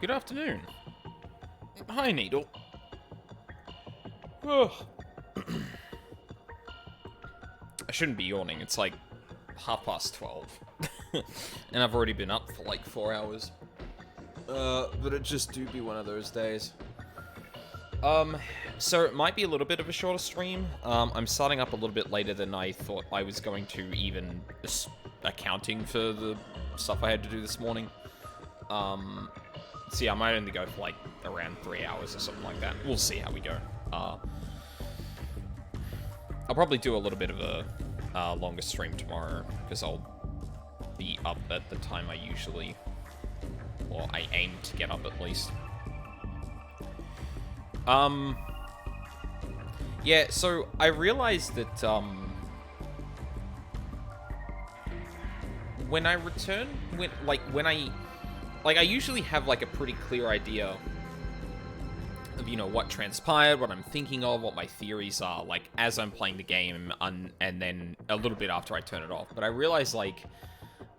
Good afternoon. Hi, Needle. Ugh. I shouldn't be yawning. It's like 12:30. And I've already been up for like 4 hours. But it just do be one of those days. So it might be a little bit of a shorter stream. I'm starting up a little bit later than I thought I was going to, even accounting for the stuff I had to do this morning. So yeah, I might only go for like around 3 hours or something like that. We'll see how we go. I'll probably do a little bit of a longer stream tomorrow, because I'll be up at the time I usually, or I aim to get up at least. Yeah, so I realized that, when I return, I usually have, like, a pretty clear idea of, you know, what transpired, what I'm thinking of, what my theories are, like, as I'm playing the game, and then a little bit after I turn it off. But I realized, like,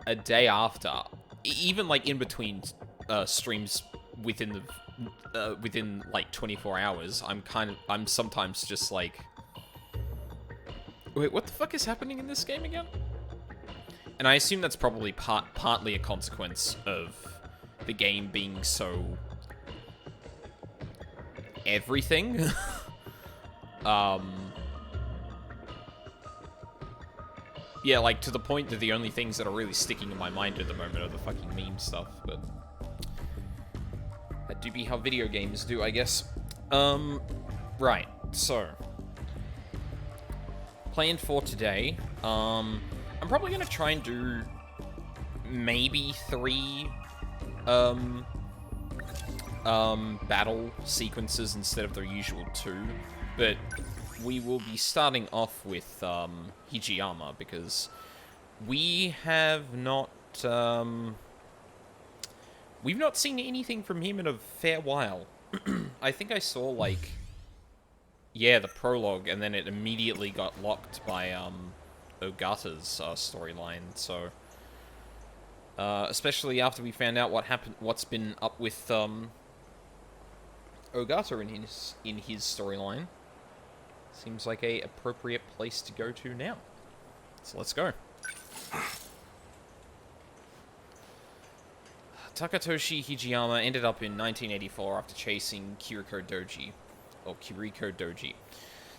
a day after, even, like, in between, streams within like 24 hours, I'm sometimes just like, wait, what the fuck is happening in this game again? And I assume that's probably partly a consequence of the game being so everything. Yeah, like, to the point that the only things that are really sticking in my mind at the moment are the fucking meme stuff, but that do be how video games do, I guess. Right, so plan for today. I'm probably gonna try and do maybe 3 battle sequences instead of the usual 2, but we will be starting off with Hijiyama, because we have not we've not seen anything from him in a fair while. I think I saw, like, yeah, the prologue, and then it immediately got locked by Ogata's storyline, so especially after we found out what's been up with Ogata in his storyline. Seems like a appropriate place to go to now. So let's go. Takatoshi Hijiyama ended up in 1984 after chasing Kiriko Doji.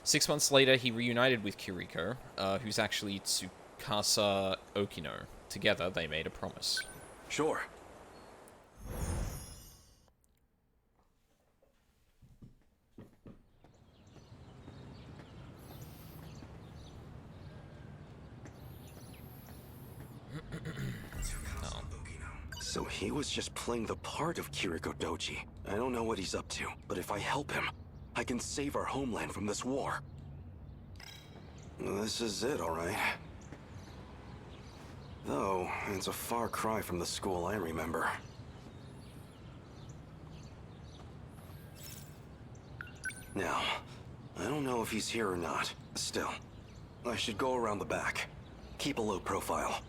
6 months later, he reunited with Kiriko, who's actually Tsukasa Okino. Together, they made a promise. Sure. So he was just playing the part of Kiriko Doji. I don't know what he's up to, but if I help him, I can save our homeland from this war. This is it, all right. Though, it's a far cry from the school I remember. Now, I don't know if he's here or not. Still, I should go around the back. Keep a low profile.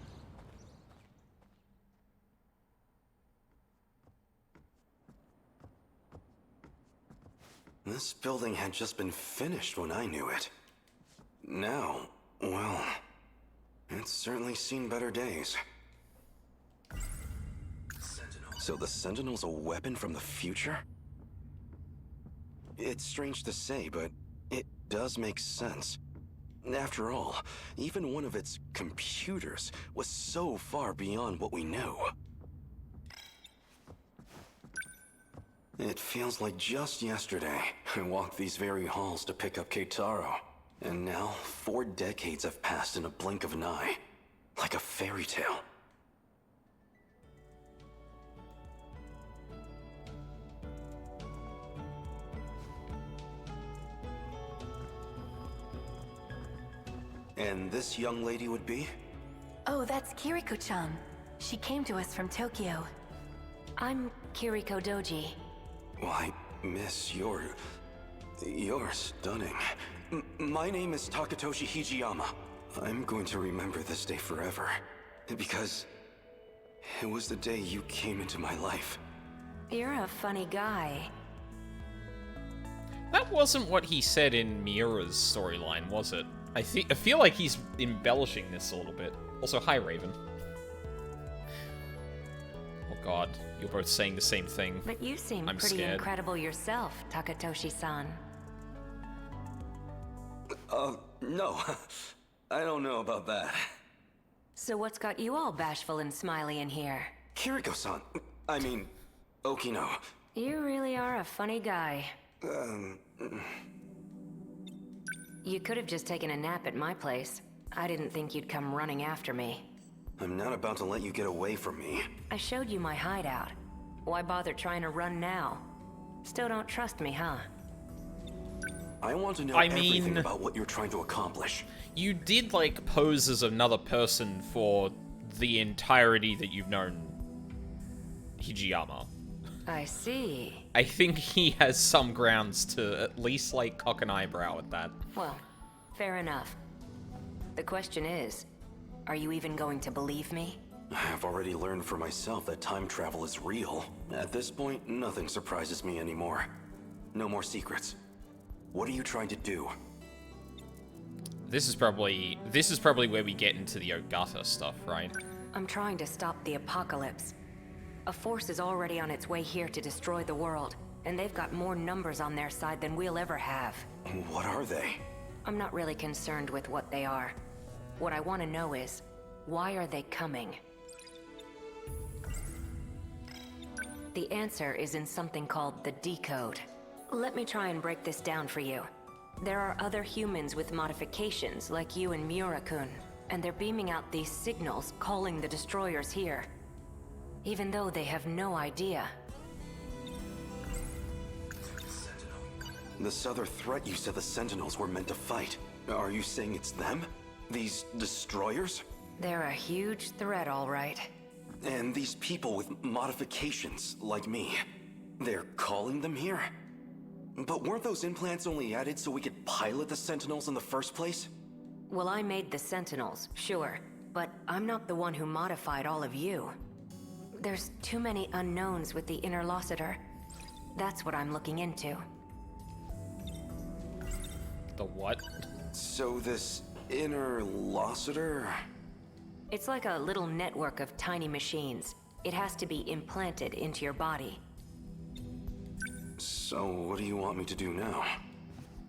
This building had just been finished when I knew it. Now, well, it's certainly seen better days. So the Sentinel's a weapon from the future? It's strange to say, but it does make sense. After all, even one of its computers was so far beyond what we knew. It feels like just yesterday, I walked these very halls to pick up Keitaro. And now, 4 decades have passed in a blink of an eye. Like a fairy tale. And this young lady would be? Oh, that's Kiriko-chan. She came to us from Tokyo. I'm Kiriko Doji. Why, miss, you're stunning. My name is Takatoshi Hijiyama. I'm going to remember this day forever. Because it was the day you came into my life. You're a funny guy. That wasn't what he said in Miura's storyline, was it? I feel like he's embellishing this a little bit. Also, hi, Raven. Oh god, you're both saying the same thing. But you seem I'm pretty scared. incredible yourself, Takatoshi-san. No. I don't know about that. So what's got you all bashful and smiley in here? Kiriko-san. I mean, Okino. You really are a funny guy. You could have just taken a nap at my place. I didn't think you'd come running after me. I'm not about to let you get away from me. I showed you my hideout. Why bother trying to run now? Still don't trust me, huh? I want to know I everything mean- about what you're trying to accomplish. You did, like, pose as another person for the entirety that you've known Hijiyama. I see. I think he has some grounds to at least, like, cock an eyebrow at that. Well, fair enough. The question is, are you even going to believe me? I've already learned for myself that time travel is real. At this point, nothing surprises me anymore. No more secrets. What are you trying to do? This is probably where we get into the Ogata stuff, right? I'm trying to stop the apocalypse. A force is already on its way here to destroy the world, and they've got more numbers on their side than we'll ever have. What are they? I'm not really concerned with what they are. What I want to know is, why are they coming? The answer is in something called the decode. Let me try and break this down for you. There are other humans with modifications like you and Miura-kun, and they're beaming out these signals calling the destroyers here. Even though they have no idea. This other threat you said the Sentinels were meant to fight. Are you saying it's them? These destroyers? They're a huge threat, all right. And these people with modifications, like me, they're calling them here? But weren't those implants only added so we could pilot the Sentinels in the first place? Well, I made the Sentinels, sure. But I'm not the one who modified all of you. There's too many unknowns with the Interlocutor. That's what I'm looking into. The what? So this Interlocutor? It's like a little network of tiny machines. It has to be implanted into your body. So what do you want me to do now?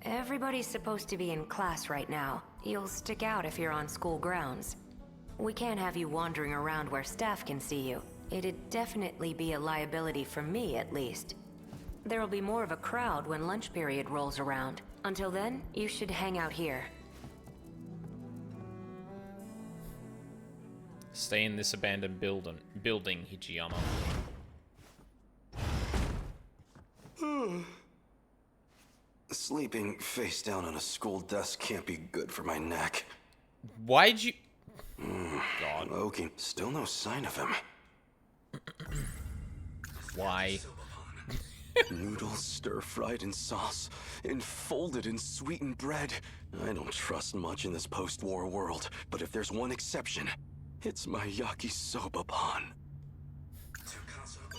Everybody's supposed to be in class right now. You'll stick out if you're on school grounds. We can't have you wandering around where staff can see you. It'd definitely be a liability for me, at least. There'll be more of a crowd when lunch period rolls around. Until then, you should hang out here. Stay in this abandoned building, Hijiyama. Sleeping face down on a school desk can't be good for my neck. Why'd you... God. Okay, still no sign of him. Why? Noodles stir-fried in sauce, enfolded in sweetened bread. I don't trust much in this post-war world, but if there's one exception, it's my Yakisoba-pan.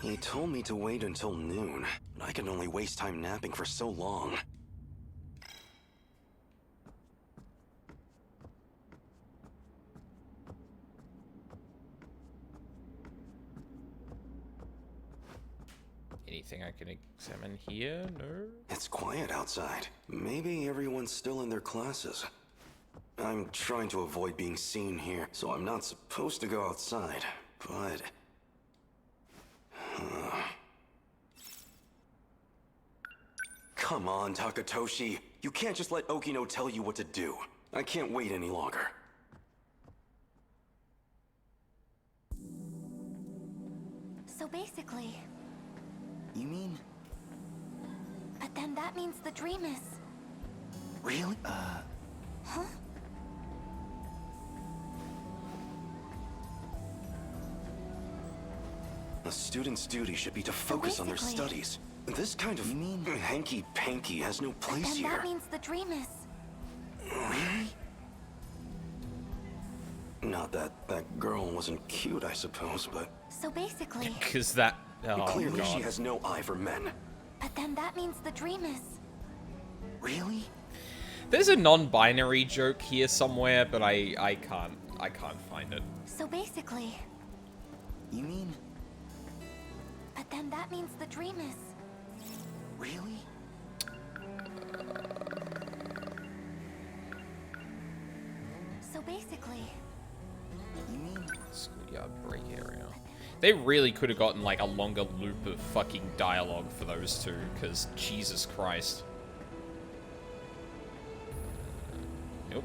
He told me to wait until noon, but I can only waste time napping for so long. Anything I can examine here? No? It's quiet outside. Maybe everyone's still in their classes. I'm trying to avoid being seen here, so I'm not supposed to go outside, but... Come on, Takatoshi. You can't just let Okino tell you what to do. I can't wait any longer. So basically... You mean... But then that means the dream is... Really? Huh? A student's duty should be to focus on their basically- studies. This kind of hanky-panky has no But place then here. that means the dream is... Really? Not that that girl wasn't cute, I suppose, but... So basically... Because that Oh, Clearly God. she has no eye for men. But then that means the dream is... Really? There's a non-binary joke here somewhere, but I can't find it. So basically... You mean... But then that means the dream is... Really? So basically... You mean... Schoolyard break area. They really could have gotten like a longer loop of fucking dialogue for those two, because Jesus Christ. Nope.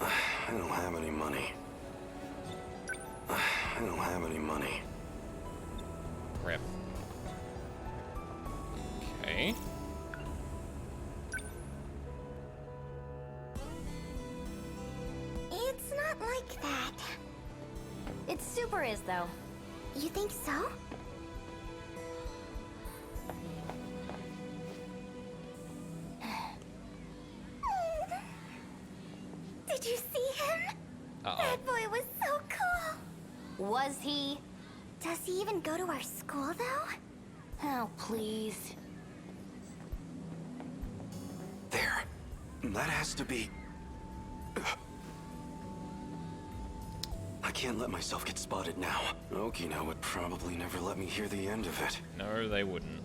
I don't have any money. I don't have any money. Crap. Okay. It's not like that. It super is, though. You think so? Did you see him? Uh-oh. That boy was so cool. Was he? Does he even go to our school, though? Oh, please. There. That has to be... I can't let myself get spotted now. Okina would probably never let me hear the end of it. No, they wouldn't.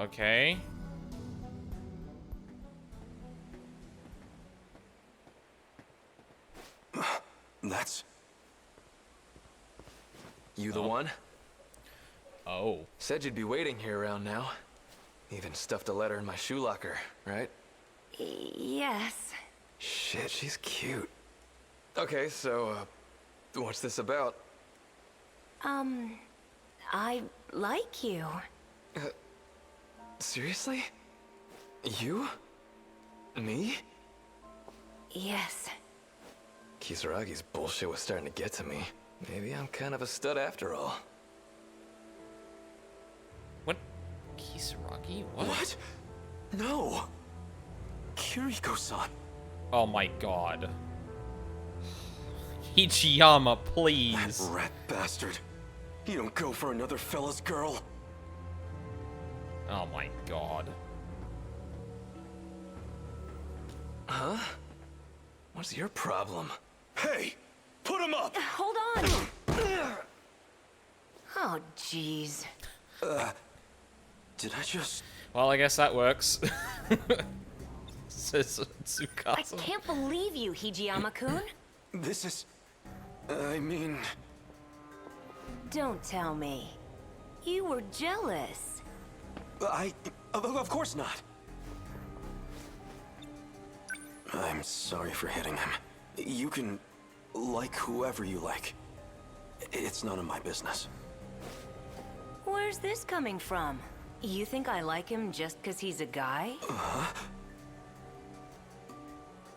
Okay. That's... You the one? Oh. Said you'd be waiting here around now. Even stuffed a letter in my shoe locker, right? Yes. Shit, she's cute. Okay, so, what's this about? I like you. Seriously? You? Me? Yes. Kisaragi's bullshit was starting to get to me. Maybe I'm kind of a stud after all. What? Kisaragi? What? What? No! Kiriko-san. Oh my god. Ichiyama, That please. rat bastard. You don't go for another fella's girl. Oh my god. Huh? What's your problem? Hey! Put him up! Hold on. Oh, jeez. Did I just... Well, I guess that works. Says I Tsukasa. can't believe you, Hijiyama-kun. This is... I mean... Don't tell me. You were jealous. Of course not. I'm sorry for hitting him. You can like whoever you like. It's none of my business. Where's this coming from? You think I like him just because he's a guy?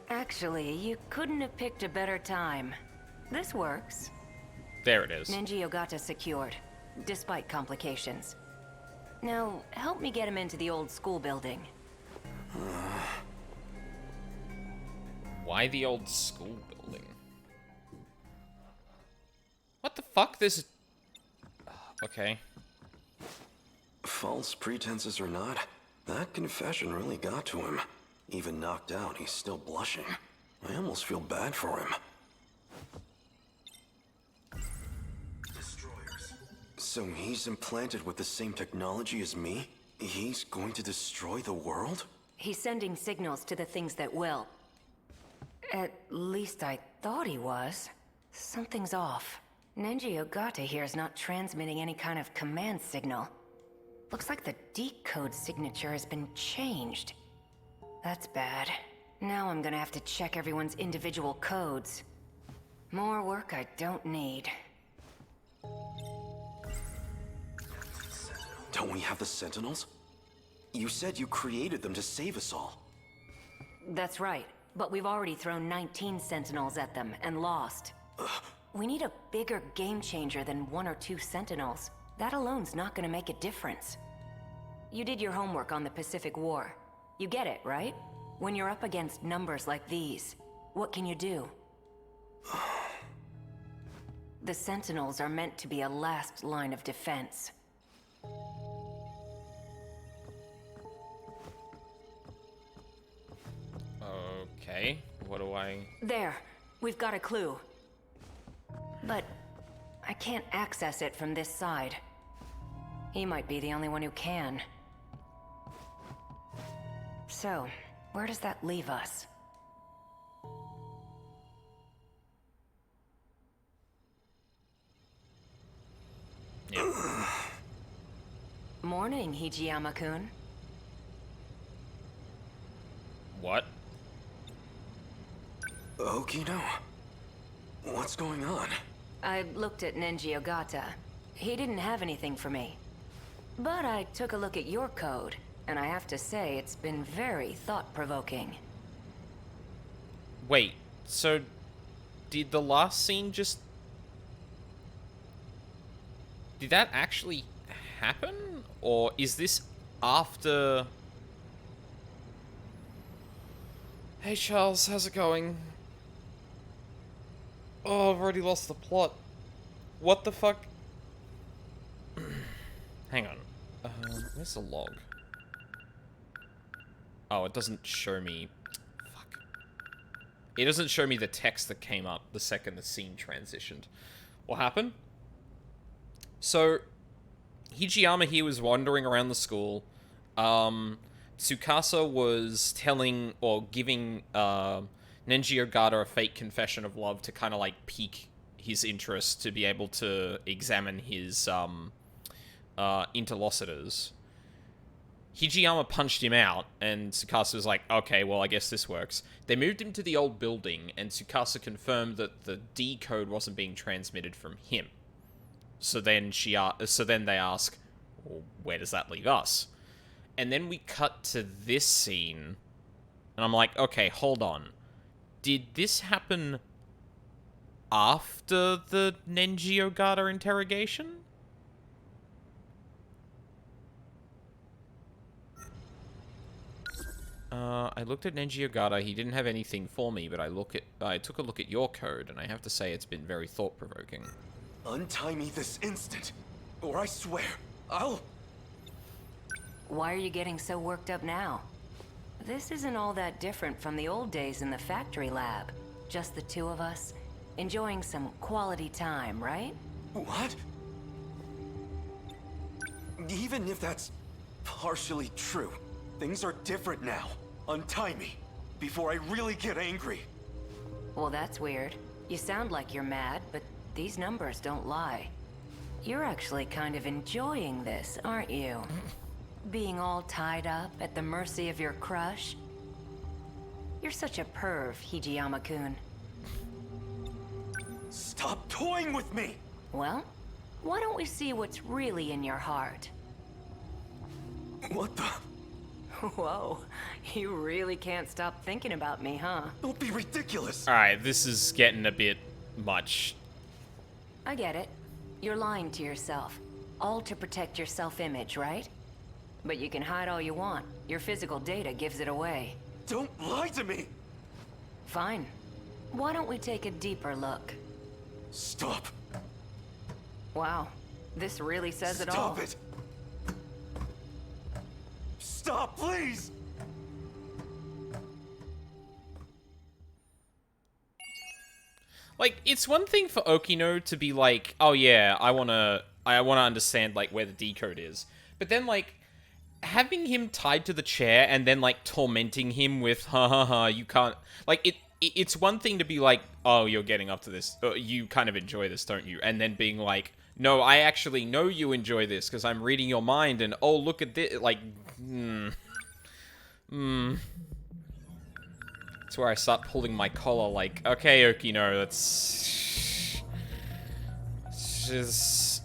Actually, you couldn't have picked a better time. This works. There it is. Nenji Ogata secured, despite complications. Now, help me get him into the old school building. Why the old school building? What the fuck? This... Okay. False pretenses or not, that confession really got to him. Even knocked out, he's still blushing. I almost feel bad for him. Destroyers. So he's implanted with the same technology as me? He's going to destroy the world? He's sending signals to the things that will. At least I thought he was. Something's off. Nenji Ogata here is not transmitting any kind of command signal. Looks like the decode signature has been changed. That's bad. Now I'm gonna have to check everyone's individual codes. More work I don't need. Don't we have the Sentinels? You said you created them to save us all. That's right, but we've already thrown 19 Sentinels at them and lost. We need a bigger game changer than 1 or 2 Sentinels. That alone's not gonna make a difference. You did your homework on the Pacific War. You get it, right? When you're up against numbers like these, what can you do? The Sentinels are meant to be a last line of defense. Okay, what do I... There, we've got a clue. But I can't access it from this side. He might be the only one who can. So, where does that leave us? Yeah. Morning, Hijiyama-kun. What? Okino? What's going on? I looked at Nenji Ogata. He didn't have anything for me. But I took a look at your code, and I have to say it's been very thought-provoking. Wait, so did the last scene just... Did that actually happen? Or is this after... Hey Charles, how's it going? Oh, I've already lost the plot. What the fuck? Hang on. Where's the log? Oh, it doesn't show me... Fuck. It doesn't show me the text that came up the second the scene transitioned. What happened? So, Hijiyama here was wandering around the school. Tsukasa was telling, or giving, Nenji Ogata a fake confession of love to kind of, like, pique his interest to be able to examine his, interlocutors. Hijiyama punched him out, and Tsukasa was like, okay, well, I guess this works. They moved him to the old building, and Tsukasa confirmed that the D code wasn't being transmitted from him. So then they ask, well, where does that leave us? And then we cut to this scene, and I'm like, okay, hold on. Did this happen after the Nenji Ogata interrogation? I looked at Nenji Ogata. He didn't have anything for me, but I took a look at your code, and I have to say it's been very thought-provoking. Untie me this instant, or I swear, I'll... Why are you getting so worked up now? This isn't all that different from the old days in the factory lab. Just the two of us, enjoying some quality time, right? What? Even if that's partially true, things are different now. Untie me, before I really get angry. Well, that's weird. You sound like you're mad, but these numbers don't lie. You're actually kind of enjoying this, aren't you? Being all tied up at the mercy of your crush? You're such a perv, Hijiyama-kun. Stop toying with me! Well, why don't we see what's really in your heart? What the? Whoa, you really can't stop thinking about me, huh? Don't be ridiculous! Alright, this is getting a bit much. I get it. You're lying to yourself. All to protect your self-image, right? But you can hide all you want. Your physical data gives it away. Don't lie to me! Fine. Why don't we take a deeper look? Stop. Wow, this really says it all. Stop it! Stop, please! Like, it's one thing for Okino to be like, oh yeah, I wanna understand, like, where the decode is. But then, like, having him tied to the chair and then, like, tormenting him with, you can't... Like, it's one thing to be like, oh, you're getting up to this. You kind of enjoy this, don't you? And then being like, no, I actually know you enjoy this because I'm reading your mind and, oh, look at this. Like, That's where I start pulling my collar like, okay, Okino, that's... Just...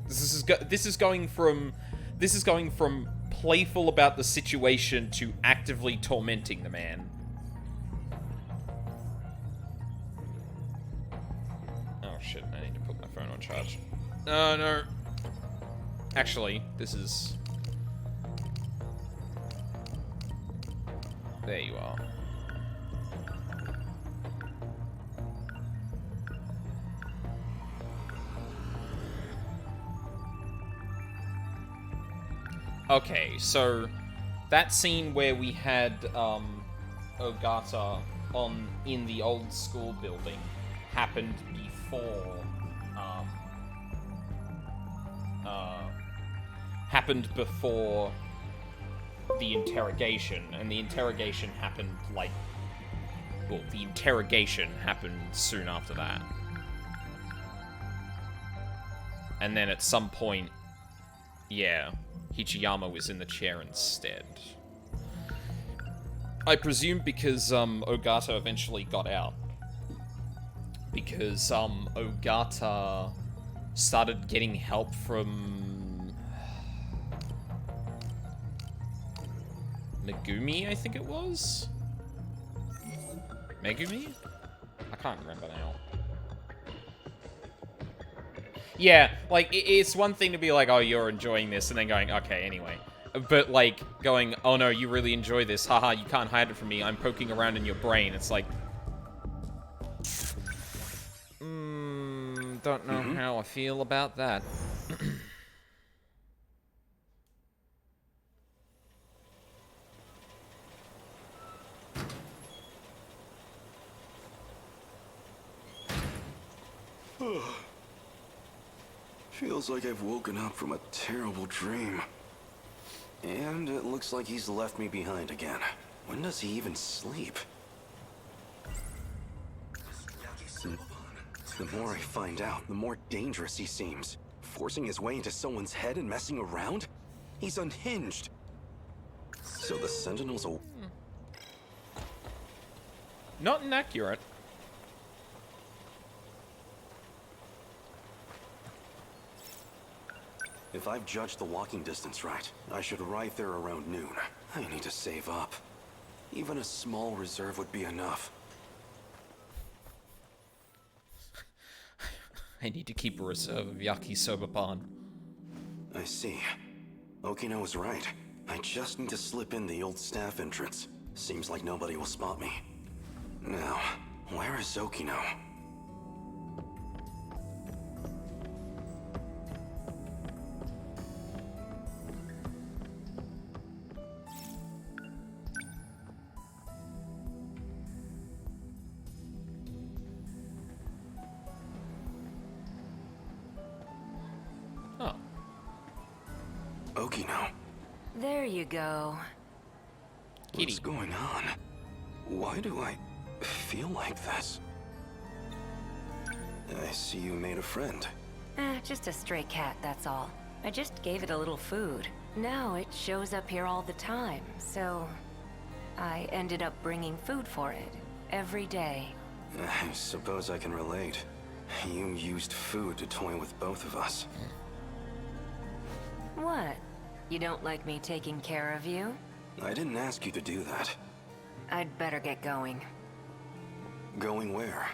This is going from playful about the situation to actively tormenting the man. Oh shit, I need to put my phone on charge. Oh no. Actually, this is... There you are. Okay, so that scene where we had Ogata in the old school building happened before the interrogation, and the interrogation happened the interrogation happened soon after that. And then at some point, yeah, Hichiyama was in the chair instead. I presume because Ogata eventually got out. Because Ogata started getting help from Megumi, I think it was? Megumi? I can't remember now. Yeah, like, it's one thing to be like, oh, you're enjoying this, and then going, okay, anyway. But, like, going, oh no, you really enjoy this, haha, you can't hide it from me, I'm poking around in your brain. It's like, don't know how I feel about that. Feels like I've woken up from a terrible dream. And it looks like he's left me behind again. When does he even sleep? The more I find out, the more dangerous he seems. Forcing his way into someone's head and messing around? He's unhinged. So the Sentinels are... Not inaccurate. If I've judged the walking distance right, I should arrive there around noon. I need to save up. Even a small reserve would be enough. I need to keep a reserve of Yakisoba-pan. I see. Okino was right. I just need to slip in the old staff entrance. Seems like nobody will spot me. Now, where is Okino? Oh. Okino. There you go. Kitty. What's going on? Why do I feel like this? I see you made a friend. Just a stray cat, that's all. I just gave it a little food. Now it shows up here all the time, so I ended up bringing food for it every day. I suppose I can relate. You used food to toy with both of us. What? You don't like me taking care of you? I didn't ask you to do that. I'd better get going. Going where?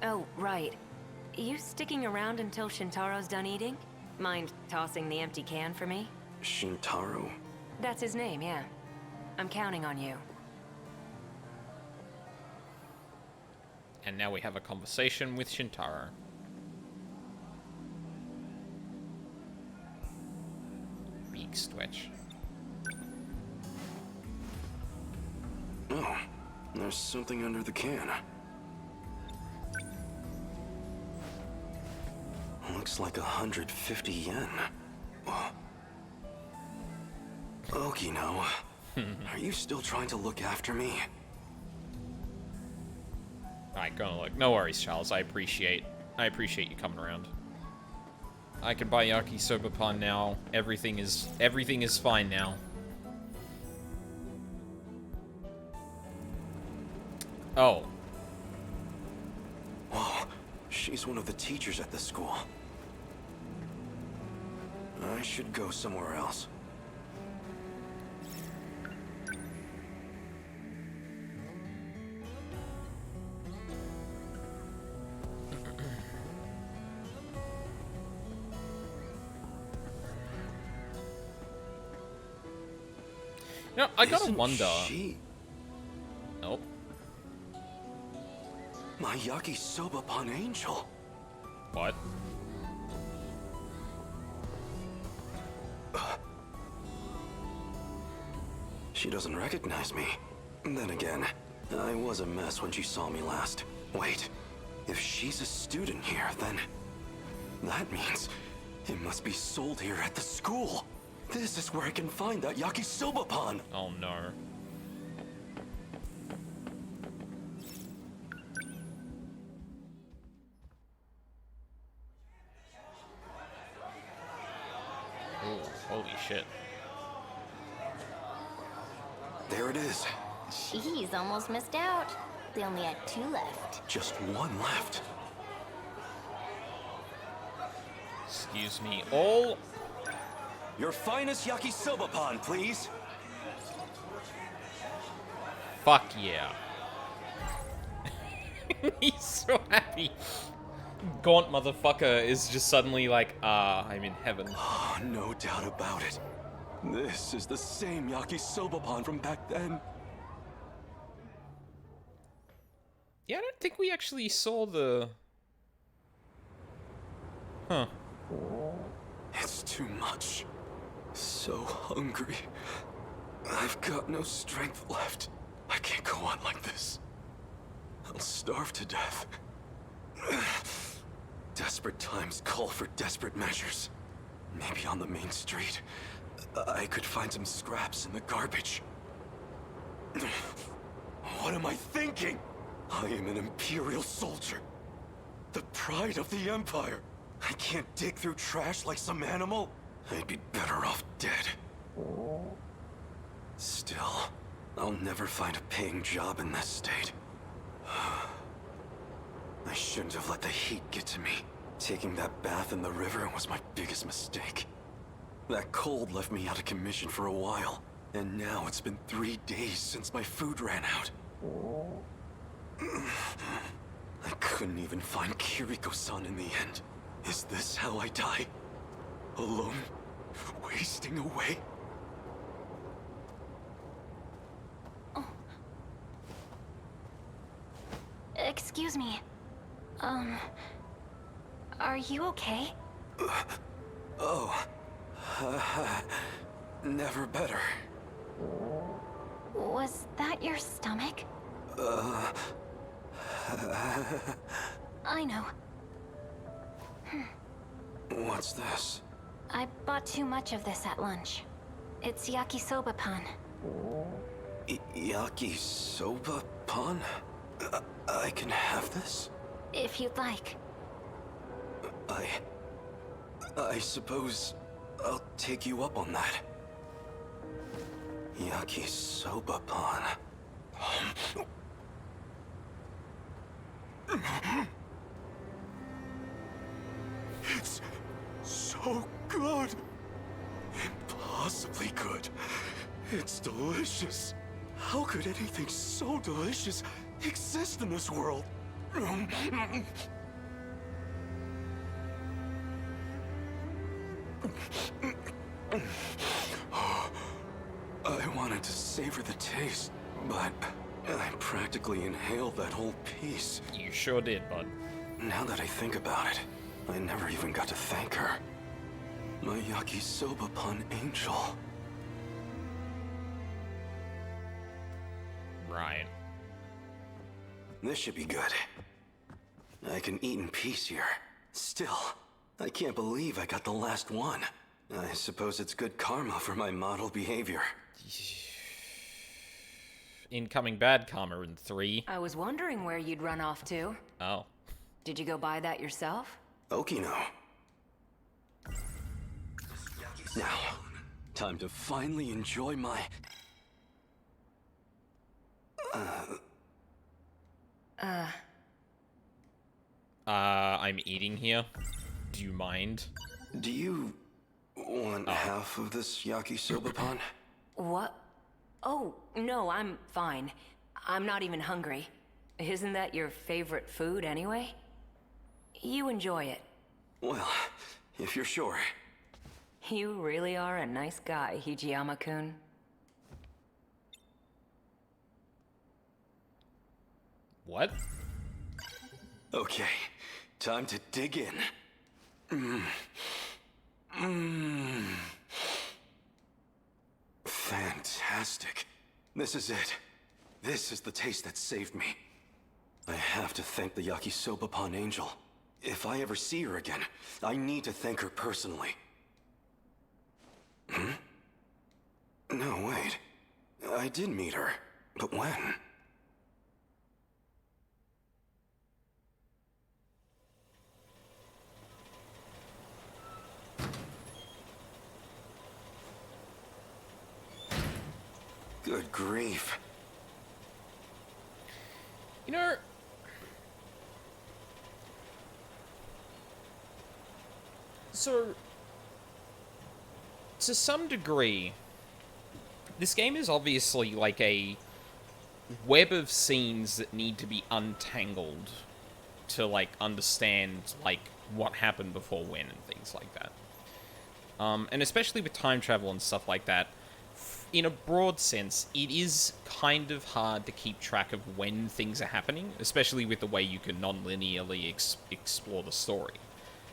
Oh, right. You sticking around until Shintaro's done eating? Mind tossing the empty can for me? Shintaro? That's his name, yeah. I'm counting on you. And now we have a conversation with Shintaro. Big stretch. Oh, there's something under the can. Looks like 150 yen. Oh. Okino, are you still trying to look after me? Alright, gonna look. No worries, Charles. I appreciate you coming around. I can buy Yakisoba-pan now. Everything is fine now. Oh. Whoa, she's one of the teachers at the school. I should go somewhere else. You know, I gotta Isn't wonder. she Nope. my Yakisoba-pan angel? What? She doesn't recognize me. Then again, I was a mess when she saw me last. Wait, if she's a student here, then that means it must be sold here at the school. This is where I can find that Yakisoba-pan. Oh no. Oh, holy shit. There it is. She's almost missed out. They only had 2 left. Just one left. Excuse me. All. Your finest Yakisoba-pan, please. Fuck yeah. He's so happy. Gaunt motherfucker is just suddenly like, I'm in heaven. Oh, no doubt about it. This is the same Yakisoba-pan from back then. Yeah, I don't think we actually saw the... Huh. It's too much. So hungry. I've got no strength left. I can't go on like this. I'll starve to death. Desperate times call for desperate measures. Maybe on the main street, I could find some scraps in the garbage. What am I thinking? I am an Imperial soldier. The pride of the Empire. I can't dig through trash like some animal. I'd be better off dead. Still, I'll never find a paying job in this state. I shouldn't have let the heat get to me. Taking that bath in the river was my biggest mistake. That cold left me out of commission for a while, and now it's been 3 days since my food ran out. I couldn't even find Kiriko-san in the end. Is this how I die? Alone? Wasting away? Excuse me. Are you okay? Never better. Was that your stomach? I know. What's this? I bought too much of this at lunch. It's yakisoba-pan. Yakisoba-pan? I can have this? If you'd like. I suppose I'll take you up on that. Yakisoba-pan. It's so good. Impossibly good. It's delicious. How could anything so delicious exist in this world? I wanted to savor the taste, but I practically inhaled that whole piece. You sure did, bud. Now that I think about it, I never even got to thank her. My Yakisoba-pan angel. Right. This should be good. I can eat in peace here. Still, I can't believe I got the last one. I suppose it's good karma for my model behavior. Incoming bad karma in 3. I was wondering where you'd run off to. Oh. Did you go buy that yourself? Okino. Now, time to finally enjoy my... I'm eating here. Do you mind? Do you want half of this yakisoba-pan? What? Oh, no, I'm fine. I'm not even hungry. Isn't that your favorite food anyway? You enjoy it. Well, if you're sure. You really are a nice guy, Hijiyama-kun. What? Okay, time to dig in. Fantastic. This is it. This is the taste that saved me. I have to thank the Yakisoba-pan angel. If I ever see her again, I need to thank her personally. No, wait. I did meet her. But when? Good grief. You know, so to some degree, this game is obviously like a web of scenes that need to be untangled to like understand like what happened before when and things like that. And especially with time travel and stuff like that, in a broad sense, it is kind of hard to keep track of when things are happening, especially with the way you can non-linearly explore the story.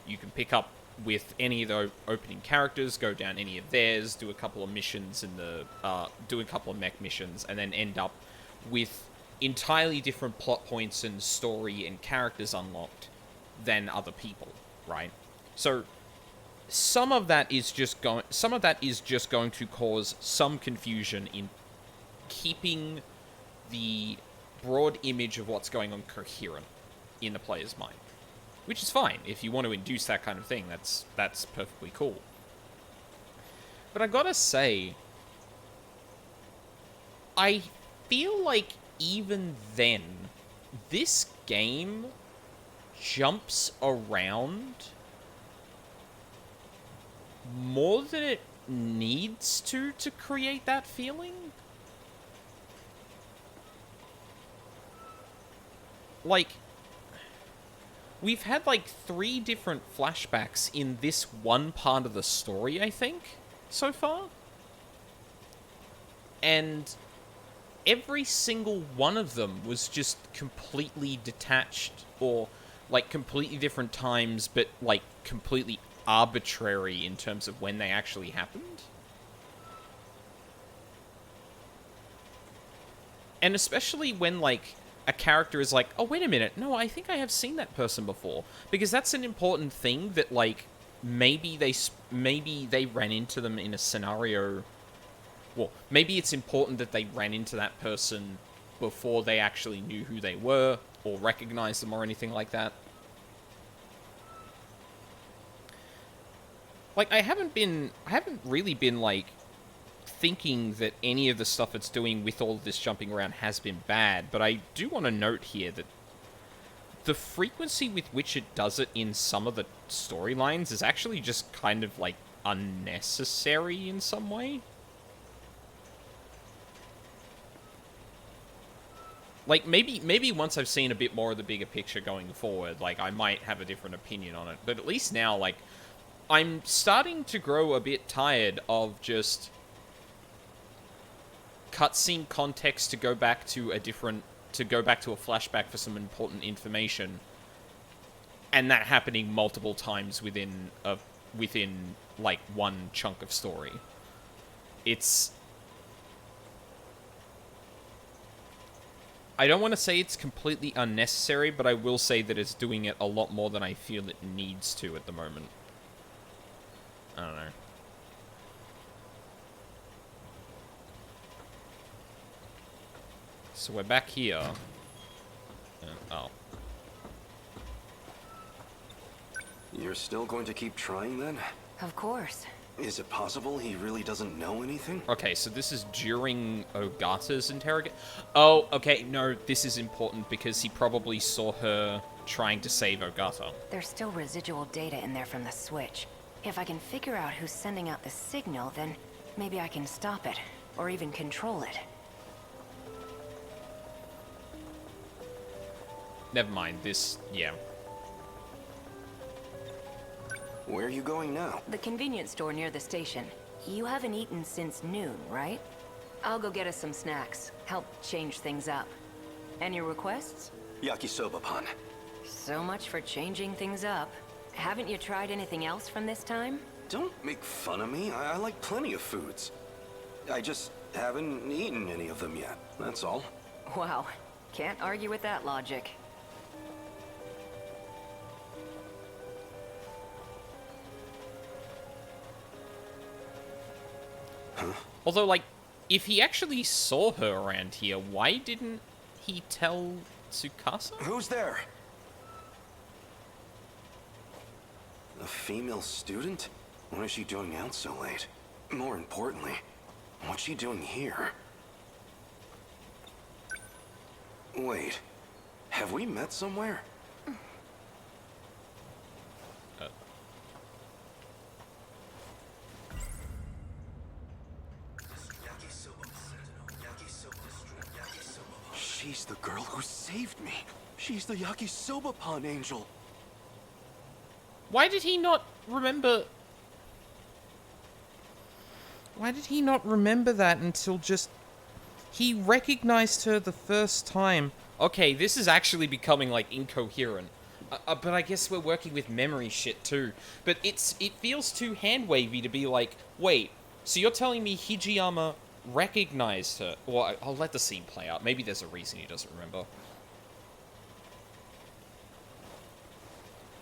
You can pick up with any of the opening characters, go down any of theirs, do a couple of missions in the, do a couple of mech missions, and then end up with entirely different plot points and story and characters unlocked than other people, right? So some of that is just going to cause some confusion in keeping the broad image of what's going on coherent in the player's mind, which is fine. If you want to induce that kind of thing, that's perfectly cool. But I gotta say, I feel like even then, this game jumps around more than it needs to create that feeling. Like, we've had like 3 different flashbacks in this one part of the story, I think, so far. And every single one of them was just completely detached, or like completely different times, but like completely arbitrary in terms of when they actually happened. And especially when like a character is like, oh wait a minute, no, I think I have seen that person before, because that's an important thing that like maybe they ran into them in a scenario. Well, maybe it's important that they ran into that person before they actually knew who they were or recognized them or anything like that. Like, I haven't really been, like, thinking that any of the stuff it's doing with all of this jumping around has been bad, but I do want to note here that the frequency with which it does it in some of the storylines is actually just kind of, like, unnecessary in some way. Like, maybe once I've seen a bit more of the bigger picture going forward, like, I might have a different opinion on it, but at least now, like, I'm starting to grow a bit tired of just cutscene context to go back to a flashback for some important information, and that happening multiple times within like one chunk of story. I don't want to say it's completely unnecessary, but I will say that it's doing it a lot more than I feel it needs to at the moment. I don't know. So we're back here. Oh. You're still going to keep trying then? Of course. Is it possible he really doesn't know anything? Okay, so this is during Ogata's interrogation. Oh, okay, no, this is important because he probably saw her trying to save Ogata. There's still residual data in there from the switch. If I can figure out who's sending out the signal, then maybe I can stop it, or even control it. Never mind, yeah. Where are you going now? The convenience store near the station. You haven't eaten since noon, right? I'll go get us some snacks. Help change things up. Any requests? Yakisoba-pan. So much for changing things up. Haven't you tried anything else from this time? Don't make fun of me. I like plenty of foods. I just haven't eaten any of them yet, that's all. Wow, can't argue with that logic. Although, like, if he actually saw her around here, why didn't he tell Tsukasa? Who's there? A female student? What is she doing out so late? More importantly, what's she doing here? Wait, have we met somewhere? She's the girl who saved me. She's the Yakisoba-pan angel. Why did he not remember... Why did he not remember that until just... He recognized her the first time. Okay, this is actually becoming, like, incoherent. But I guess we're working with memory shit, too. But it feels too hand-wavy to be like, wait, so you're telling me Hijiyama recognized her? Well, I'll let the scene play out. Maybe there's a reason he doesn't remember.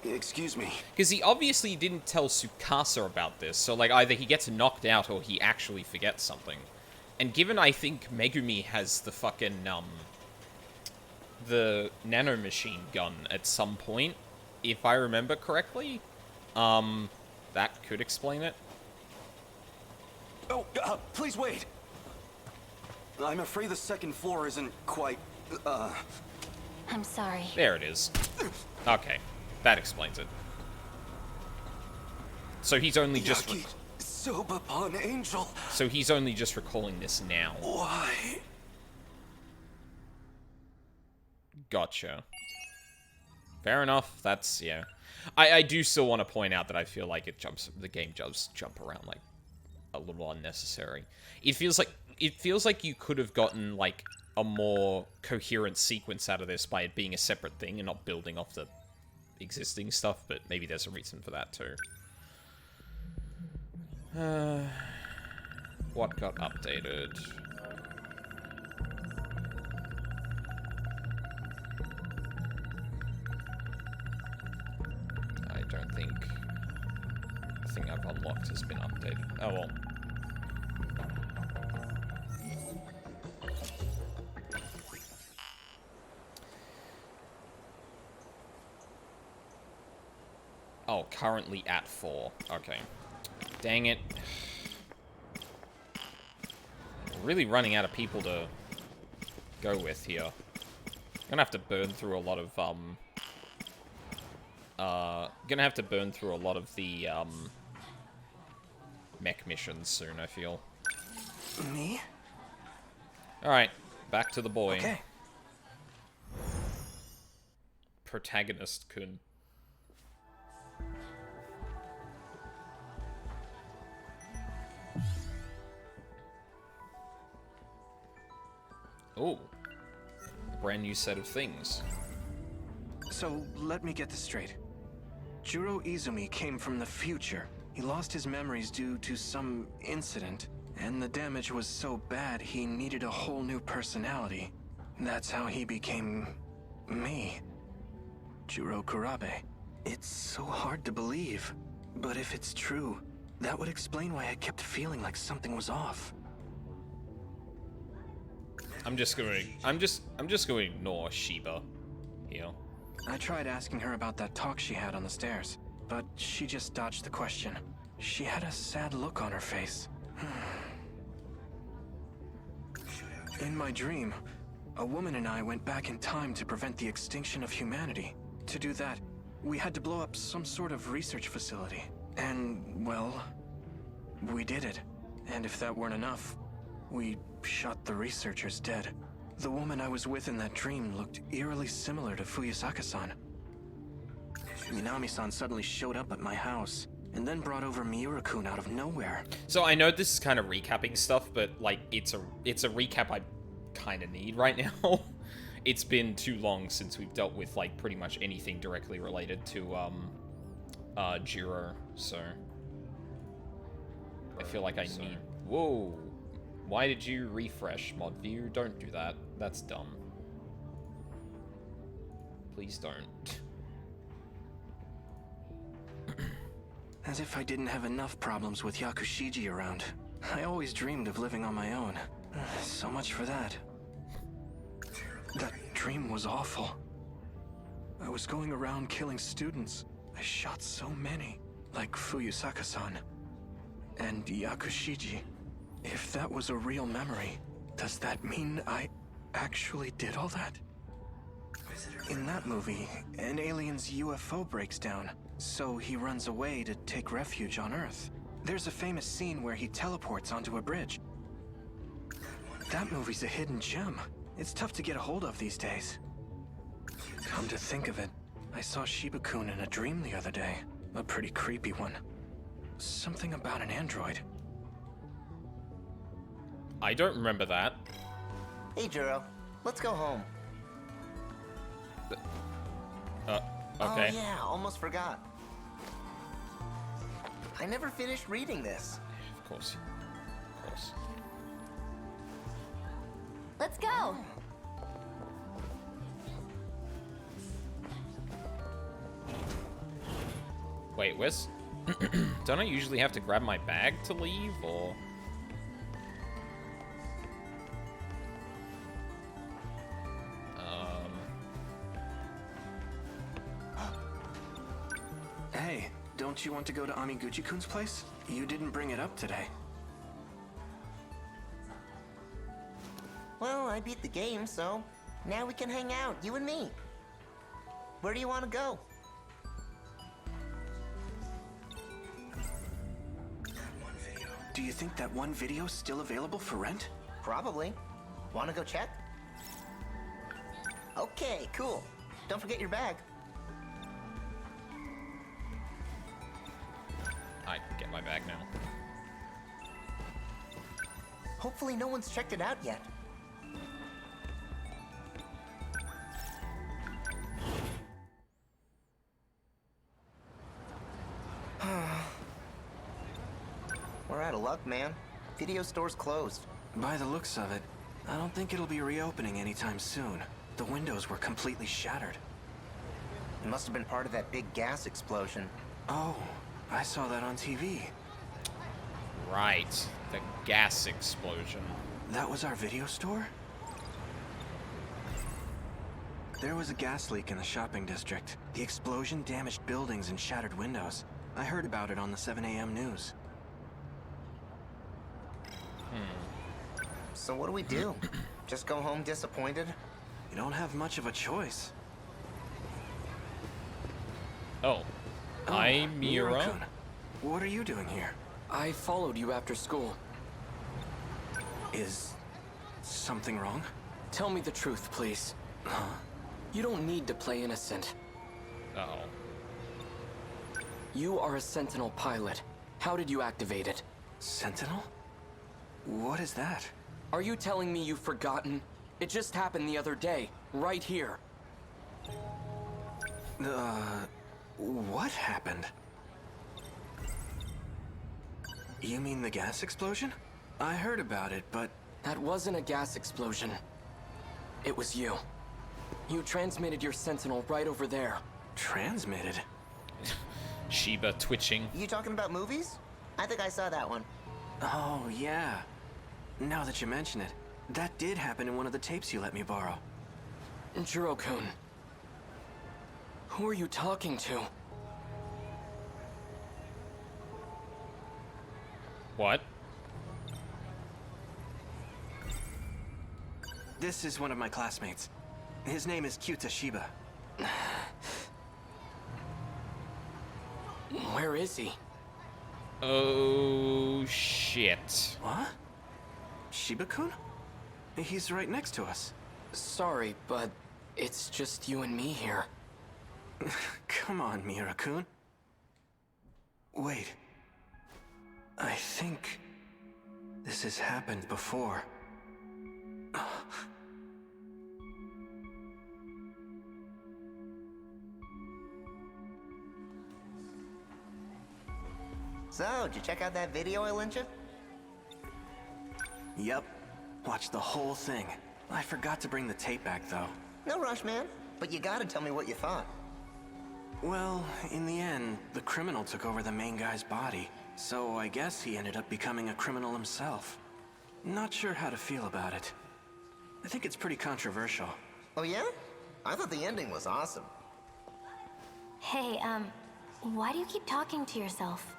Excuse me. Because he obviously didn't tell Tsukasa about this, so, like, either he gets knocked out or he actually forgets something. And given I think Megumi has the fucking, the nanomachine gun at some point, if I remember correctly, that could explain it. Oh, please wait. I'm afraid the second floor isn't quite, I'm sorry. There it is. Okay, that explains it. So he's only just... Yakisoba-pan angel. So he's only just recalling this now. Why? Gotcha. Fair enough. That's, yeah. I do still want to point out that I feel like the game does jump around, like, a little unnecessary. It feels like you could have gotten, like, a more coherent sequence out of this by it being a separate thing and not building off the existing stuff, but maybe there's a reason for that too. What got updated? I don't think the thing I've unlocked has been updated. Oh well. Oh, currently at 4. Okay. Dang it. We're really running out of people to go with here. I'm gonna have to burn through a lot of, gonna have to burn through a lot of the, mech missions soon, I feel. Me? Alright, back to the boy. Okay. Protagonist Kun. Oh, a brand new set of things. So, let me get this straight. Juro Izumi came from the future. He lost his memories due to some incident, and the damage was so bad he needed a whole new personality. That's how he became... me. Juro Kurabe. It's so hard to believe, but if it's true, that would explain why I kept feeling like something was off. I'm just gonna ignore Shiba here. I tried asking her about that talk she had on the stairs, but she just dodged the question. She had a sad look on her face. In my dream, a woman and I went back in time to prevent the extinction of humanity. To do that, we had to blow up some sort of research facility. And, well, we did it. And if that weren't enough, we shot the researchers dead. The woman I was with in that dream looked eerily similar to Fuyusaka-san. Minami-san suddenly showed up at my house, and then brought over Miura-kun out of nowhere. So I know this is kind of recapping stuff, but like it's a recap I kind of need right now. it's been too long since we've dealt with, like, pretty much anything directly related to, Jiro, so... I feel like I need... Whoa! Why did you refresh, mod view? Don't do that. That's dumb. Please don't. As if I didn't have enough problems with Yakushiji around. I always dreamed of living on my own. So much for that. That dream was awful. I was going around killing students. I shot so many, like Fuyusaka-san and Yakushiji. If that was a real memory, does that mean I actually did all that? In that movie, an alien's UFO breaks down, so he runs away to take refuge on Earth. There's a famous scene where he teleports onto a bridge. That movie's a hidden gem. It's tough to get a hold of these days. Come to think of it, I saw Shiba-kun in a dream the other day. A pretty creepy one. Something about an android. I don't remember that. Hey, Juro. Let's go home. Okay. Oh, yeah, almost forgot. I never finished reading this. Of course. Of course. Let's go. Wait, where's... Don't I usually have to grab my bag to leave, or... Hey, don't you want to go to Amiguchi-kun's place? You didn't bring it up today. Well, I beat the game, so now we can hang out, you and me. Where do you want to go? Do you think that one video's still available for rent? Probably. Want to go check? Okay, cool. Don't forget your bag. I can get my bag now. Hopefully no one's checked it out yet. We're out of luck, man. Video store's closed. By the looks of it, I don't think it'll be reopening anytime soon. The windows were completely shattered. It must have been part of that big gas explosion. Oh, I saw that on TV. Right. The gas explosion. That was our video store? There was a gas leak in the shopping district. The explosion damaged buildings and shattered windows. I heard about it on the 7 a.m. news. So what do we do? Just go home disappointed? You don't have much of a choice. Oh. Hi, Mira. Mira-kun. What are you doing here? I followed you after school. Is something wrong? Tell me the truth, please. Huh? You don't need to play innocent. Uh-oh. You are a Sentinel pilot. How did you activate it? Sentinel? What is that? Are you telling me you've forgotten? It just happened the other day, right here. What happened? You mean the gas explosion? I heard about it, but... That wasn't a gas explosion. It was you. You transmitted your Sentinel right over there. Transmitted? Shiba twitching. You talking about movies? I think I saw that one. Oh, yeah. Now that you mention it, that did happen in one of the tapes you let me borrow. Jiro-kun. Who are you talking to? What? This is one of my classmates. His name is Kyuta Shiba. Where is he? Oh, shit. What? Shiba-kun? He's right next to us. Sorry, but it's just you and me here. Come on, Mira-kun. Wait. I think this has happened before. So, did you check out that video I lent you? Yep. Watched the whole thing. I forgot to bring the tape back, though. No rush, man. But you gotta tell me what you thought. Well, in the end, the criminal took over the main guy's body. So I guess he ended up becoming a criminal himself. Not sure how to feel about it. I think it's pretty controversial. Oh yeah? I thought the ending was awesome. Hey, why do you keep talking to yourself?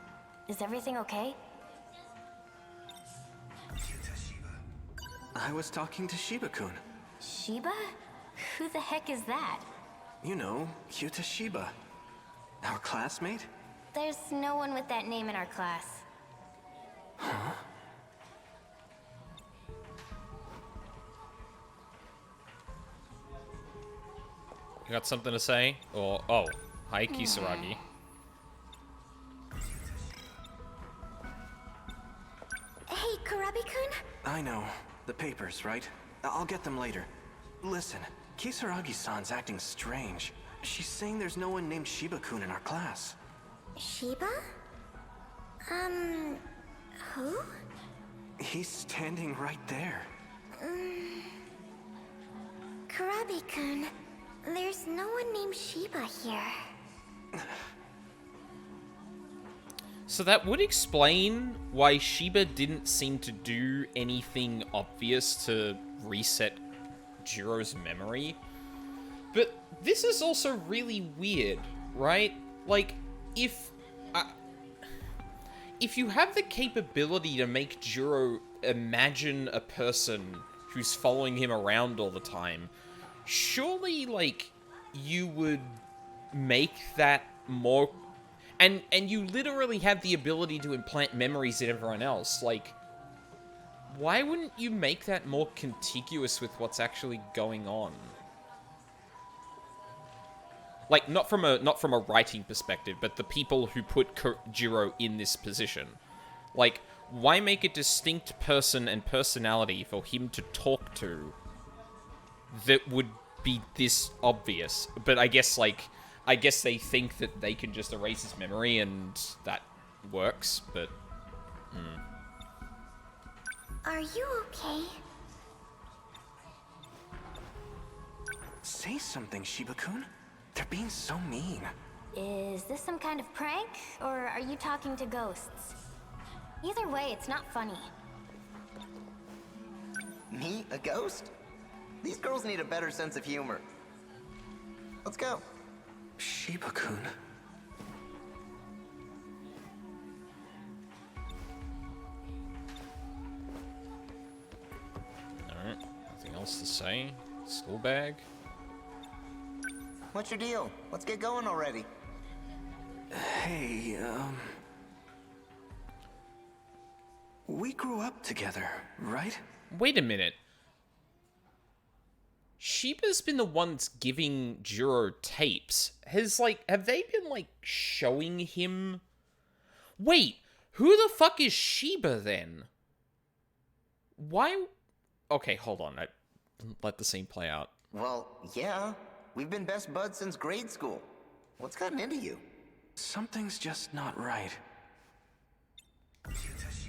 Is everything okay? I was talking to Shiba-kun. Shiba? Who the heck is that? You know, Kyuta Shiba. Our classmate? There's no one with that name in our class. Huh? You got something to say? Or, oh, hi, Kisaragi. Hey, Kurabi-kun? I know. The papers, right? I'll get them later. Listen, Kisaragi-san's acting strange. She's saying there's no one named Shiba-kun in our class. Shiba? Who? He's standing right there. Kurabi-kun, there's no one named Shiba here. So that would explain why Shiba didn't seem to do anything obvious to reset Jiro's memory. But this is also really weird, right? Like, if you have the capability to make Jiro imagine a person who's following him around all the time, surely, like, you would make that more... And you literally have the ability to implant memories in everyone else. Like, why wouldn't you make that more contiguous with what's actually going on? Like, not from a writing perspective, but the people who put Jiro in this position. Like, why make a distinct person and personality for him to talk to that would be this obvious? But I guess, like... I guess they think that they can just erase his memory and that works, but... Are you okay? Say something, Shiba-kun. They're being so mean. Is this some kind of prank, or are you talking to ghosts? Either way, it's not funny. Me? A ghost? These girls need a better sense of humor. Let's go. Shiba-kun. Alright, nothing else to say? School bag? What's your deal? Let's get going already. Hey, we grew up together, right? Wait a minute. Shiba's been the ones giving Jiro tapes. Have they been, like, showing him... Wait, who the fuck is Shiba, then? Why... Okay, hold on. Let the scene play out. Well, yeah. We've been best buds since grade school. What's gotten into you? Something's just not right.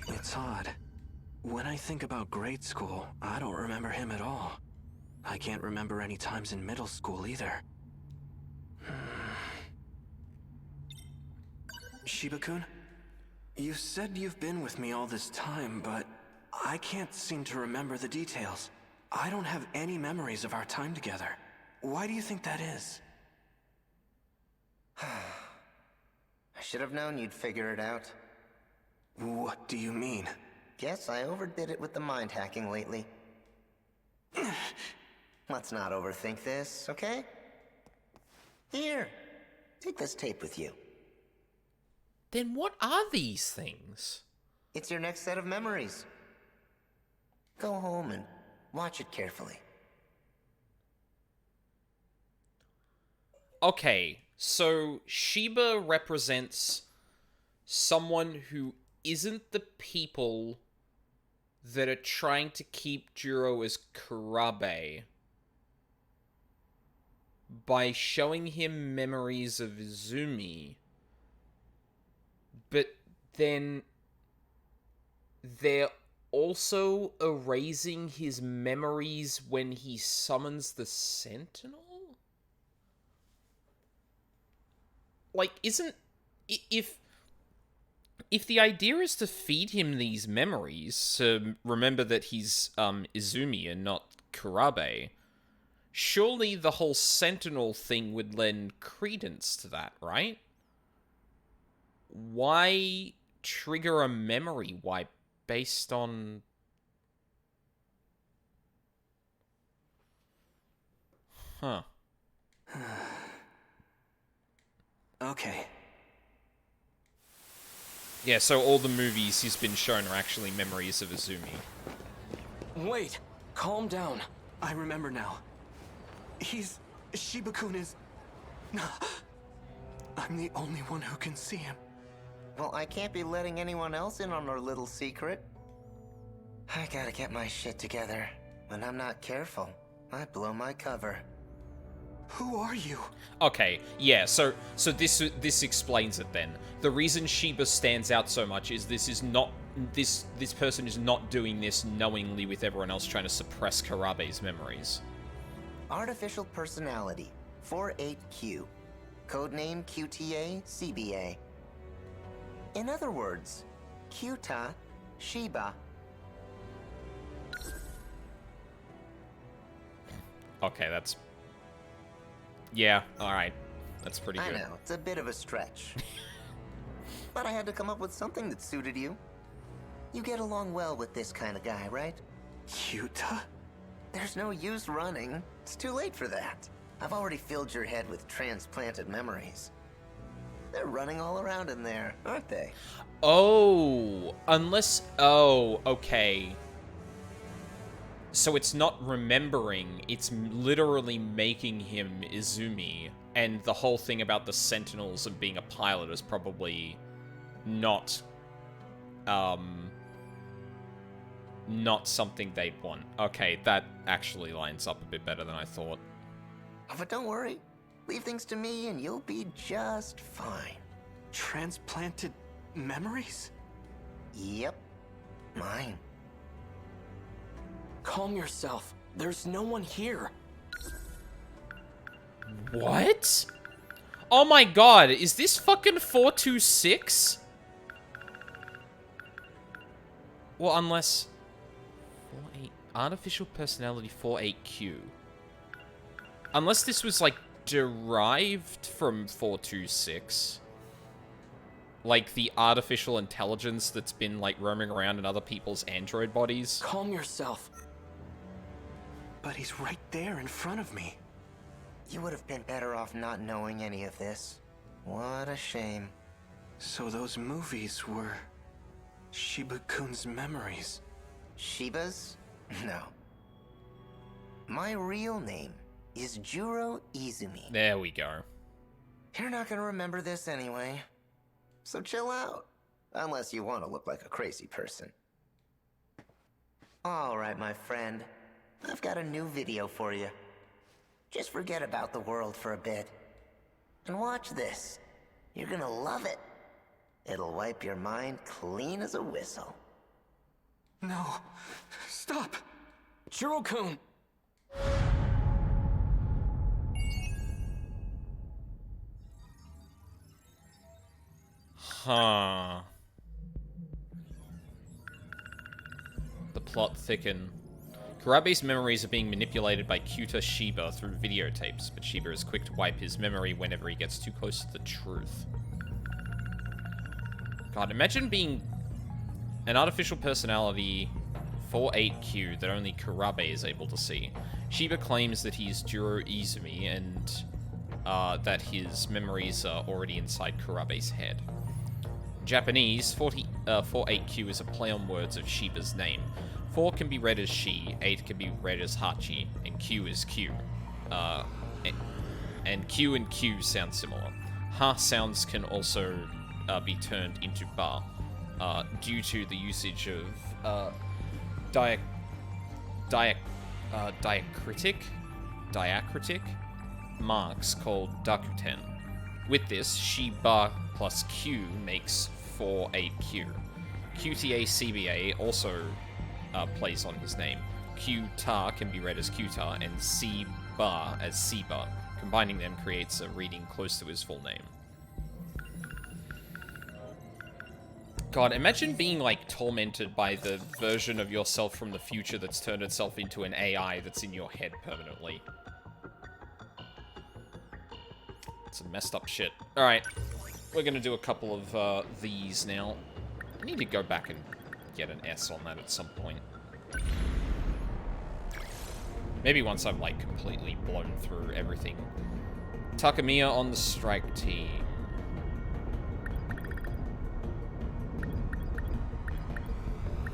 It's odd. When I think about grade school, I don't remember him at all. I can't remember any times in middle school either. Shiba-kun, you said you've been with me all this time, but I can't seem to remember the details. I don't have any memories of our time together. Why do you think that is? I should have known you'd figure it out. What do you mean? Guess I overdid it with the mind hacking lately. Let's not overthink this, okay? Here, take this tape with you. Then what are these things? It's your next set of memories. Go home and watch it carefully. Okay, so Shiba represents someone who isn't the people that are trying to keep Jiro as Kurabe by showing him memories of Izumi. But then they're also erasing his memories when he summons the Sentinel? Like, if the idea is to feed him these memories, to remember that he's Izumi and not Kurabe, surely the whole Sentinel thing would lend credence to that, right? Why trigger a memory wipe based on... Huh. Okay. Yeah, so all the movies he's been shown are actually memories of Izumi. Wait, calm down. I remember now. Shiba-kun is... I'm the only one who can see him. Well, I can't be letting anyone else in on our little secret. I gotta get my shit together. When I'm not careful, I blow my cover. Who are you? Okay, yeah, so this explains it then. The reason Shiba stands out so much is this person is not doing this knowingly with everyone else trying to suppress Karabe's memories. Artificial Personality, 48Q. Codename QTA-CBA. In other words, Kyuta Shiba. Okay, that's... Yeah, alright. That's pretty good. I know, it's a bit of a stretch. But I had to come up with something that suited you. You get along well with this kind of guy, right? Yuta? There's no use running. It's too late for that. I've already filled your head with transplanted memories. They're running all around in there, aren't they? Oh, unless... Oh, okay. So it's not remembering, it's literally making him Izumi, and the whole thing about the Sentinels and being a pilot is probably not, not something they want. Okay, that actually lines up a bit better than I thought. But don't worry. Leave things to me and you'll be just fine. Transplanted memories? Yep. Mine. Calm yourself. There's no one here. What? Oh my god, is this fucking 426? Well, unless... 48... Artificial Personality 48Q. Unless this was, like, derived from 426. Like, the artificial intelligence that's been, like, roaming around in other people's android bodies. Calm yourself. But he's right there in front of me. You would have been better off not knowing any of this. What a shame. So those movies were... Shiba-kun's memories. Shiba's? No. My real name is Juro Izumi. There we go. You're not gonna remember this anyway. So chill out. Unless you want to look like a crazy person. Alright, my friend. I've got a new video for you. Just forget about the world for a bit. And watch this. You're gonna love it. It'll wipe your mind clean as a whistle. No. Stop! Jiro-kun! Huh. The plot thicken. Kurabe's memories are being manipulated by Kyuta Shiba through videotapes, but Shiba is quick to wipe his memory whenever he gets too close to the truth. God, imagine being an artificial personality 48Q that only Kurabe is able to see. Shiba claims that he's Juro Izumi and that his memories are already inside Kurabe's head. In Japanese, 48Q is a play on words of Shiba's name. 4 can be read as she, 8 can be read as Hachi, and Q is Q. And Q and Q sound similar. Ha sounds can also be turned into ba, due to the usage of diacritic marks called dakuten. With this, Shiba plus Q makes for a Q. QTA-CBA also plays on his name. Q-tar can be read as Q-tar, and C-bar as C-bar. Combining them creates a reading close to his full name. God, imagine being, like, tormented by the version of yourself from the future that's turned itself into an AI that's in your head permanently. It's some messed up shit. Alright, we're gonna do a couple of these now. I need to go back and get an S on that at some point. Maybe once I've, like, completely blown through everything. Takamiya on the strike team.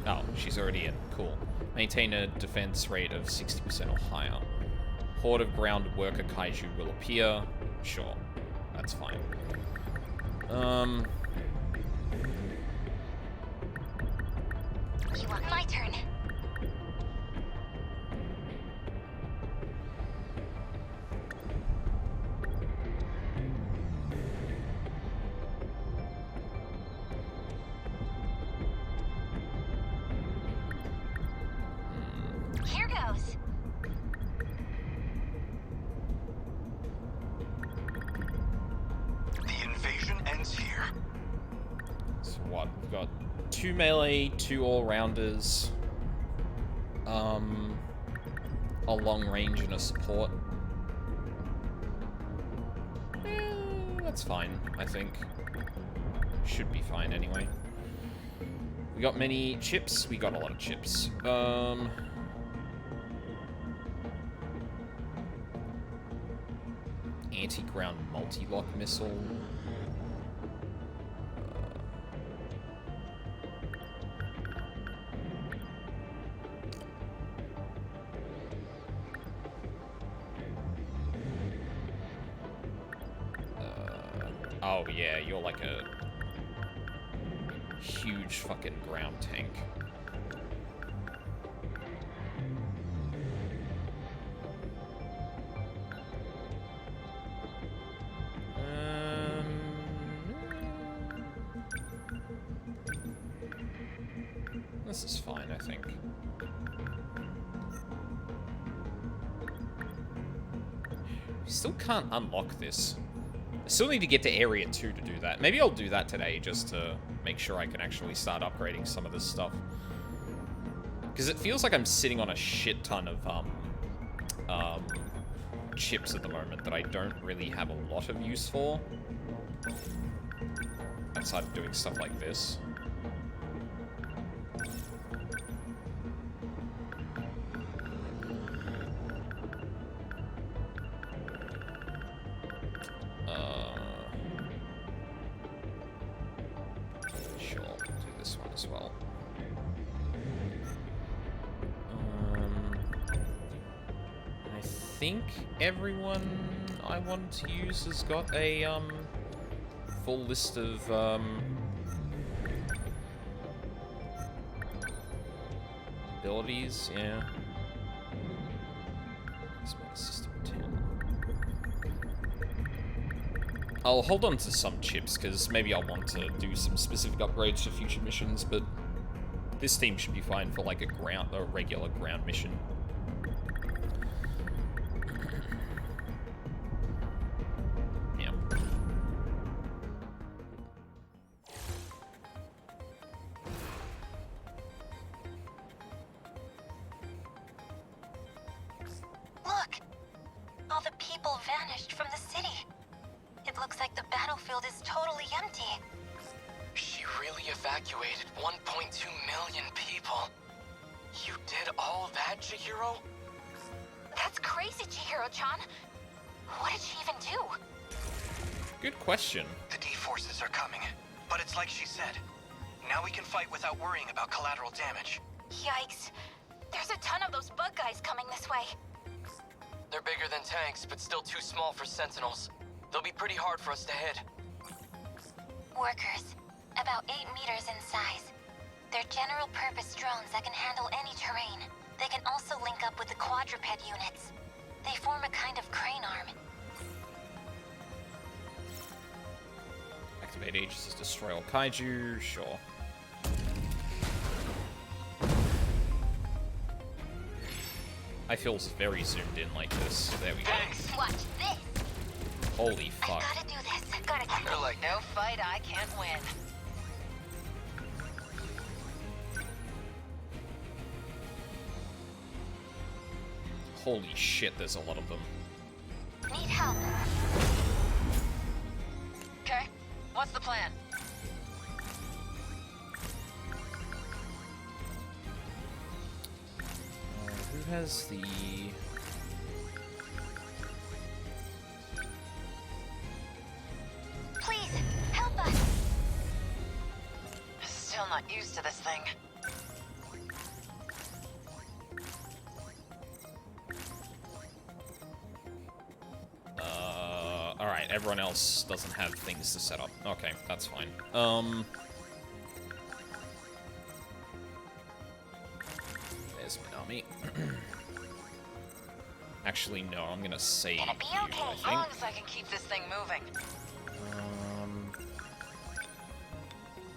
Oh, she's already in. Cool. Maintain a defense rate of 60% or higher. Horde of ground worker kaiju will appear. Sure. That's fine. My turn. Here goes. The invasion ends here. So what? We've got 2 melee, 2 all-rounders, a long range and a support. That's fine, I think. Should be fine anyway. We got many chips? We got a lot of chips. Anti-ground multi-lock missile. Oh yeah, you're like a huge fucking ground tank. This is fine, I think. Still can't unlock this. I still need to get to Area 2 to do that. Maybe I'll do that today just to make sure I can actually start upgrading some of this stuff. Because it feels like I'm sitting on a shit ton of chips at the moment that I don't really have a lot of use for. Outside of doing stuff like this. Sure, we'll do this one as well. I think everyone I want to use has got a full list of abilities. Yeah. System 10. I'll hold on to some chips because maybe I'll want to do some specific upgrades for future missions, but this team should be fine for like a regular ground mission. Yeah. Look! All the people vanished from the city. It looks like the battlefield is totally empty. She really evacuated 1.2 million people. You did all that, Chihiro? That's crazy, Chihiro-chan. What did she even do? Good question. The D-forces are coming, but it's like she said. Now we can fight without worrying about collateral damage. Yikes. There's a ton of those bug guys coming this way. They're bigger than tanks, but still too small for Sentinels. They'll be pretty hard for us to hit. Workers, about 8 meters in size. They're general-purpose drones that can handle any terrain. They can also link up with the quadruped units. They form a kind of crane arm. Activate 8 ages is destroy all kaiju. Sure. I feel very zoomed in like this. There we go. Watch this. Holy fuck. I gotta do this. Gotta keep You're like, no fight I can't win. Holy shit, there's a lot of them. need help. Okay, what's the plan? Who has the... Please, help us. Still not used to this thing. Alright, everyone else doesn't have things to set up. Okay, that's fine. There's Minami. Actually, no, I'm gonna save Gonna be you, okay. I As long think. as I can keep this thing moving.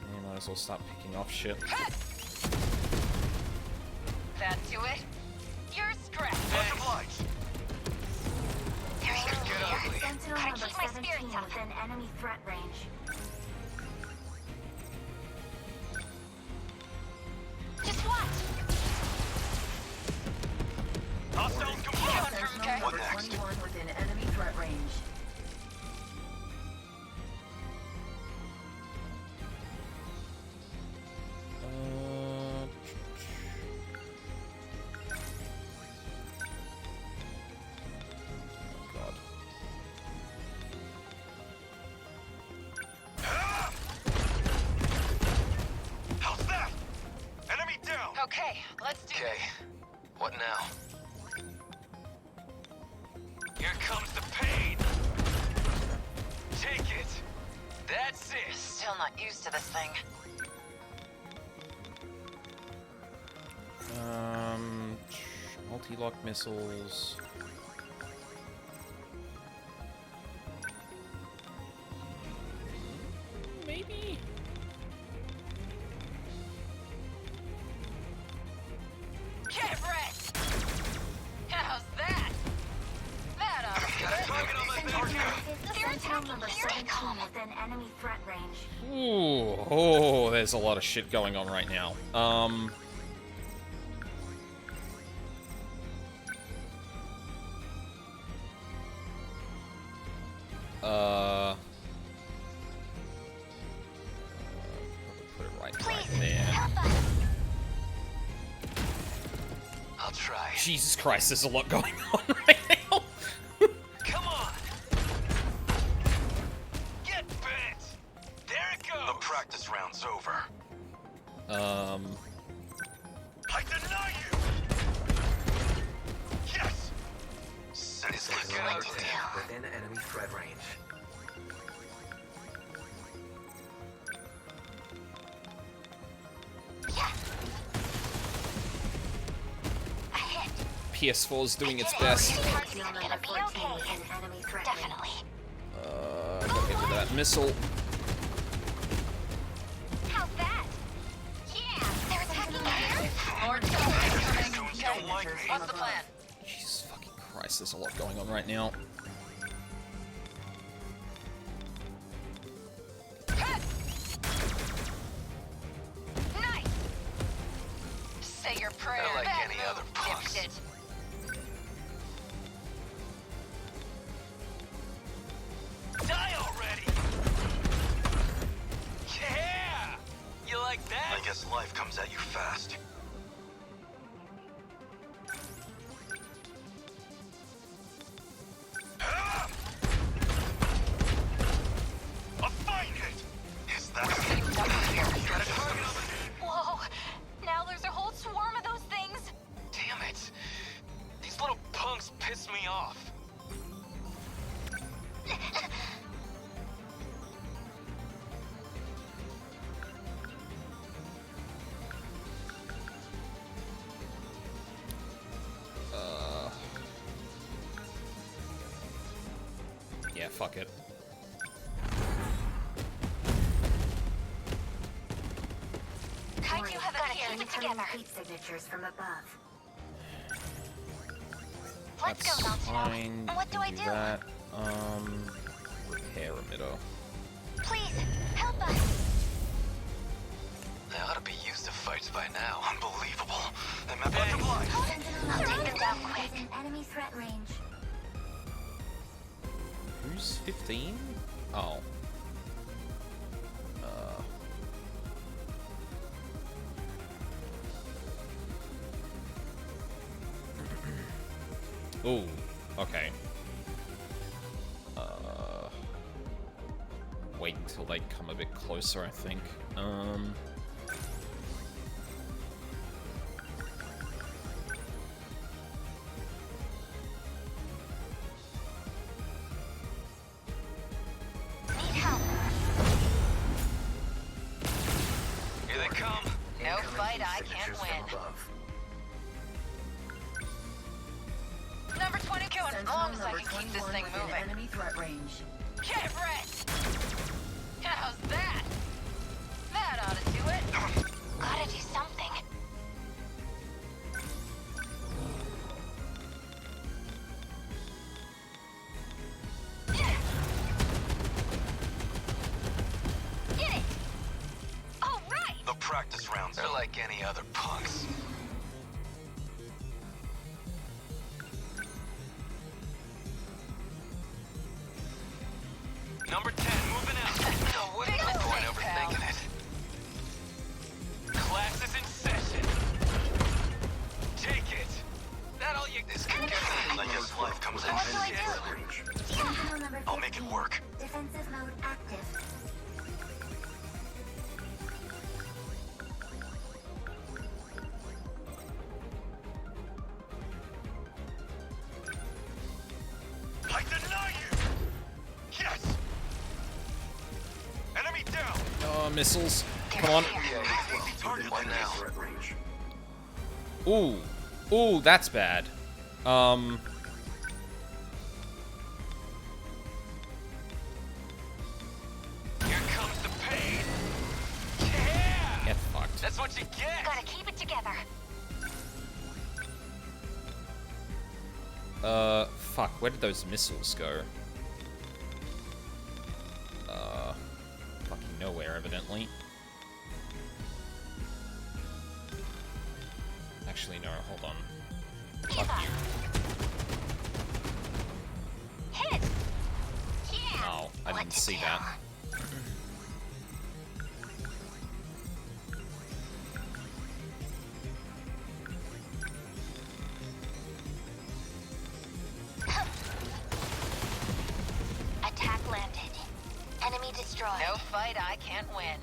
You might as well start picking off shit. That do it? You're stressed. They're even here. Sentinel Gotta number keep my 17 spirits up. within enemy threat range. Just watch. Sentinel number 21 within enemy threat range. God. How's that? Enemy down! Okay, let's do Okay, what now? Here comes the pain! Take it! That's it! Still not used to this thing. Multi-lock missiles. Maybe? Get rest! How's that? That ought Sentinel number 17 within enemy threat range. Ooh, oh, there's a lot of shit going on right now. Put it right there. Help us. I'll try. Jesus Christ, there's a lot going on right now. Come on! Get bent! There it goes! The practice round's over. I deny you! Yes! Sentinel number 10 within enemy threat range. A hit. PS4 is doing its best. Sentinel Gonna number be 14 okay. within enemy threat range. Definitely. Gotta get rid of that missile. How's that? Yeah, they're attacking here. More trouble coming. Okay, what's the plan? Jesus fucking Christ, there's a lot going on right now. Nice! Say your prayer. Not like Bad any move, other punks. dipshit. Die already! Yeah! You like that? I guess life comes at you fast. I find it! Is that Whoa. Now there's a whole swarm of those things. Damn it! These little punks piss me off. Yeah, fuck it. 3. You have a keep it together. Heat signatures from above. Let's That's go, Monstro. fine. What do I Do do? that. Repair emitter. Please, help us. They ought to be used to fights by now. Unbelievable. They met by the light. I'll take them down quick. Within enemy threat range. Who's 15? Oh. Ooh, okay. Wait until they come a bit closer, I think. Need help. Here they come. No fight I can't win. Number 20 going as long as I can keep this thing within moving. enemy threat range. Get rest! How's that? That ought to do it. Gotta do something. Get it! All right! The practice rounds. They're like any other punks. Number 10 moving out. No, wouldn't Big no point mistake, pal. overthinking it. Class is in session. Take it. That all you... This could get I guess life comes in What do I handy do? at that range. Sentinel number 15. I'll make it work. Defensive mode active. I deny you! Yes! Enemy down! Oh, missiles. Come on. Target What now? threat range. Ooh. Ooh, that's bad. Here comes the pain! Yeah! Get fucked. That's what you get! Gotta keep it together. Fuck. Where did those missiles go? Fucking nowhere, evidently. Actually, no, hold on. Fuck you. Hit it! Yeah! Oh, I What didn't to see do? that. Attack landed. Enemy destroyed. No fight I can't win.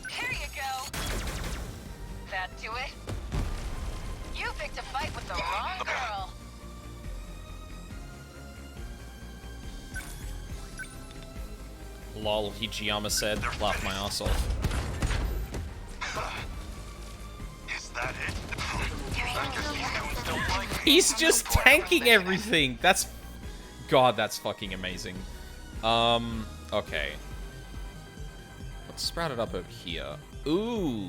Here you go. That do it? You picked a fight with the wrong girl. Lol, Hijiyama said, laugh my ass off. Is that it? He's just tanking everything! That's... God, that's fucking amazing. Okay. What's sprouted up over here? Ooh.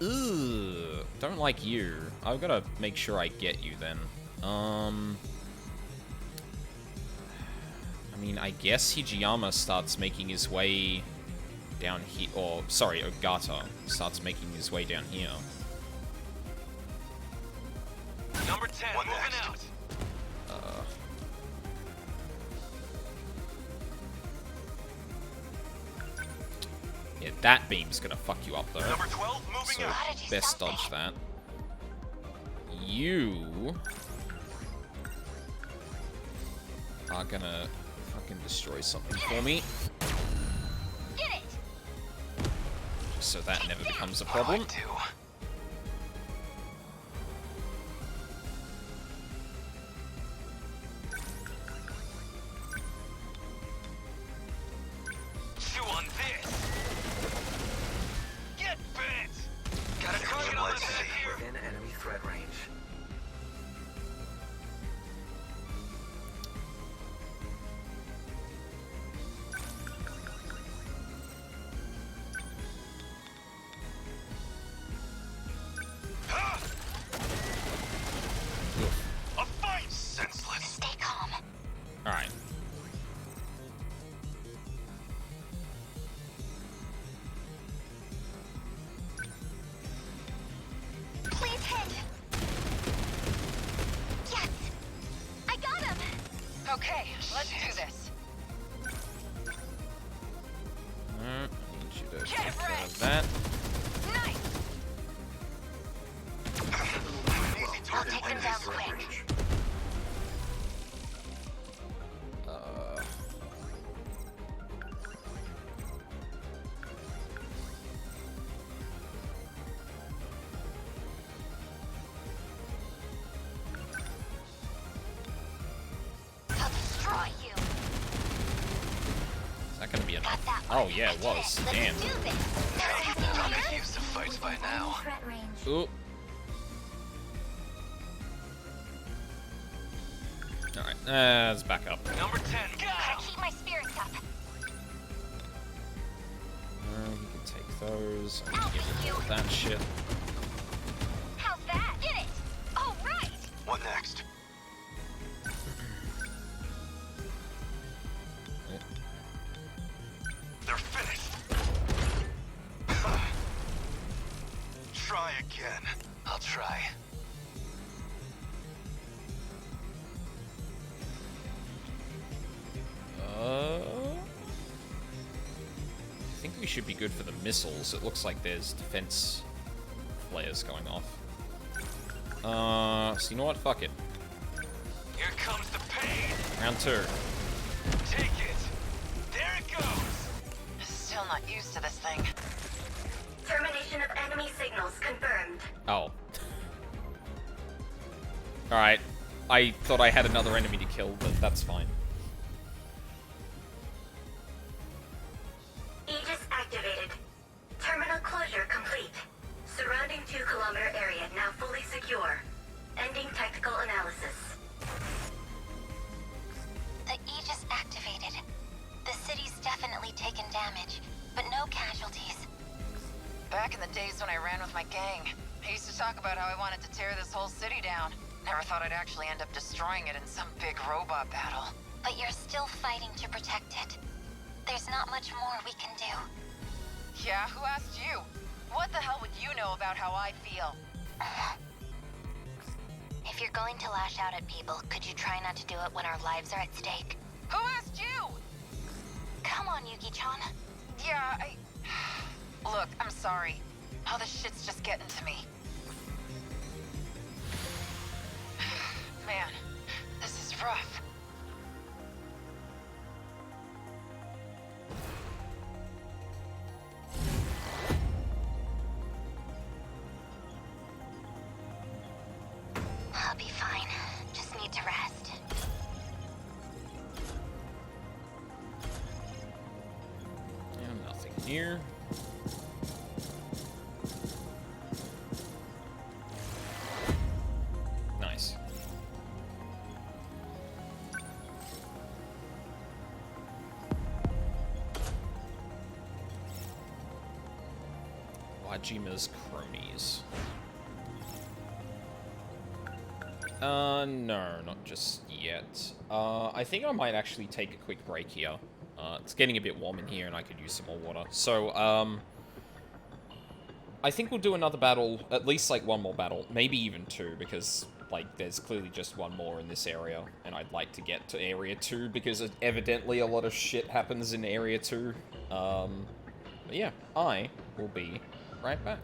Ooh. Don't like you. I've gotta make sure I get you then. I mean, I guess Hijiyama starts making his way down here, or, sorry, Ogata starts making his way down here. Number 10 moving out. Yeah, that beam's gonna fuck you up though. Number 12 moving So, out. best dodge that. You are gonna fucking destroy something for me. Get it! Just so that never becomes a problem. Okay, let's do this. I need you to Get take care wrecked. of that. Nice! I'll take them down quick. I'll destroy you. Is that gonna be enough? Got that one. Oh yeah, I it did was. Let's Damn. do this. I'm used to fights by now. Threat range. Ooh. Alright, let's back up. Number 10, go! Gotta keep my spirits up. We can take those. I can get rid of that shit. How's that? Get it! All right! What next? They're finished. Try again. I'll try. I think we should be good for the missiles. It looks like there's defense flares going off. So you know what? Fuck it. Here comes the pain. Round 2. Take it. There it goes. Still not used to this thing. Termination of enemy signals confirmed. Oh. Alright. I thought I had another enemy to kill, but that's fine. Aegis activated. Terminal closure complete. Surrounding 2-kilometer area now fully secure. Ending technical analysis. The Aegis activated. The city's definitely taken damage, but no casualties. Back in the days when I ran with my gang, I used to talk about how I wanted to tear this whole city down. Never thought I'd actually end up destroying it in some big robot battle. But you're still fighting to protect it. There's not much more we can do. Yeah, who asked you? What the hell would you know about how I feel? If you're going to lash out at people, could you try not to do it when our lives are at stake? Who asked you? Come on, Yuki-chan. Yeah, Look, I'm sorry. All this shit's just getting to me. Man, this is rough. I'll be fine. Just need to rest. And nothing here. Nice. Wajima's cronies. No, not just yet. I think I might actually take a quick break here. It's getting a bit warm in here and I could use some more water. So, I think we'll do another battle, at least like one more battle, maybe even 2, because like there's clearly just one more in this area, and I'd like to get to Area 2 because evidently a lot of shit happens in Area 2. But yeah, I will be right back.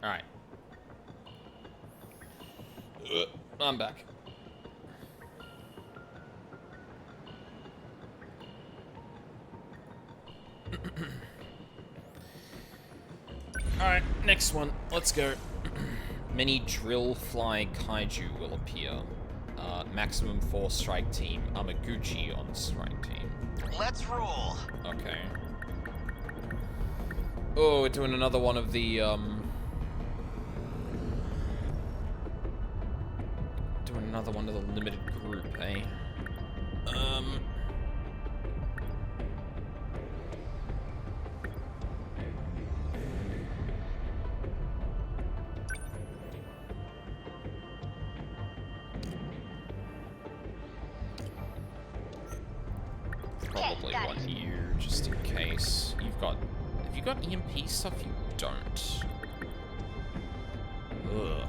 Alright. I'm back. Alright, next one. Let's go. Many drill fly kaiju will appear. Maximum 4 strike team. Amaguchi on strike team. Let's roll. Okay. Oh, we're doing another one of the, doing another one of the limited group, eh? Probably one here, just in case. Have you got EMP stuff? You don't. Ugh.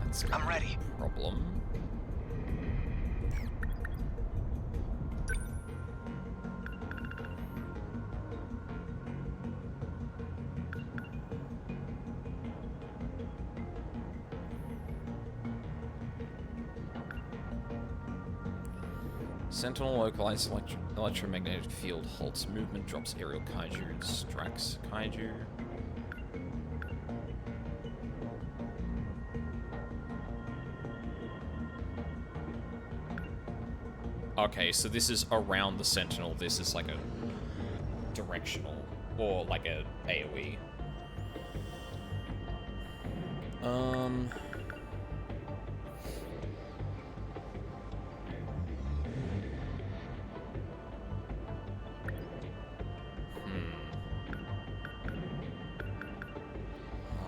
That's gonna I'm ready. be a problem. Sentinel localized electromagnetic field halts movement, drops aerial kaiju, distracts kaiju. Okay, so this is around the Sentinel. This is like a directional, or like a AoE.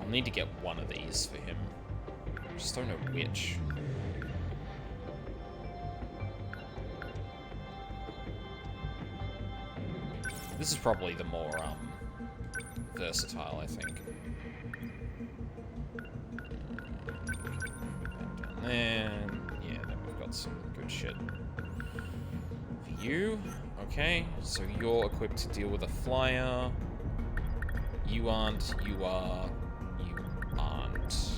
I'll need to get one of these for him. Just don't know which. This is probably the more, versatile, I think. And then, yeah, then we've got some good shit. For you, okay, so you're equipped to deal with a flyer. You aren't, you are, you aren't.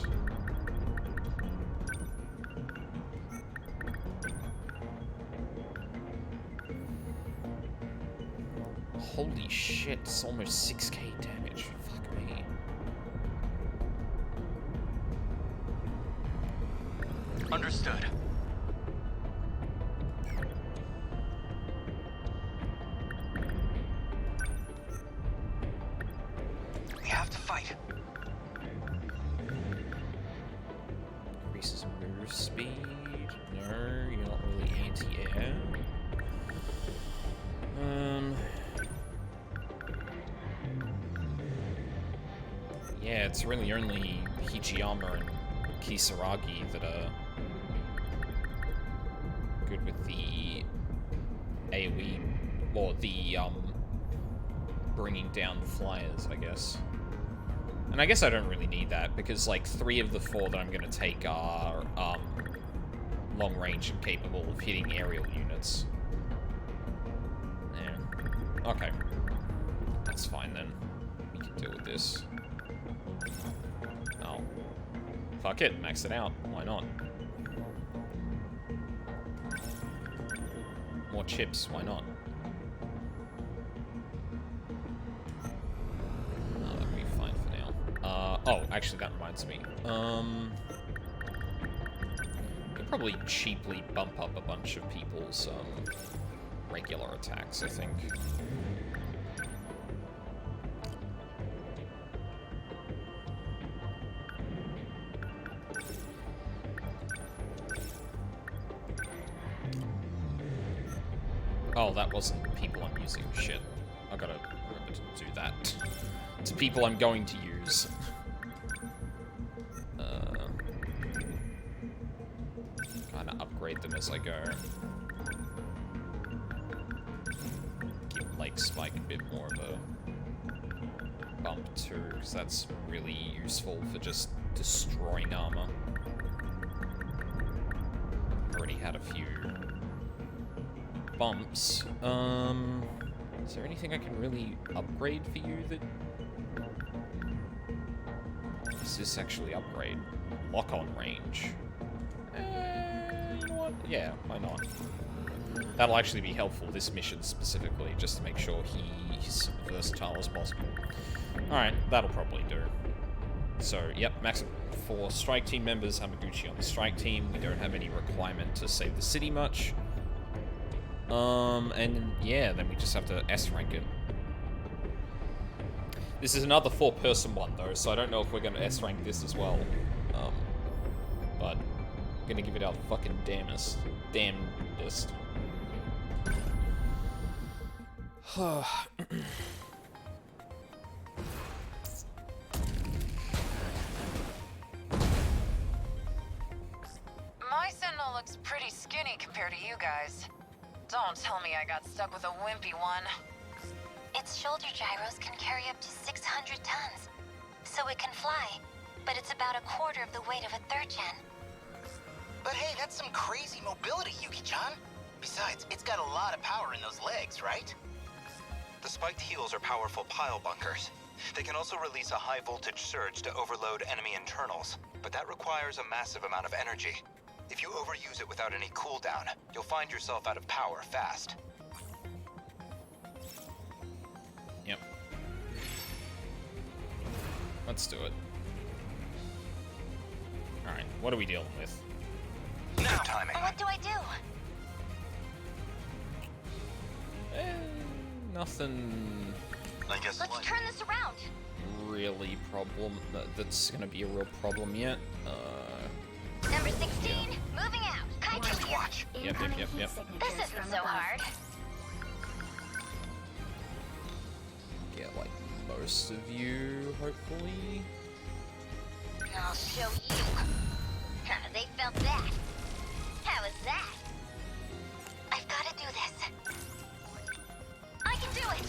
Holy shit, it's almost 6k damage. Fuck me. Understood. We have to fight. Increases move speed. No, you're not really anti-air. Yeah, it's really only Hijiyama and Kisaragi that are good with the AoE, or the, bringing down the flyers, I guess. And I guess I don't really need that, because, like, 3 of the 4 that I'm gonna take are, long range and capable of hitting aerial units. Yeah. Okay. That's fine, then. We can deal with this. Oh. Fuck it, max it out. Why not? More chips, why not? Oh, that'll be fine for now. Oh, actually, that reminds me. Could probably cheaply bump up a bunch of people's, regular attacks, I think. Oh, that wasn't people I'm using. Shit. I gotta remember to do that. To people I'm going to use. Kinda upgrade them as I go. Give Lake Spike a bit more of a bump too, because that's really useful for just destroying armor. Already had a few bumps. Is there anything I can really upgrade for you that... Does this actually upgrade? Lock-on range. You know what? Yeah, why not? That'll actually be helpful this mission specifically, just to make sure he's versatile as possible. Alright, that'll probably do. So, yep, max 4 strike team members, Hamaguchi on the strike team. We don't have any requirement to save the city much. And yeah, then we just have to S-rank it. This is another 4-person one though, so I don't know if we're going to S-rank this as well. But I'm going to give it our fucking damnedest. My Sentinel looks pretty skinny compared to you guys. Don't tell me I got stuck with a wimpy one. Its shoulder gyros can carry up to 600 tons, so it can fly, but it's about a quarter of the weight of a 3rd gen. But hey, that's some crazy mobility, Yuki-chan. Besides, it's got a lot of power in those legs, right? The spiked heels are powerful pile bunkers. They can also release a high voltage surge to overload enemy internals, but that requires a massive amount of energy. If you overuse it without any cooldown, you'll find yourself out of power fast. Yep. Let's do it. Alright, what are we dealing with? Now timing. What do I do? Nothing I guess Let's turn this around. really that's gonna be a real problem yet. Number 16, moving out. Kaiju here. Watch. Yep. This isn't so hard. Get like most of you, hopefully. I'll show you. They felt that. How is that? I've got to do this. I can do it.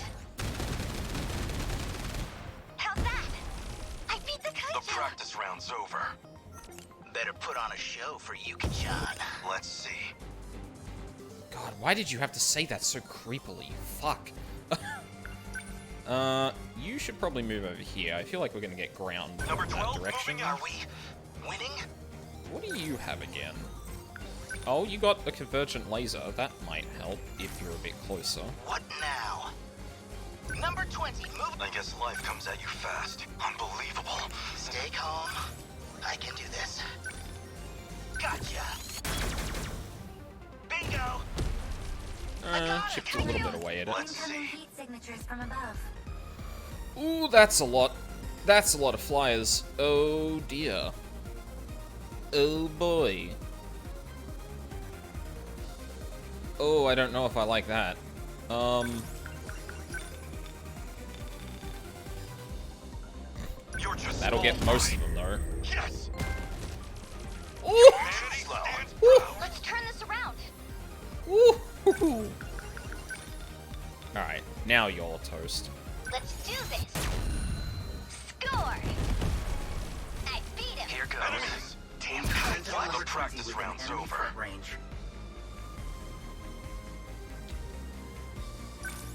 How's that? I beat the kaiju. The practice round's over. Better put on a show for Yuki-chan. Let's see. God, why did you have to say that so creepily? Fuck. You should probably move over here. I feel like we're gonna get ground Number in 12, that direction. moving Are we winning? What do you have again? Oh, you got a convergent laser. That might help if you're a bit closer. What now? Number 20, move. I guess life comes at you fast. Unbelievable. Stay calm. I can do this. Gotcha. Bingo. Chipped a little bit away at it. Let's see. Heat signatures from above. Ooh, that's a lot. That's a lot of flyers. Oh dear. Oh boy. Oh, I don't know if I like that. You're just That'll get most of them though. Yes. Ooh! Let's turn this around. Ooh! Alright, now you're toast. Let's do this. Score. I beat him. Here goes. Team the practice round's over. Range.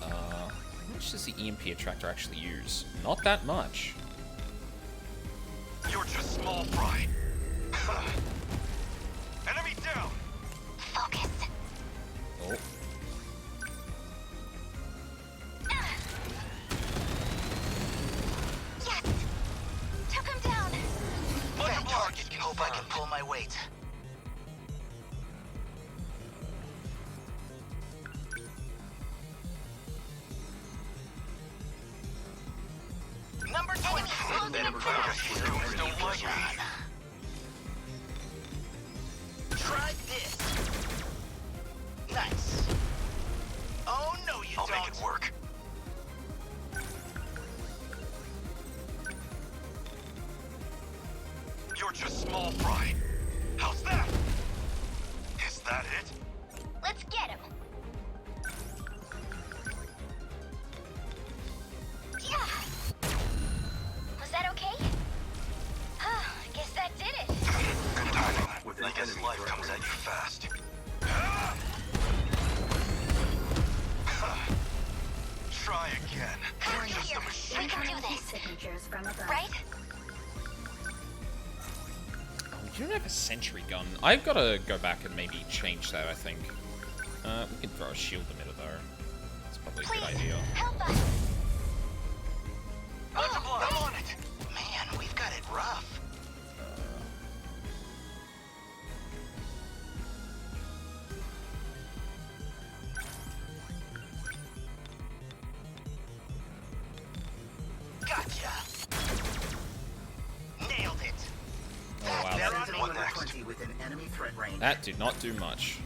How much does the EMP attractor actually use? Not that much. You're just small fry. Enemy down. Focus. Oh. Yes. Took him down. That target can hope I can pull my weight. Number 20. Better practice here. Don't like me. Try this. Nice. Oh no, you I'll don't. make it work. You're just small fry. How's that? Is that it? Let's get him. Yeah. Was that okay? I guess that did it. Good timing. I guess life comes at you fast. Try again. You're just a machine. We can do this. Signatures from above. Right? You don't have a sentry gun. I've got to go back and maybe change that, I think. We can throw a shield emitter, though. That's probably a good idea. Help us! I'm on it! Man, we've got it rough. Gotcha! Nailed it! Oh, wow. They're on me. Sentinel number 20 within enemy threat range. That did not do much.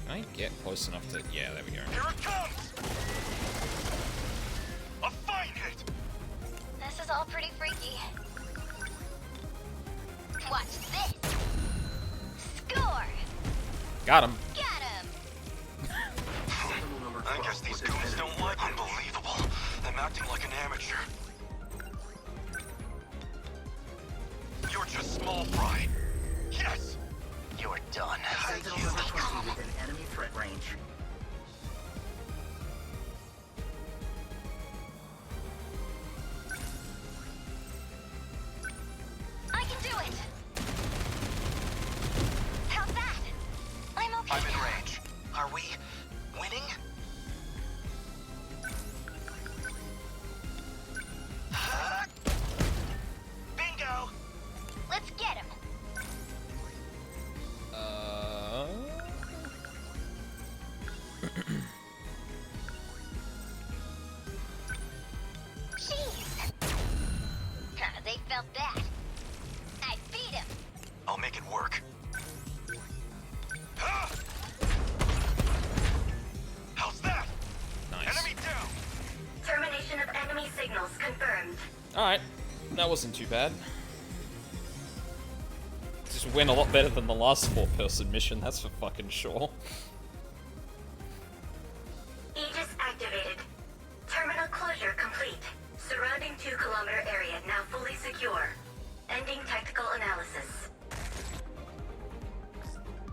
Can I get close enough to... Yeah, there we go. Here it comes! A fine hit! This is all pretty freaky. Watch this! Score! Got him. Got him! Sentinel number 12 I guess these within goons enemy don't threat like range. unbelievable. I'm acting like an amateur. You're just small fry. Yes! You're done. Sentinel number 20 within enemy threat range. I can do it! How's that? I'm okay. I'm in range. Are we winning? Bingo! Let's get him! Jeez! They felt that. I beat him! I'll make it work. How's that? Nice. Enemy down! Termination of enemy signals confirmed. Alright. That wasn't too bad. Just went a lot better than the last 4-person mission, that's for fucking sure. Aegis activated. Terminal closure complete. Surrounding 2-kilometer area now fully secure. Ending tactical analysis.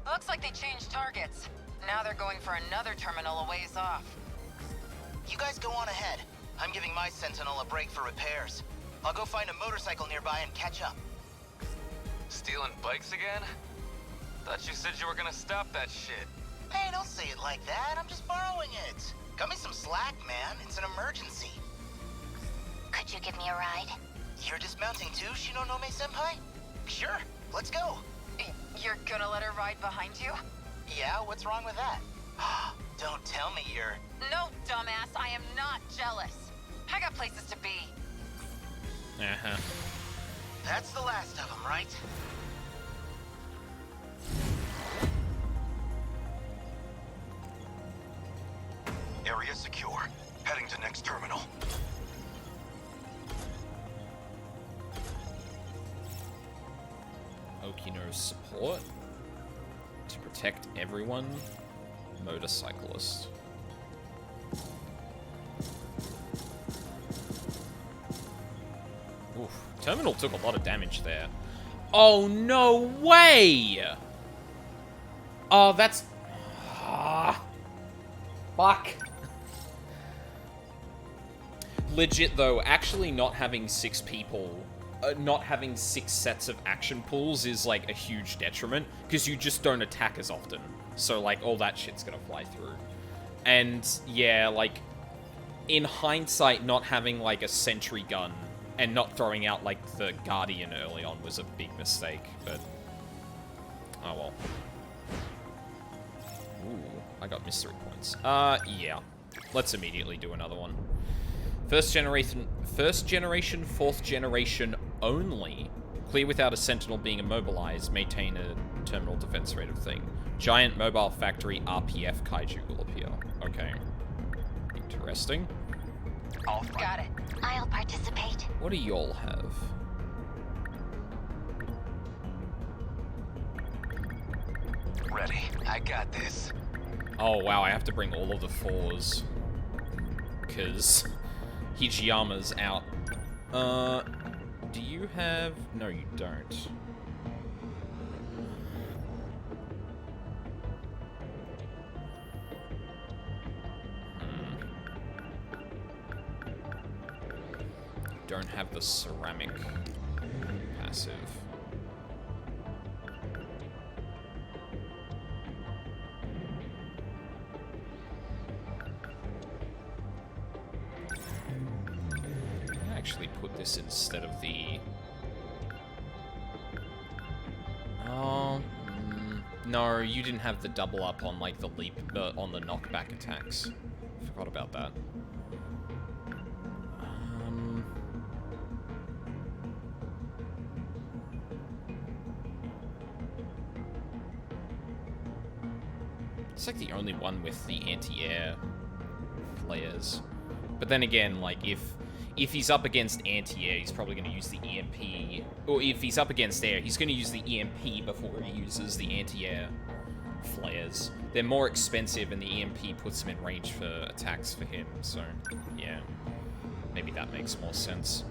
Looks like they changed targets. Now they're going for another terminal a ways off. You guys go on ahead. I'm giving my Sentinel a break for repairs. I'll go find a motorcycle nearby and catch up. Stealing bikes again? Thought you said you were gonna stop that shit. Hey, don't say it like that. I'm just borrowing it. Cut me some slack, man. It's an emergency. Could you give me a ride? You're dismounting too, Shinonome-senpai? Sure, let's go. You're gonna let her ride behind you? Yeah, what's wrong with that? Don't tell me you're... No, dumbass, I am not jealous. I got places to be. Uh-huh. That's the last of them, right? Area secure. Heading to next terminal. Okino's support. To protect everyone. Motorcyclist. Oof. Terminal took a lot of damage there. Oh, no way! Oh, that's... Fuck. Legit, though, actually not having 6 people... not having 6 sets of action pools is, like, a huge detriment, because you just don't attack as often. So, like, all that shit's gonna fly through. And, yeah, like, in hindsight, not having, like, a sentry gun and not throwing out, like, the Guardian early on was a big mistake, but... Oh, well. Ooh, I got mystery points. Yeah. Let's immediately do another one. First generation, 4th generation only. Clear without a sentinel being immobilized. Maintain a terminal defense rate of thing. Giant mobile factory RPF kaiju will appear. Okay. Interesting. Got it. I'll participate. What do y'all have? Ready. I got this. Oh, wow, I have to bring all of the 4s. Because Hijiyama's out. Do you have... No, you don't. Don't have the ceramic passive. this instead of the... Oh... no, you didn't have the double up on, like, the leap... on the knockback attacks. Forgot about that. It's like the only one with the anti-air flares. But then again, like, if he's up against anti-air, he's probably going to use the EMP. Or if he's up against air, he's going to use the EMP before he uses the anti-air flares. They're more expensive, and the EMP puts him in range for attacks for him. So, yeah. Maybe that makes more sense.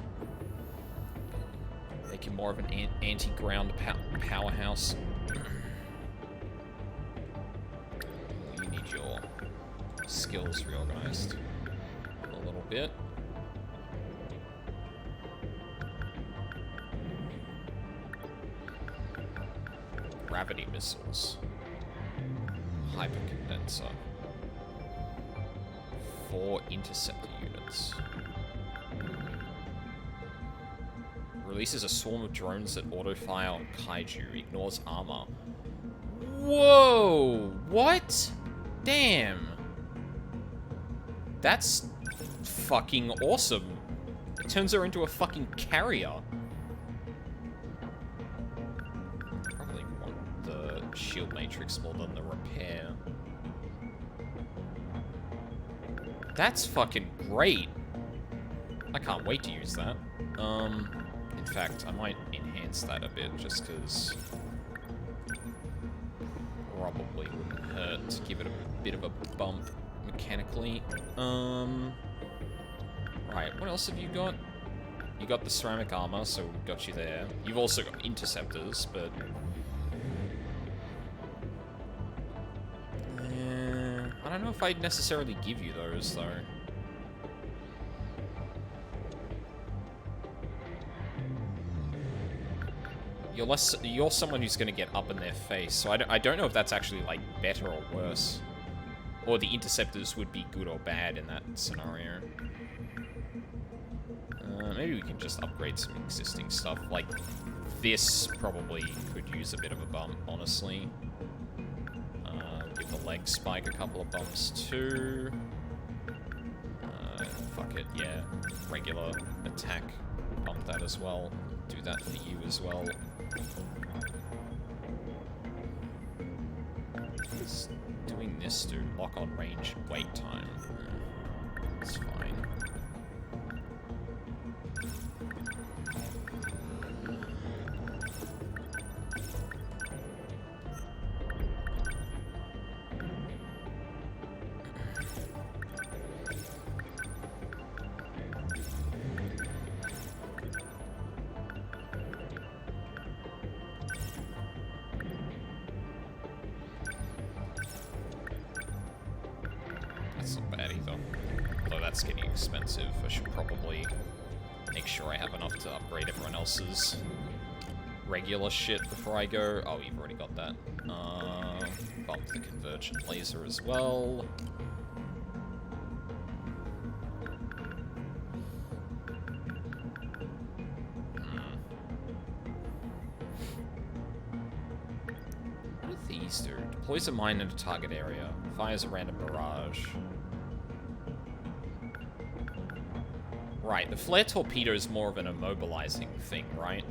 Make him more of an anti-ground powerhouse. You need your skills reorganized a little bit. Gravity missiles. Hypercondenser. 4 interceptor units. Releases a swarm of drones that auto-fire on kaiju. Ignores armor. Whoa! What? Damn. That's fucking awesome. It turns her into a fucking carrier. Probably want the shield matrix more than the repair. That's fucking great. I can't wait to use that. In fact, I might enhance that a bit just because probably wouldn't hurt to give it a bit of a bump mechanically. Right, what else have you got? You got the ceramic armor, so we've got you there. You've also got interceptors, but... I don't know if I'd necessarily give you those, though. You're someone who's going to get up in their face, so I don't know if that's actually, like, better or worse. Or the interceptors would be good or bad in that scenario. Maybe we can just upgrade some existing stuff. Like, this probably could use a bit of a bump, honestly. Give the leg spike a couple of bumps, too. Fuck it, yeah. Regular attack, bump that as well. Do that for you as well. What does doing this do? Lock on range, wait time. It's fine. That's not bad either. Although that's getting expensive. I should probably make sure I have enough to upgrade everyone else's regular shit before I go. Oh, you've already got that. Bump the convergent laser as well. What do these do? Deploys a mine in a target area. Fires a random barrage. Right, the flare torpedo is more of an immobilizing thing, right?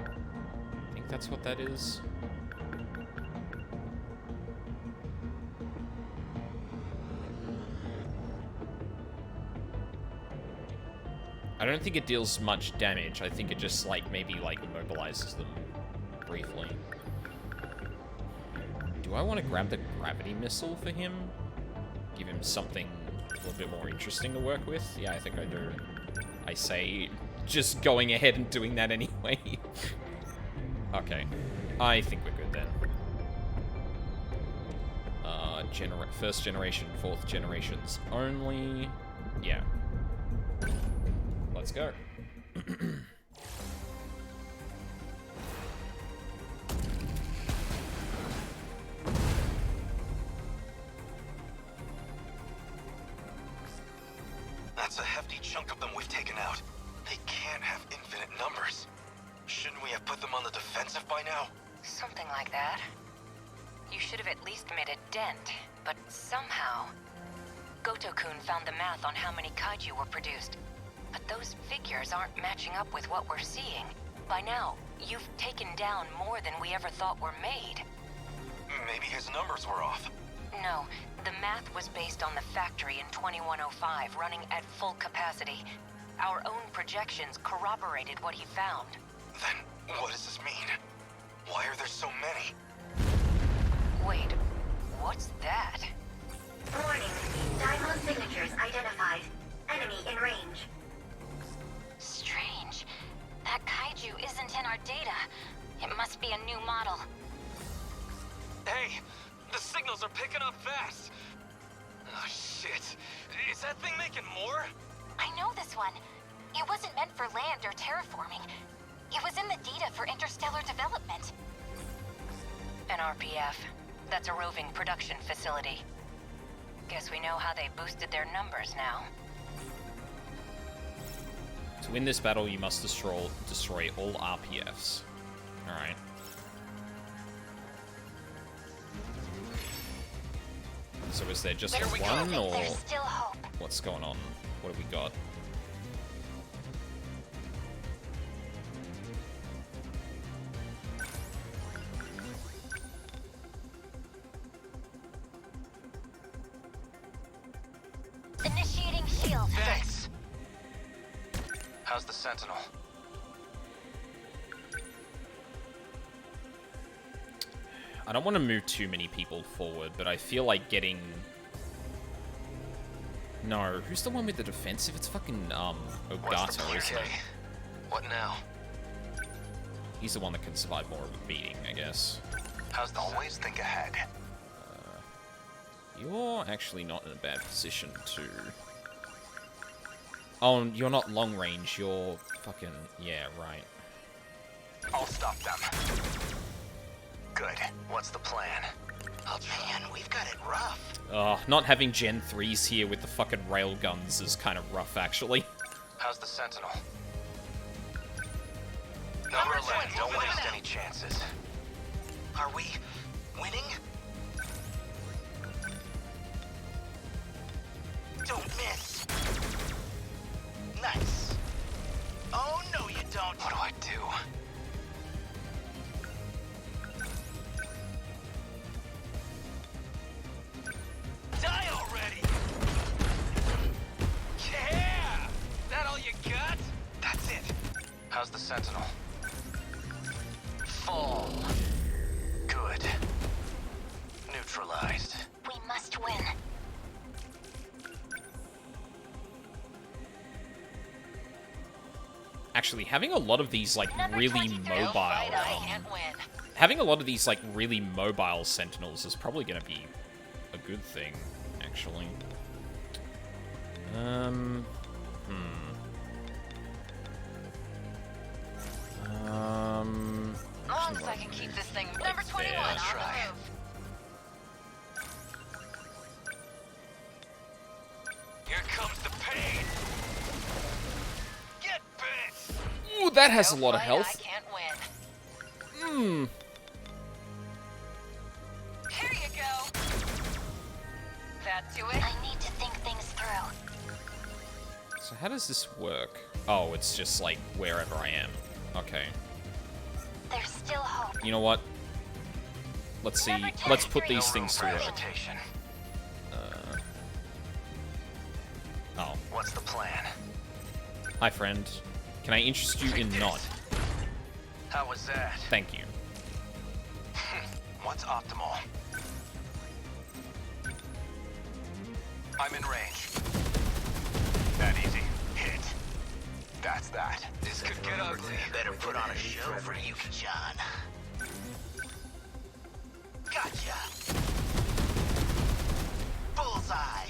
I think that's what that is. I don't think it deals much damage. I think it just, like, maybe, like, immobilizes them briefly. Do I want to grab the gravity missile for him? Give him something a little bit more interesting to work with? Yeah, I think I do. I say just going ahead and doing that anyway. Okay. I think we're good then. First generation, fourth generations only. Yeah. Let's go. That's a hefty chunk of them we've taken taken out. They can't have infinite numbers. Shouldn't we have put them on the defensive by now? Something like that. You should have at least made a dent, but somehow... Goto-kun found the math on how many kaiju were produced. But those figures aren't matching up with what we're seeing. By now, you've taken down more than we ever thought were made. Maybe his numbers were off. No, the math was based on the factory in 2105 running at full capacity. Our own projections corroborated what he found. Then, what does this mean? Why are there so many? Wait, what's that? Warning. Daimon signatures identified. Enemy in range. Strange. That kaiju isn't in our data. It must be a new model. Hey, the signals are picking up fast. Oh, shit. Is that thing making more? I know this one. It wasn't meant for land or terraforming. It was in the data for interstellar development. An RPF. That's a roving production facility. Guess we know how they boosted their numbers now. To win this battle, you must destroy all RPFs. Alright. So is there just one, or There's still hope. what's going on? What have we got? Initiating shield. Thanks. How's the Sentinel? I don't want to move too many people forward, but I feel like getting... No, who's the one with the defensive? It's fucking, Ogata, isn't it? What now? He's the one that can survive more of a beating, I guess. How's the always think ahead? You're actually not in a bad position to... Oh, you're not long range, you're fucking... Yeah, right. I'll stop them. Good. What's the plan? Oh man, we've got it rough. Not having Gen 3s here with the fucking railguns is kind of rough, actually. How's the Sentinel? Number 11, don't waste any chances. Are we winning? Don't miss. Nice. Oh, no, you don't. What do I do? Die already! Yeah! That all you got? That's it. How's the Sentinel? Fall. Good. Neutralized. We must win. Actually, having a lot of these, like, really mobile... having a lot of these, like, really mobile Sentinels is probably going to be a good thing, actually. As long as I can keep this thing number 21 on the move. Here comes the pain! Get bit! Ooh, that has a No lot of fight, health. I can't win. Here you go. That do it? I need to think things through. So how does this work? Oh, it's just, like, wherever I am. Okay. There's still hope. You know what? Let's see. Let's put these things to work. Agitation. Oh. What's the plan? Hi, friend. Can I interest you in not? How was that? Thank you. What's optimal? I'm in range. That easy. Hit. That's that. This could get ugly. Better put on a show for Yuki-chan. Gotcha. Bullseye.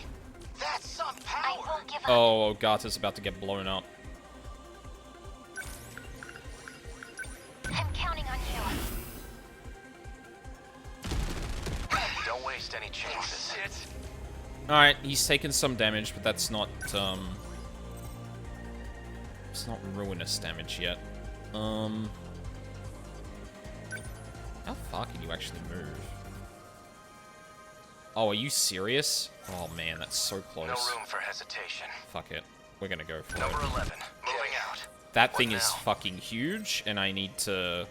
That's some I power. won't give up. Oh, Ogata's about to get blown up. I'm counting on you. Don't waste any chances. Shit. Alright, he's taken some damage, but that's not, It's not ruinous damage yet. How far can you actually move? Oh, are you serious? Oh man, that's so close. No room for hesitation. Fuck it. We're gonna go for Number it. 11, moving out. That thing is fucking huge, and I need to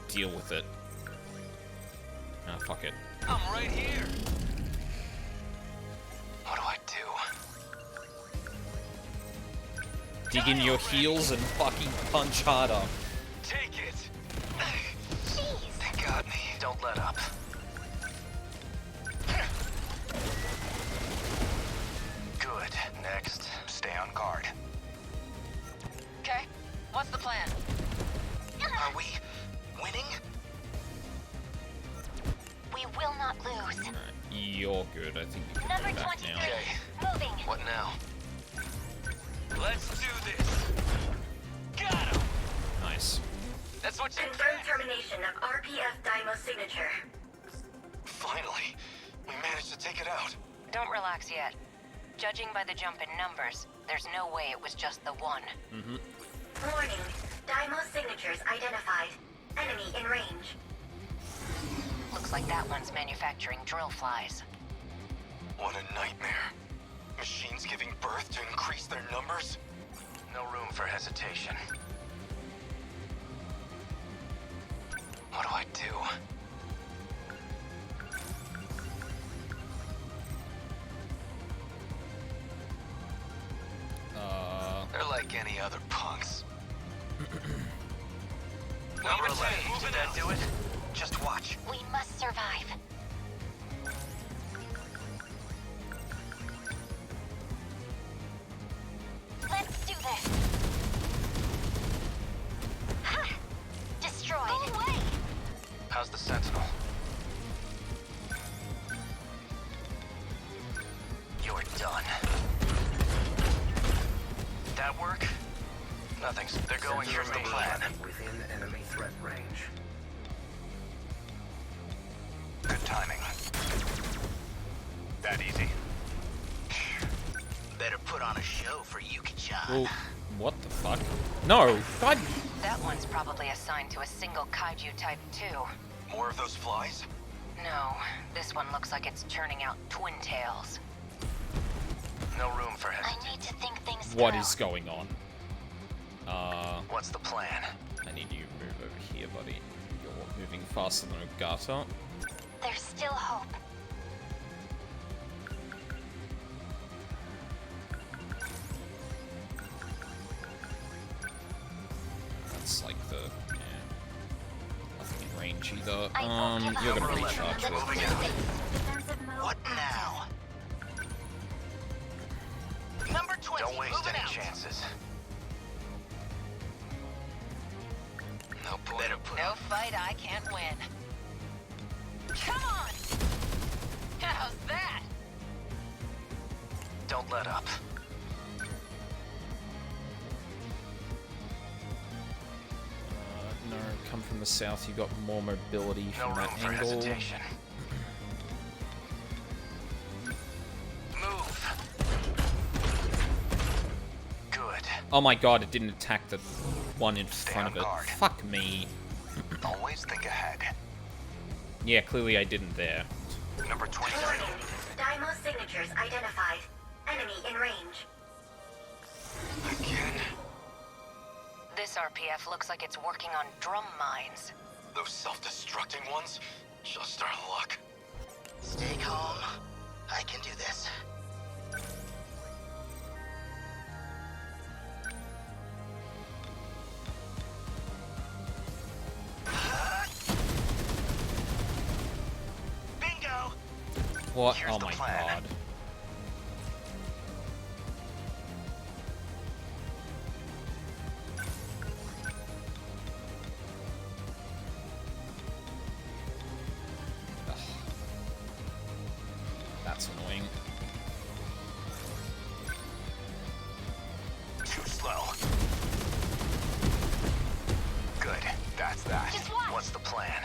deal with it. Ah, fuck it. I'm right here. What do I do? Dig in your heels and fucking punch harder. Take it. Jeez. They got me. Don't let up. Good. Next, stay on guard. Okay, what's the plan? Are we winning? We will not lose. Alright, you're good. I think you can Number go back 23. now. Moving. What now? Let's do this. Got him. Nice. That's what you Confirm termination of RPF Daimo signature. Finally, we managed to take it out. Don't relax yet. Judging by the jump in numbers, there's no way it was just the one. Warning. Daimo signatures identified. Enemy in range. Looks like that one's manufacturing drill flies. What a nightmare. Machines giving birth to increase their numbers? No room for hesitation. What do I do? They're like any other punks. Number 11, did that do it? Just watch. We must survive. Let's do this. Ha! Destroyed. Go away. How's the Sentinel? You're done. That work? Nothing's. They're going for the plan. Within enemy threat range. Good timing. That easy. Better put on a show for Yuki-chan. Well, what the fuck? No! God! That one's probably assigned to a single kaiju type 2. More of those flies? No, this one looks like it's churning out twin tails. No room for I hesitation. need to think things through. What is going on? What's the plan? I need you to move over here, buddy. You're moving faster than Ogata. There's still hope. That's like the... yeah. Nothing in range either. I won't give You're up. gonna recharge Let's with... do this. Defensive mode. What now? Number 20, don't waste any chances. No point. Better put No fight I can't win. Come on! How's that? Don't let up. No, come from the south. You got more mobility No from room that for angle. hesitation. Move. Good. Oh my god, it didn't attack the one in Stay front on of it. guard. Fuck me. Always think ahead. Yeah, clearly I didn't there. Number 23. Warning. Daimo signatures identified. Enemy in range. Again. This RPF looks like it's working on drum mines. Those self-destructing ones? Just our luck. Stay calm. I can do this. Bingo! What? Here's Oh the my plan. god. Ugh. That's annoying. Too slow. Good. That's that. Just watch. What's the plan?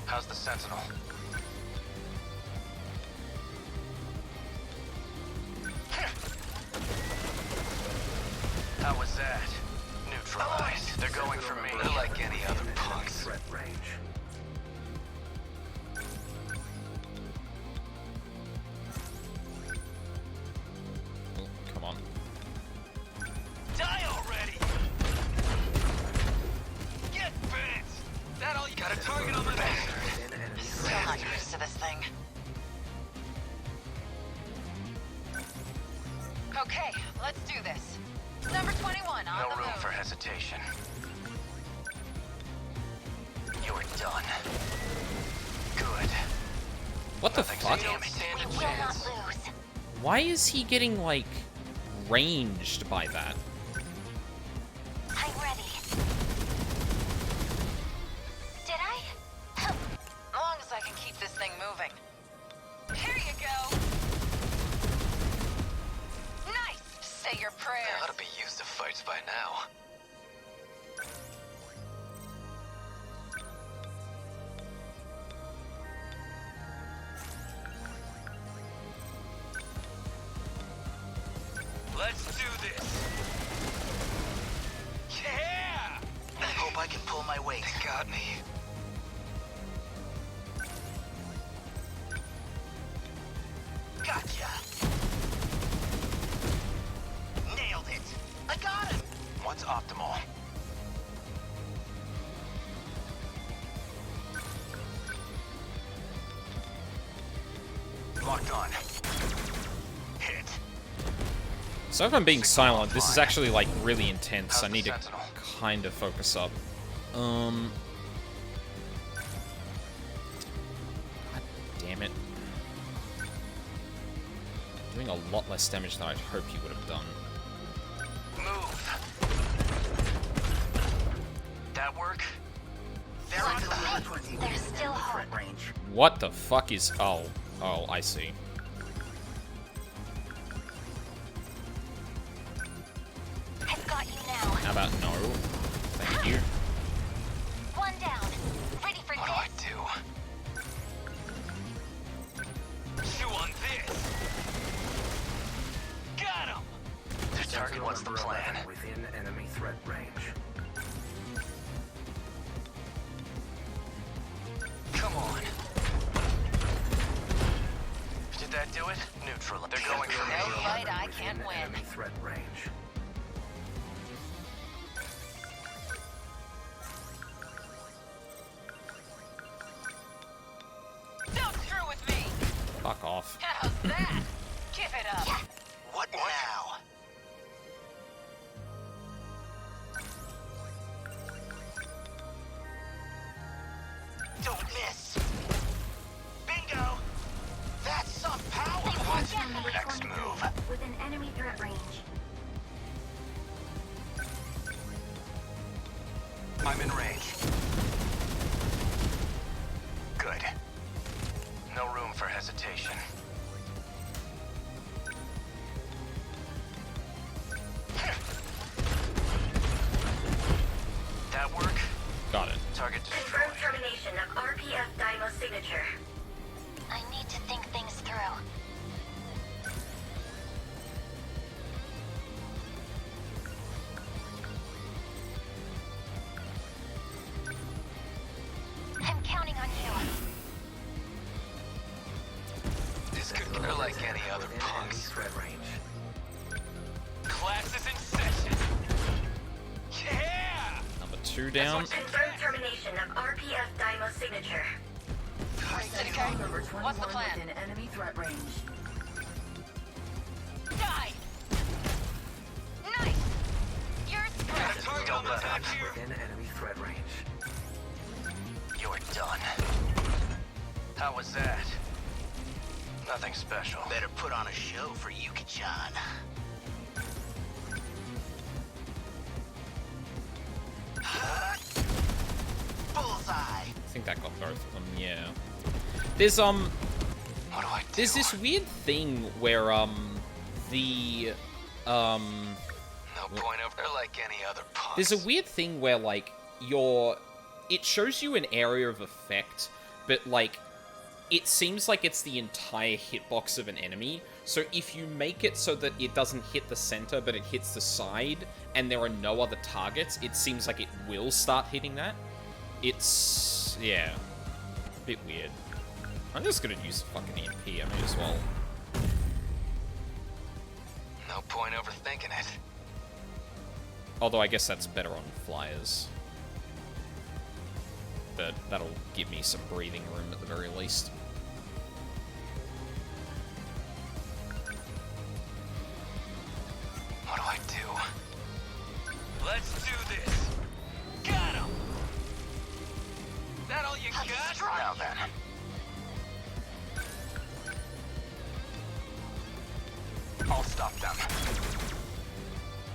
How's the Sentinel? How was that? Neutralized. They're going for me. They're like any other punks. Threat range. Oh, come on. Die already! Get bent! That all you got a target on my back. Still not used to this thing. Okay, let's do this. Number 21 on No the room move. for hesitation. You're done. Good. What the fuck? Don't stand We a will not chance. lose. Why is he getting, like, ranged by that? I'm ready. Did I? As long as I can keep this thing moving. Here you go. Nice. Say your They prayers. ought to be used to fights by now. Let's do this. Yeah! I hope I can pull my weight. They got me. Gotcha. Nailed it. I got him. What's optimal? Locked on. Hit. So if I'm being silent, this is actually, like, really intense. How's I the need to Sentinel? kind of focus up. God damn it. Doing a lot less damage than I'd hope you would have done. Move. That work? They're on the There's still hope. threat range. What the fuck is... Oh, I see. I've got you now. How about no? Thank you. One down. Ready for What do I this? do? Chew on this. Got him. Their target. What's the plan? Within enemy threat range. Come on. Did that do it? Neutral. They're going for No me. fight I can't Within win. enemy threat range. Don't screw with me. Fuck off. How's that? Give it up. What now? Don't miss. Bingo. That's some power. Next move. Within enemy threat range. I'm in range. Good. No room for hesitation. That work? Got it. Target Confirm destroyed. termination of RPF Dymo signature. I need to think things through. I'm counting on you. This could go like any other Within enemy punks. threat range. Class is in session. Yeah! Number 2 down. Confirm termination of RPF Dymo signature. City K, what's the plan? Within enemy threat range. Die. Nice. You're screwed. Don't let up. Within enemy threat range. You're done. How was that? Nothing special. Better put on a show for Yuki-chan. Bullseye. I think that got both of them, yeah. There's, What do I do? there's this weird thing where, the, No point over there like any other punks. there's a weird thing where, like, it shows you an area of effect, but, like, it seems like it's the entire hitbox of an enemy. So if you make it so that it doesn't hit the center, but it hits the side, and there are no other targets, it seems like it will start hitting that. It's, yeah, a bit weird. I'm just gonna use fucking EMP, I may as well. No point overthinking it. Although I guess that's better on flyers. But that'll give me some breathing room at the very least. What do I do? Let's do this. Got him. That all you got? Now then. I'll stop them.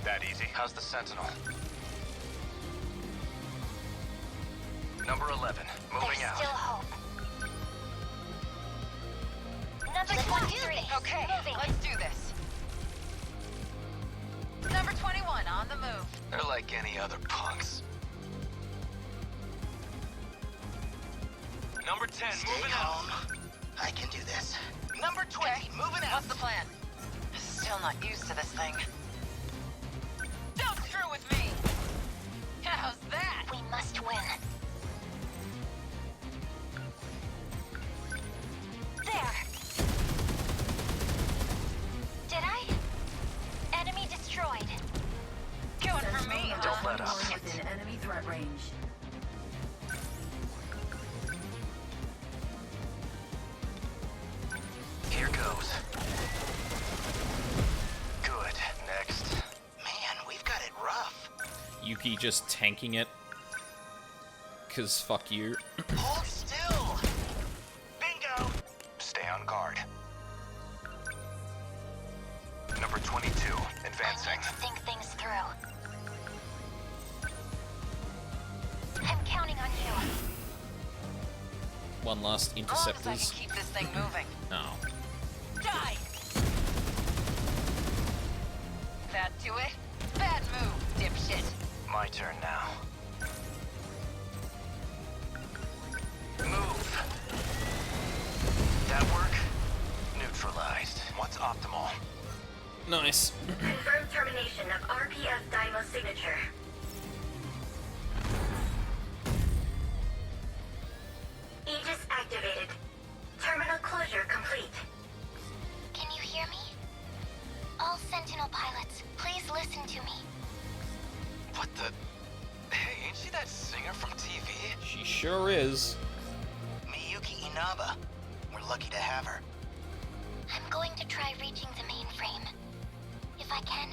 That easy. How's the Sentinel? Number 11, moving There's out. still hope. Number 23. Okay, Moving. let's do this. Number 21, on the move. They're like any other punks. Number 10, Stay moving calm. out. I can do this. Number 20, moving out. What's the plan? Still not used to this thing. Don't screw with me! How's that? We must win. There. Did I? Enemy destroyed. Going for me, huh? Don't let up. Within enemy threat range. Here goes. Good. Next. Man, we've got it rough. Yuki just tanking it. 'Cause fuck you. Hold still. Bingo. Stay on guard. Number 22, advancing. I need to think things through. I'm counting on you. One last As long as I can interceptors. keep this thing moving. Oh. Die! That do it? Bad move, dipshit. My turn now. Move. That work? Neutralized. What's optimal? Nice. Confirmed termination of RPF Dymo signature. Aegis activated. Terminal closure complete. Can you hear me? All Sentinel pilots, please listen to me. What the? Hey, ain't she that singer from TV? She sure is. Miyuki Inaba. We're lucky to have her. I'm going to try reaching the mainframe. If I can,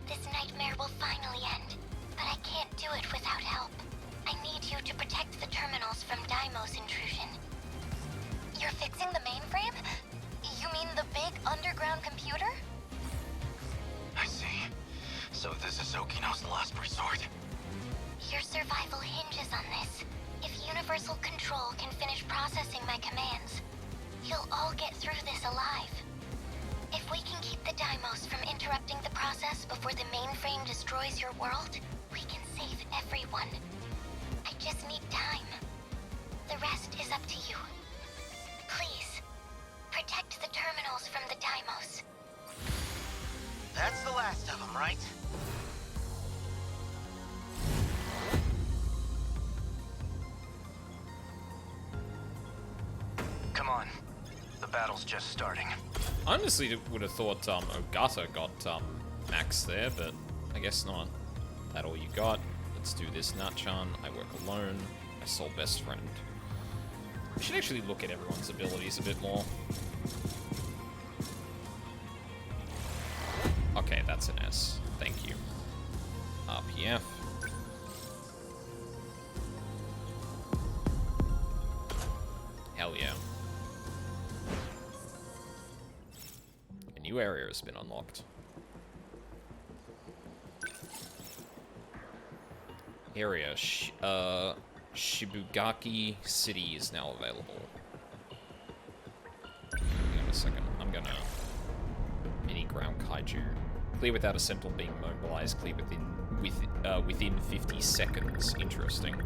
this nightmare will finally end. But I can't do it without help. I need you to protect the terminals from Daimo's intrusion. You're fixing the mainframe? You mean the big underground computer? I see. So this is Okino's last resort. Your survival hinges on this. If Universal Control can finish processing my commands, you'll all get through this alive. If we can keep the Daimos from interrupting the process before the mainframe destroys your world, we can save everyone. I just need time. The rest is up to you. Please, protect the terminals from the Daimos. That's the last of them, right? Come on. The battle's just starting. I honestly would have thought Ogata got Max there, but I guess not. That all you got? Let's do this. Natchan, I work alone. My sole best friend. We should actually look at everyone's abilities a bit more. Okay, that's an S. Thank you. RPF. Hell yeah. A new area has been unlocked. Area, Shibugaki City is now available. Hang on a second, I'm gonna mini ground kaiju. Clear without a sentinel being mobilized, clear within 50 seconds. Interesting.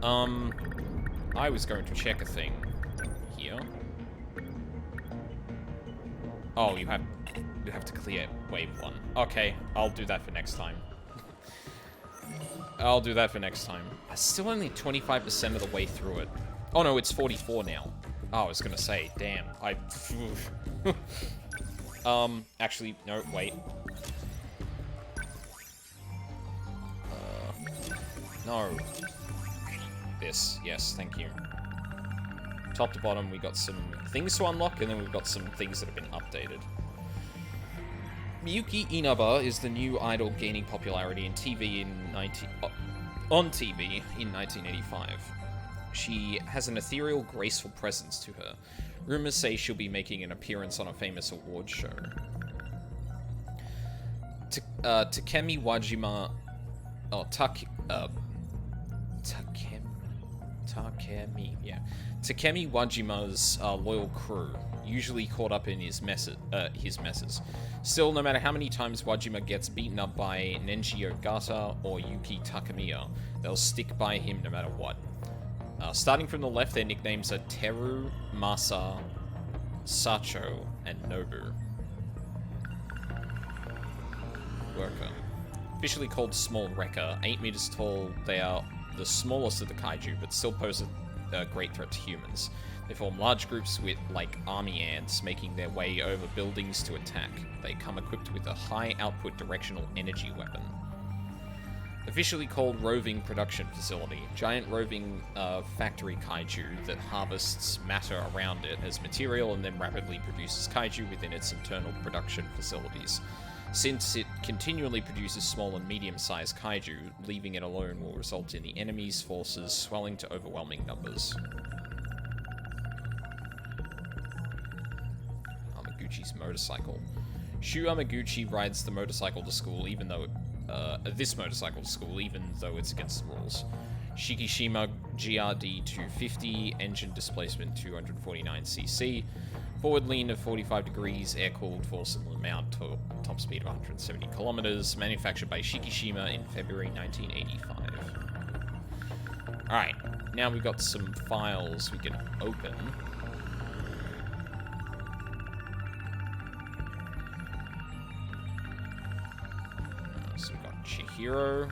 I was going to check a thing here. Oh, you have to clear wave 1. Okay, I'll do that for next time. I'll do that for next time. I'm still only 25% of the way through it. Oh no, it's 44 now. Oh, I was gonna say, damn. Actually, no, wait. No. This, yes, thank you. Top to bottom, we got some things to unlock, and then we've got some things that have been updated. Miyuki Inaba is the new idol gaining popularity on TV in 1985. She has an ethereal, graceful presence to her. Rumors say she'll be making an appearance on a famous award show. Takemi Wajima... Oh, Takemi, yeah. Takemi Wajima's loyal crew, usually caught up in his messes. Still, no matter how many times Wajima gets beaten up by Nenji Ogata or Yuki Takamiya, they'll stick by him no matter what. Starting from the left, their nicknames are Teru, Masa, Sacho, and Nobu. Worker. Officially called Small Wrecker, 8 meters tall, they are the smallest of the kaiju, but still pose a great threat to humans. They form large groups with, like army ants, making their way over buildings to attack. They come equipped with a high-output directional energy weapon. Officially called Roving Production Facility, giant roving factory kaiju that harvests matter around it as material and then rapidly produces kaiju within its internal production facilities. Since it continually produces small and medium-sized kaiju, leaving it alone will result in the enemy's forces swelling to overwhelming numbers. Amaguchi's motorcycle. Shu Amaguchi rides the motorcycle to school even though it's against the rules. Shikishima GRD 250, engine displacement 249cc, forward lean of 45 degrees, air-cooled four-cylinder mount, top speed of 170 kilometers, manufactured by Shikishima in February 1985. Alright, now we've got some files we can open. So we've got Chihiro,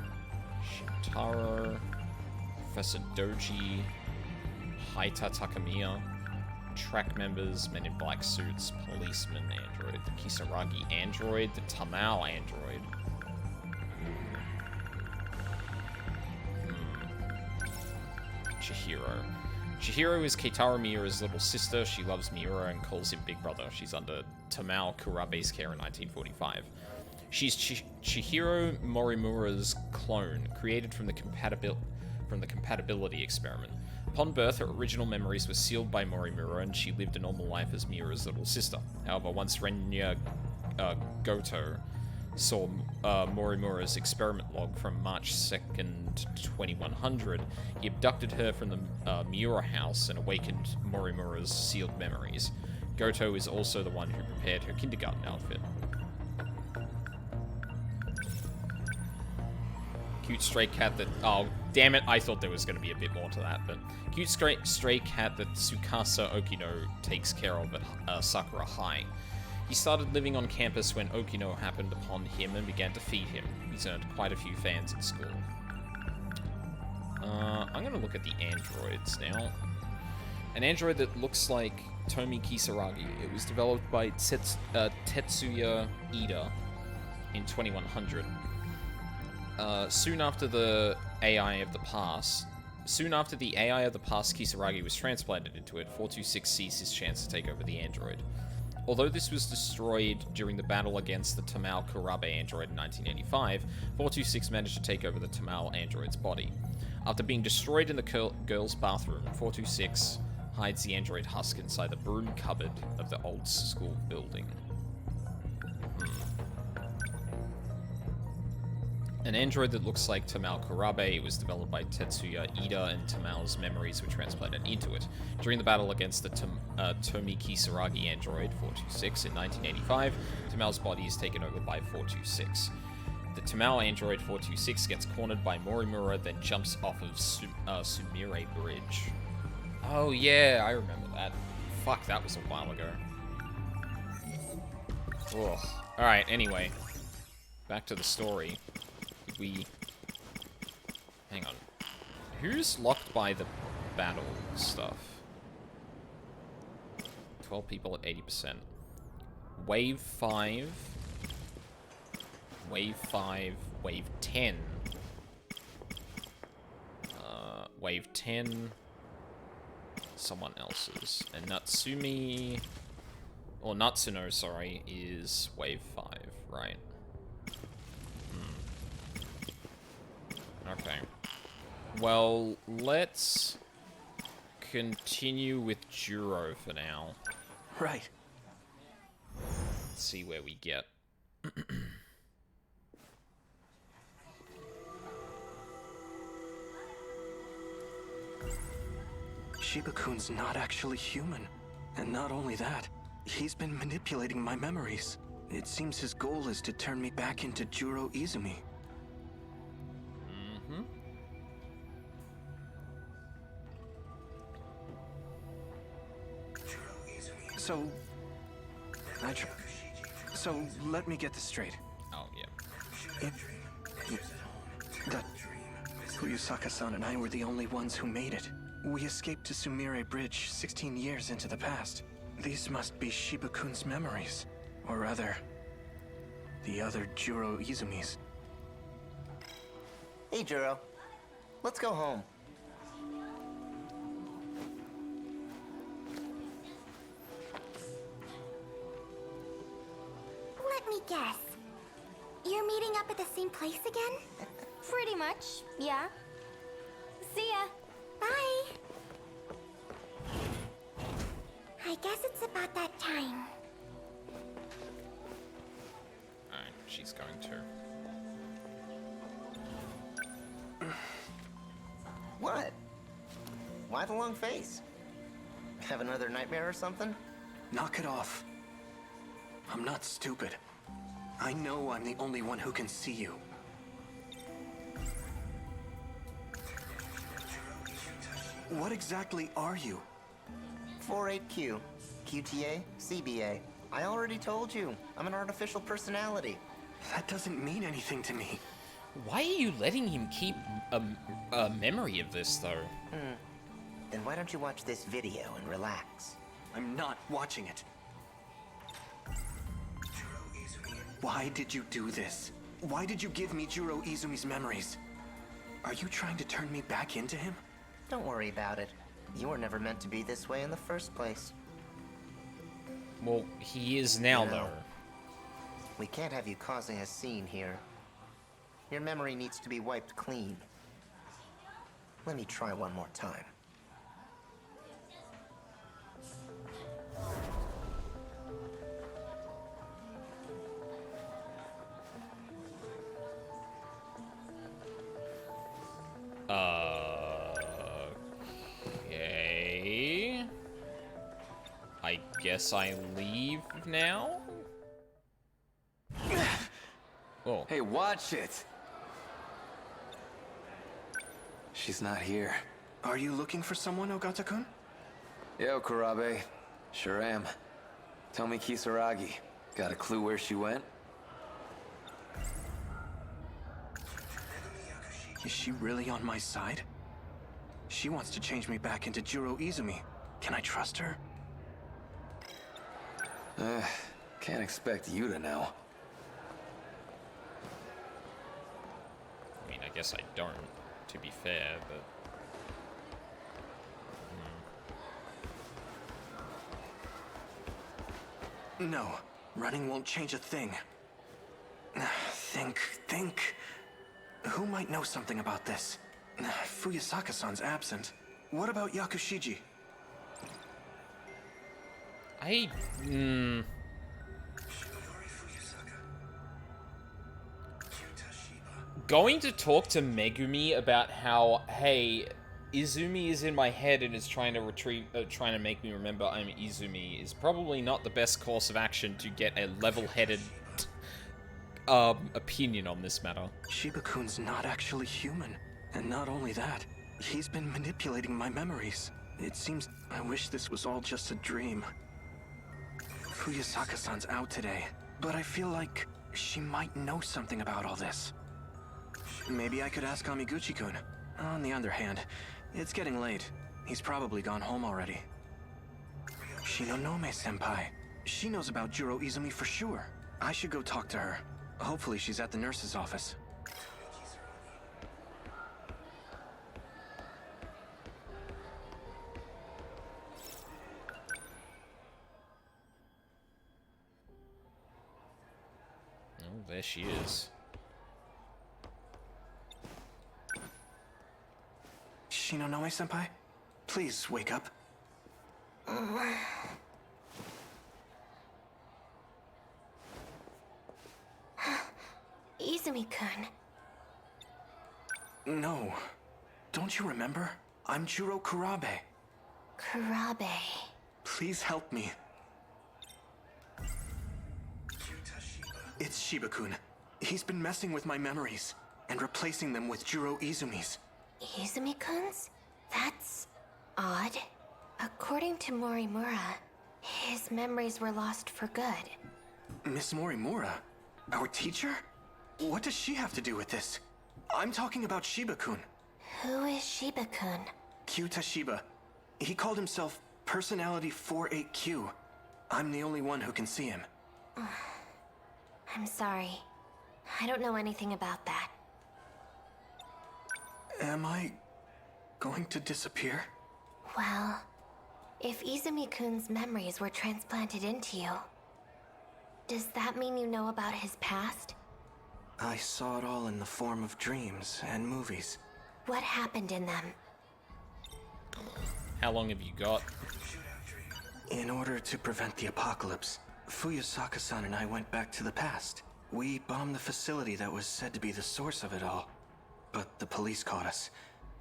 Shintaro, Professor Doji, Haita Takamiya, track members, men in black suits, policeman android, the Kisaragi android, the Tamao android. Chihiro. Chihiro is Keitaro Miura's little sister. She loves Miura and calls him Big Brother. She's under Tamao Kurabe's care in 1945. She's Chihiro Morimura's clone, created from the compatibility experiment. Upon birth, her original memories were sealed by Morimura, and she lived a normal life as Miura's little sister. However, once Renya Goto saw Morimura's experiment log from March 2nd, 2100, he abducted her from the Miura house and awakened Morimura's sealed memories. Goto is also the one who prepared her kindergarten outfit. Cute stray cat that... Oh, damn it, I thought there was going to be a bit more to that, but... Cute stray cat that Tsukasa Okino takes care of at Sakura High. He started living on campus when Okino happened upon him and began to feed him. He's earned quite a few fans at school. I'm going to look at the androids now. An android that looks like Tomi Kisaragi. It was developed by Tetsuya Ida in 2100. Soon after the AI of the past Kisaragi was transplanted into it, 426 seized his chance to take over the android. Although this was destroyed during the battle against the Tamao Kurabe android in 1985, 426 managed to take over the Tamao android's body. After being destroyed in the girls' bathroom, 426 hides the android husk inside the broom cupboard of the old school building. An android that looks like Tamao Kurabe was developed by Tetsuya Ida, and Tamao's memories were transplanted into it. During the battle against the Tomi Kisaragi android, 426, in 1985, Tamao's body is taken over by 426. The Tamao android 426 gets cornered by Morimura, then jumps off of Sumire Bridge. Oh yeah, I remember that. Fuck, that was a while ago. Ugh. Alright, anyway. Back to the story. Hang on. Who's locked by the battle stuff? 12 people at 80%. Wave 5. Wave 5. Wave 10. Wave 10. Someone else's. And Natsumi... Or Natsuno, sorry, is wave 5, right? Okay. Well, let's continue with Juro for now. Right. Let's see where we get. Shiba-kun's not actually human. And not only that, he's been manipulating my memories. It seems his goal is to turn me back into Juro Izumi. So let me get this straight. Oh, yeah. That Fuyusaka-san and I were the only ones who made it. We escaped to Sumire Bridge 16 years into the past. These must be Shiba-kun's memories. Or rather, the other Juro Izumis. Hey, Juro. Let's go home. Let me guess. You're meeting up at the same place again? Pretty much, yeah. See ya. Bye. I guess it's about that time. Alright, she's going to. What? Why the long face? Have another nightmare or something? Knock it off. I'm not stupid. I know I'm the only one who can see you. What exactly are you? 48Q, QTA, CBA. I already told you, I'm an artificial personality. That doesn't mean anything to me. Why are you letting him keep a memory of this, though? Then why don't you watch this video and relax? I'm not watching it. Why did you do this? Why did you give me Juro Izumi's memories? Are you trying to turn me back into him? Don't worry about it. You were never meant to be this way in the first place. Well, he is now, though. We can't have you causing a scene here. Your memory needs to be wiped clean. Let me try one more time. Okay. I guess I leave now? Oh. Hey, watch it! She's not here. Are you looking for someone, Ogata-kun? Yo, Kurabe. Sure am. Tell me, Kisaragi, got a clue where she went? Is she really on my side? She wants to change me back into Juro Izumi. Can I trust her? Can't expect you to know. I mean, I guess I don't, to be fair, but... No, running won't change a thing. Think. Who might know something about this? Fuyusaka-san's absent. What about Yakushiji? Going to talk to Megumi about how, hey, Izumi is in my head and is trying to make me remember I'm Izumi is probably not the best course of action to get a level-headed opinion on this matter. Shiba-kun's not actually human. And not only that, he's been manipulating my memories. It seems I wish this was all just a dream. Fuyusaka-san's out today, but I feel like she might know something about all this. Maybe I could ask Amiguchi-kun. On the other hand, it's getting late. He's probably gone home already. Shinonome-senpai. She knows about Juro Izumi for sure. I should go talk to her. Hopefully she's at the nurse's office. Oh, there she is. Shinonome-senpai? Please wake up. Izumi-kun. No. Don't you remember? I'm Juro Kurabe. Kurabe. Please help me. It's Shiba-kun. He's been messing with my memories and replacing them with Juro Izumi's. Izumi-kun's? That's odd. According to Morimura, his memories were lost for good. Miss Morimura? Our teacher? What does she have to do with this? I'm talking about Shiba-kun. Who is Shiba-kun? Kyuta Shiba. He called himself Personality 48Q. I'm the only one who can see him. I'm sorry. I don't know anything about that. Am I going to disappear? Well, if Izumi-kun's memories were transplanted into you, does that mean you know about his past? I saw it all in the form of dreams and movies. What happened in them? How long have you got? In order to prevent the apocalypse, Fuyusaka-san and I went back to the past. We bombed the facility that was said to be the source of it all. But the police caught us,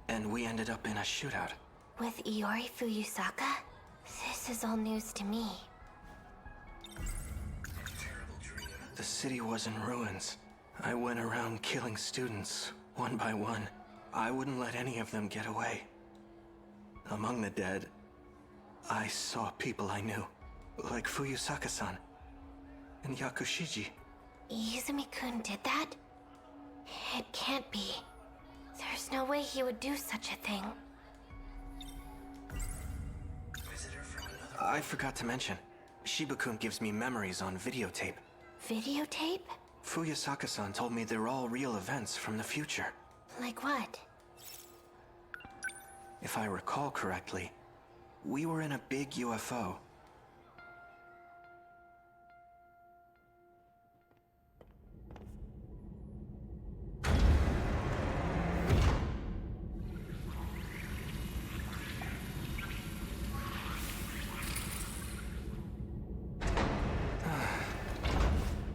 and we ended up in a shootout. With Iori Fuyusaka? This is all news to me. The city was in ruins. I went around killing students, one by one. I wouldn't let any of them get away. Among the dead, I saw people I knew, like Fuyusaka-san and Yakushiji. Izumi-kun did that? It can't be. There's no way he would do such a thing. I forgot to mention, Shiba-kun gives me memories on videotape. Videotape? Fuyusaka-san told me they're all real events from the future. Like what? If I recall correctly, we were in a big UFO.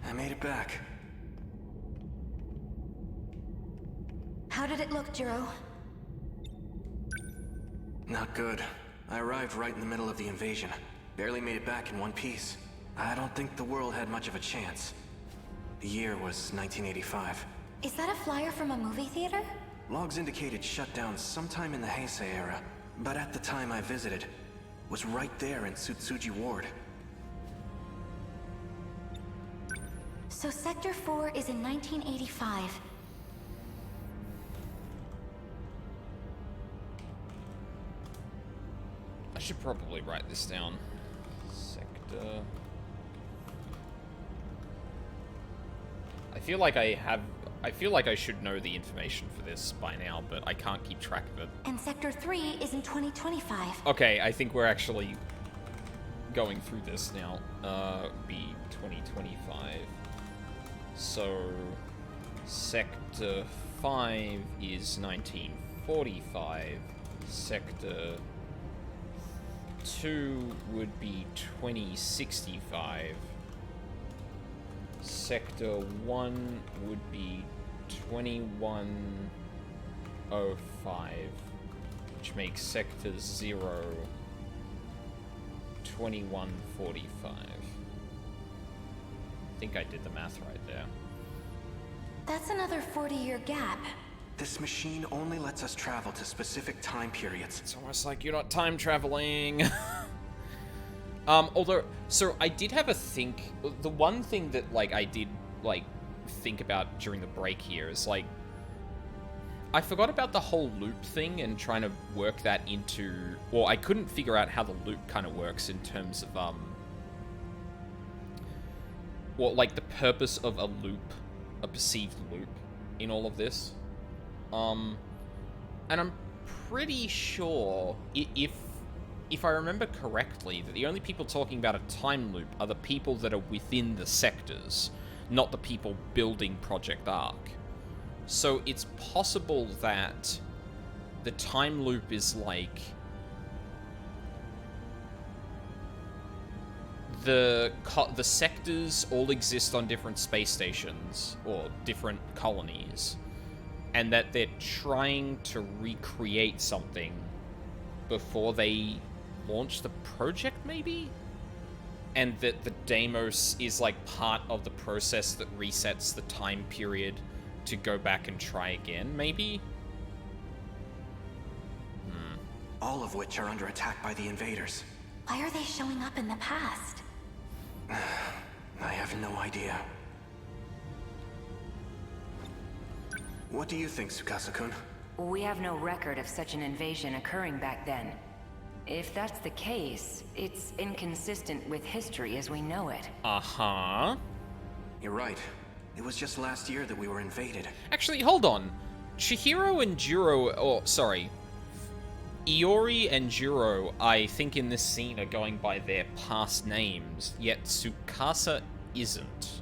I made it back. How did it look, Juro? Not good. I arrived right in the middle of the invasion. Barely made it back in one piece. I don't think the world had much of a chance. The year was 1985. Is that a flyer from a movie theater? Logs indicated shutdown sometime in the Heisei era, but at the time I visited, was right there in Tsutsuji Ward. So Sector 4 is in 1985. I should probably write this down. Sector. I feel like I should know the information for this by now, but I can't keep track of it. And Sector 3 is in 2025. Okay, I think we're actually going through this now. Be 2025. So, Sector 5 is 1945. Sector 2 would be 2065. Sector 1 would be 2105, which makes Sector 0 2145. I think I did the math right there. That's another 40-year gap. This machine only lets us travel to specific time periods. It's almost like you're not time traveling. Although, so I did have a think. The one thing that, like, I did, like, think about during the break here is, like, I forgot about the whole loop thing and trying to work that into... Well, I couldn't figure out how the loop kind of works in terms of, well, like, the purpose of a loop, a perceived loop in all of this. And I'm pretty sure, if I remember correctly, that the only people talking about a time loop are the people that are within the sectors, not the people building Project Ark. So it's possible that the time loop is like the sectors all exist on different space stations or different colonies, and that they're trying to recreate something before they launch the project, maybe? And that the Deimos is like part of the process that resets the time period to go back and try again, maybe? All of which are under attack by the invaders. Why are they showing up in the past? I have no idea. What do you think, Tsukasa-kun? We have no record of such an invasion occurring back then. If that's the case, it's inconsistent with history as we know it. Uh-huh. You're right. It was just last year that we were invaded. Actually, hold on. Chihiro and Juro, Iori and Juro, I think in this scene are going by their past names, yet Tsukasa isn't.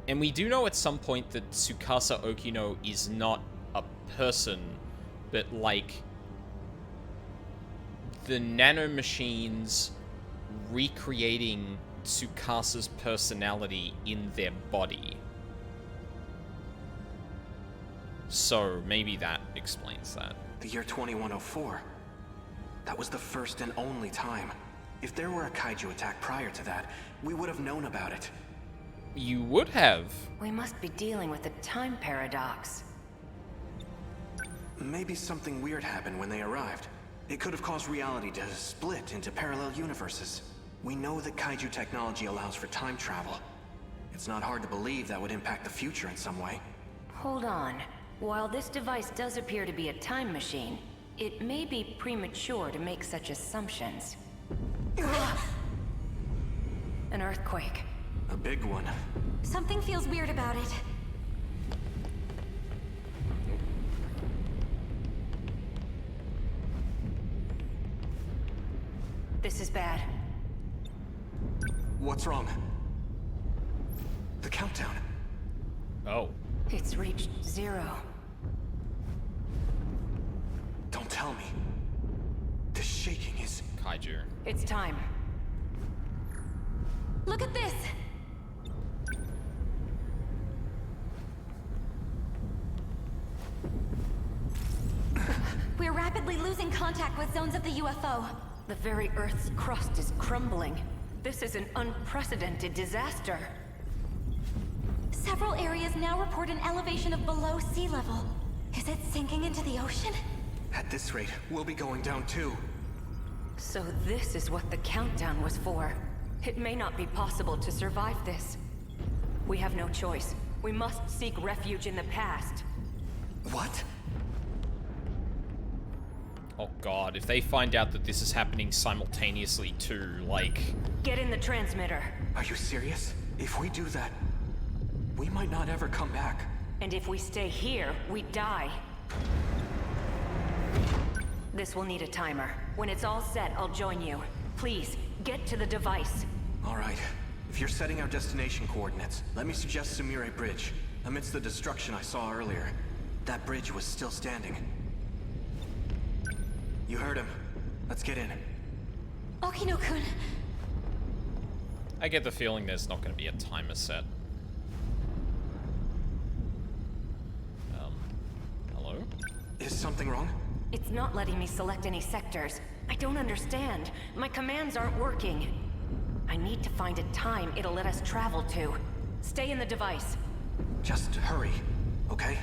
And we do know at some point that Tsukasa Okino is not a person, but like the nanomachines recreating Tsukasa's personality in their body. So maybe that explains that. The year 2104. That was the first and only time. If there were a kaiju attack prior to that, we would have known about it. You would have. We must be dealing with a time paradox. Maybe something weird happened when they arrived. It could have caused reality to split into parallel universes. We know that kaiju technology allows for time travel. It's not hard to believe that would impact the future in some way. Hold on. While this device does appear to be a time machine, it may be premature to make such assumptions. An earthquake. A big one. Something feels weird about it. This is bad. What's wrong? The countdown. Oh. It's reached 0. Don't tell me. The shaking is... Kaiju. It's time. Look at this! We're rapidly losing contact with zones of the UFO. The very Earth's crust is crumbling. This is an unprecedented disaster. Several areas now report an elevation of below sea level. Is it sinking into the ocean? At this rate, we'll be going down too. So this is what the countdown was for. It may not be possible to survive this. We have no choice. We must seek refuge in the past. What? Oh god, if they find out that this is happening simultaneously too, like... Get in the transmitter. Are you serious? If we do that, we might not ever come back. And if we stay here, we die. This will need a timer. When it's all set, I'll join you. Please, get to the device. All right. If you're setting our destination coordinates, let me suggest Sumire Bridge. Amidst the destruction I saw earlier, that bridge was still standing. You heard him. Let's get in. Okino-kun. I get the feeling there's not going to be a timer set. Hello? Is something wrong? It's not letting me select any sectors. I don't understand. My commands aren't working. I need to find a time it'll let us travel to. Stay in the device. Just hurry, okay?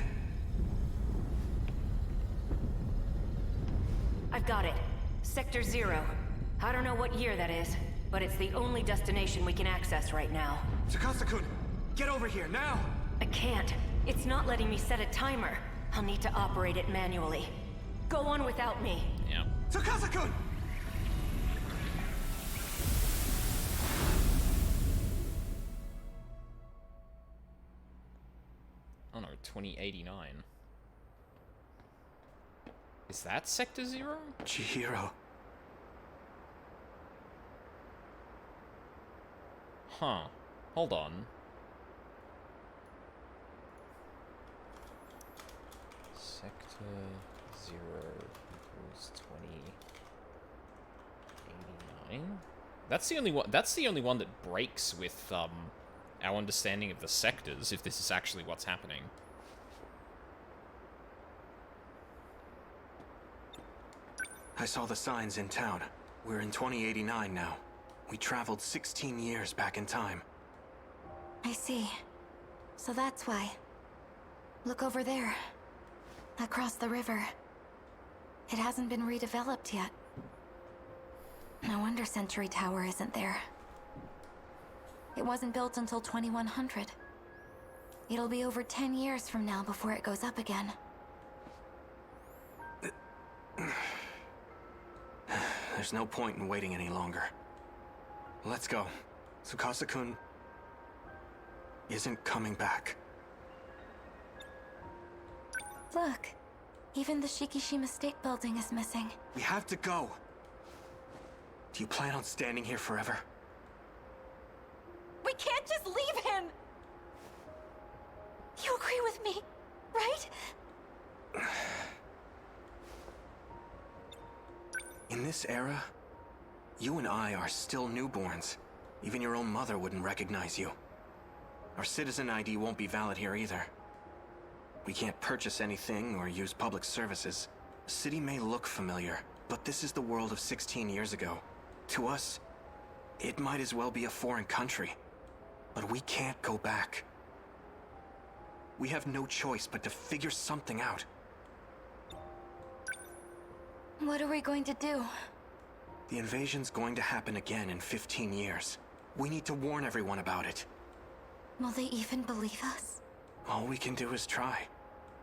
I've got it. Sector 0. I don't know what year that is, but it's the only destination we can access right now. Tsukasa-kun, get over here, now! I can't. It's not letting me set a timer. I'll need to operate it manually. Go on without me. Yeah. Tsukasa-kun! Oh no, 2089. Is that Sector 0? Chihiro. Huh. Hold on. Sector 0 equals 2089? That's the only one that breaks with our understanding of the sectors, if this is actually what's happening. I saw the signs in town. We're in 2089 now. We traveled 16 years back in time. I see. So that's why. Look over there. Across the river. It hasn't been redeveloped yet. No wonder Sentry Tower isn't there. It wasn't built until 2100. It'll be over 10 years from now before it goes up again. There's no point in waiting any longer. Let's go. Tsukasa-kun isn't coming back. Look, even the Shikishima State Building is missing. We have to go. Do you plan on standing here forever? We can't just leave him! You agree with me, right? In this era, you and I are still newborns. Even your own mother wouldn't recognize you. Our citizen ID won't be valid here either. We can't purchase anything or use public services. The city may look familiar, but this is the world of 16 years ago. To us, it might as well be a foreign country. But we can't go back. We have no choice but to figure something out. What are we going to do? The invasion's going to happen again in 15 years. We need to warn everyone about it. Will they even believe us? All we can do is try.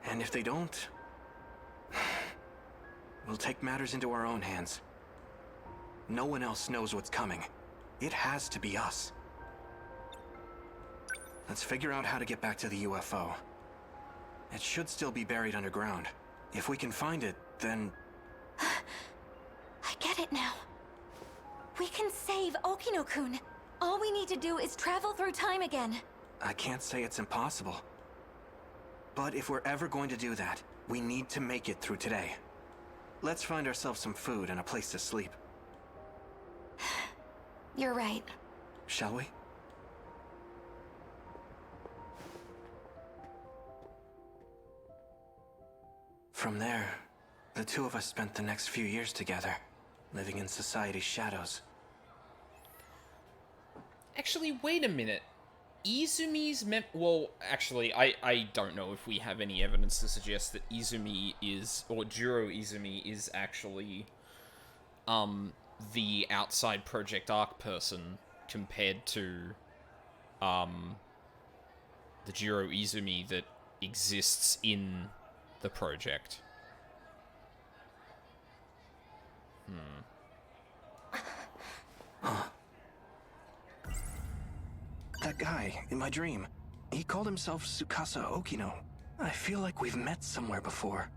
And if they don't, we'll take matters into our own hands. No one else knows what's coming. It has to be us. Let's figure out how to get back to the UFO. It should still be buried underground. If we can find it, then... I get it now. We can save Okino-kun. All we need to do is travel through time again. I can't say it's impossible. But if we're ever going to do that, we need to make it through today. Let's find ourselves some food and a place to sleep. You're right. Shall we? From there, the two of us spent the next few years together, living in society's shadows. Actually, wait a minute. Izumi's well, actually, I don't know if we have any evidence to suggest that Izumi is, or Jiro Izumi is actually, the outside Project Arc person compared to, the Jiro Izumi that exists in the project. That guy, in my dream, he called himself Tsukasa Okino. I feel like we've met somewhere before.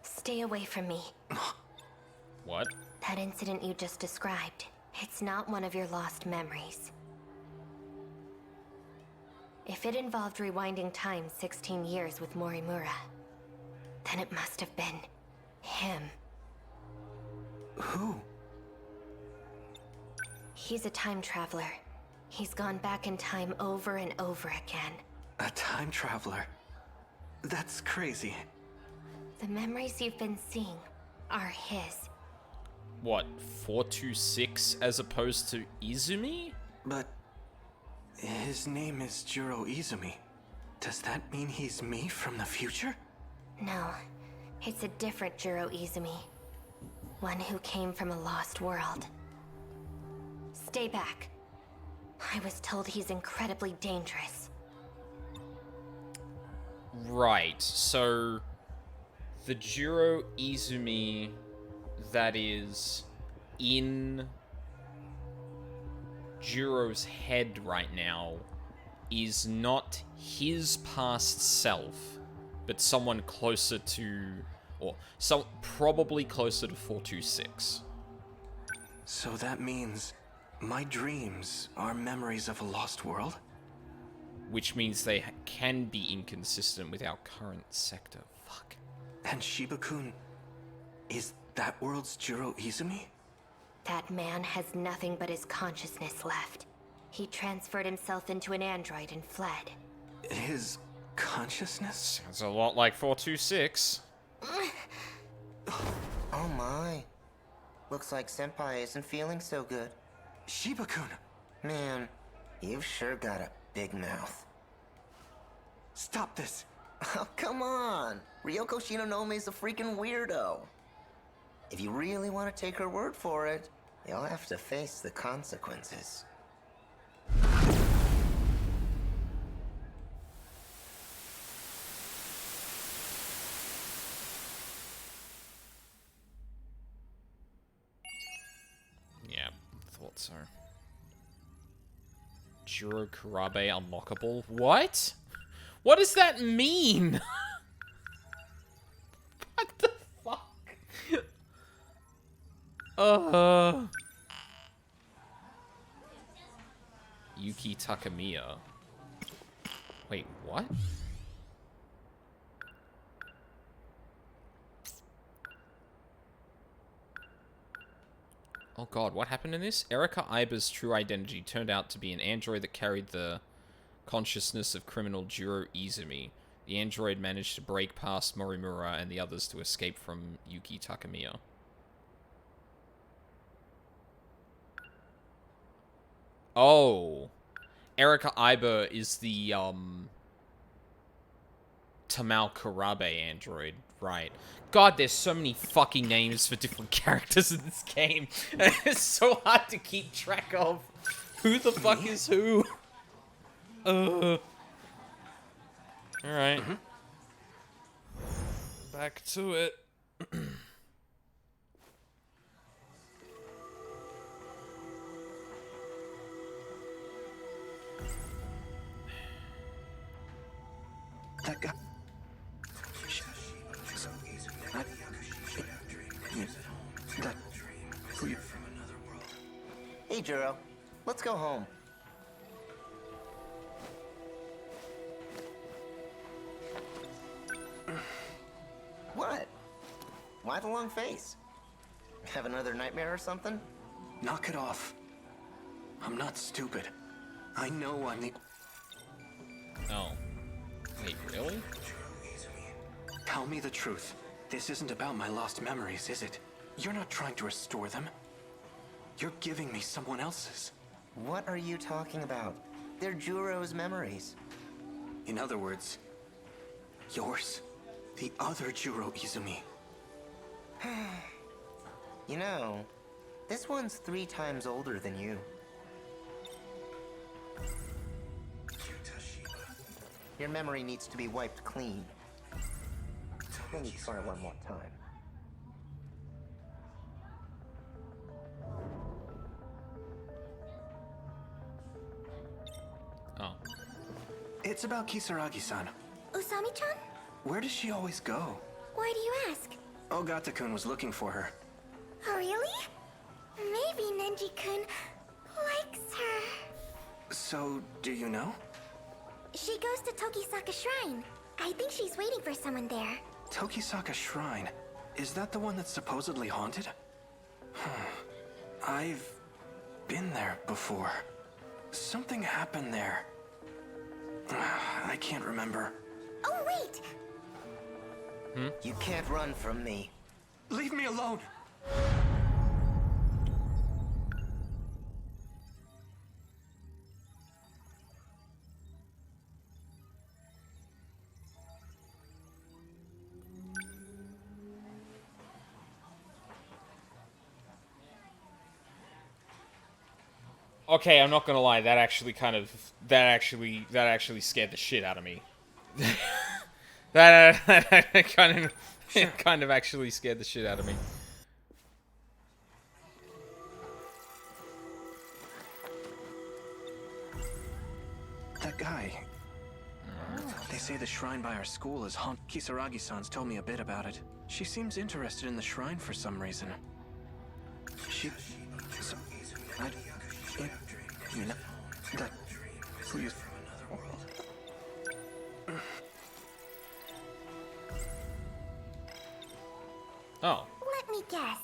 Stay away from me. What? That incident you just described, it's not one of your lost memories. If it involved rewinding time 16 years with Morimura, then it must have been him. Who? He's a time traveler. He's gone back in time over and over again. A time traveler? That's crazy. The memories you've been seeing are his. What, 426 as opposed to Izumi? But his name is Jiro Izumi. Does that mean he's me from the future? No, It's a different Juro Izumi. One who came from a lost world. Stay back. I was told he's incredibly dangerous. Right, so the Juro Izumi that is in Juro's head right now is not his past self, but someone closer to, or some probably closer to 426. So that means my dreams are memories of a lost world? Which means they can be inconsistent with our current sector. Fuck. And Shiba-kun is that world's Juro Izumi? That man has nothing but his consciousness left. He transferred himself into an android and fled. His consciousness? Sounds a lot like 426. Oh my. Looks like Senpai isn't feeling so good. Shiba-kun! Man, you've sure got a big mouth. Stop this! Oh, come on! Ryoko Shinonomi's a freaking weirdo. If you really want to take her word for it, you'll have to face the consequences. Yeah, thought so. Juro Kurabe unlockable? What? What does that mean? What the fuck? Yuki Takamiya. Wait, what? Oh god, what happened in this? Erika Iba's true identity turned out to be an android that carried the consciousness of criminal Juro Izumi. The android managed to break past Morimura and the others to escape from Yuki Takamiya. Oh. Erika Iba is the, Tamao Kurabe android. Right. God, there's so many fucking names for different characters in this game. It's so hard to keep track of. Who the fuck is who? Alright. Back to it. That guy. That. Who you. Hey, Juro. Let's go home. What? Why the long face? Have another nightmare or something? Knock it off. I'm not stupid. I know I'm the. Oh. Wait, really? Tell me the truth. This isn't about my lost memories, is it? You're not trying to restore them. You're giving me someone else's. What are you talking about? They're Juro's memories. In other words, yours. The other Juro Izumi. You know, this one's 3 times older than you. Your memory needs to be wiped clean. Let me try one more time. Oh. It's about Kisaragi-san. Usami-chan? Where does she always go? Why do you ask? Ogata-kun was looking for her. Oh, really? Maybe Nenji-kun likes her. So, do you know? She goes to Tokisaka Shrine. I think she's waiting for someone there. Tokisaka Shrine. Is that the one that's supposedly haunted? I've been there before. Something happened there. I can't remember. Oh, wait! You can't run from me. Leave me alone! Okay, I'm not gonna lie. That actually scared the shit out of me. that kind of actually scared the shit out of me. That guy. They say the shrine by our school is haunted. Kisaragi-san's told me a bit about it. She seems interested in the shrine for some reason. Please. Oh. Let me guess.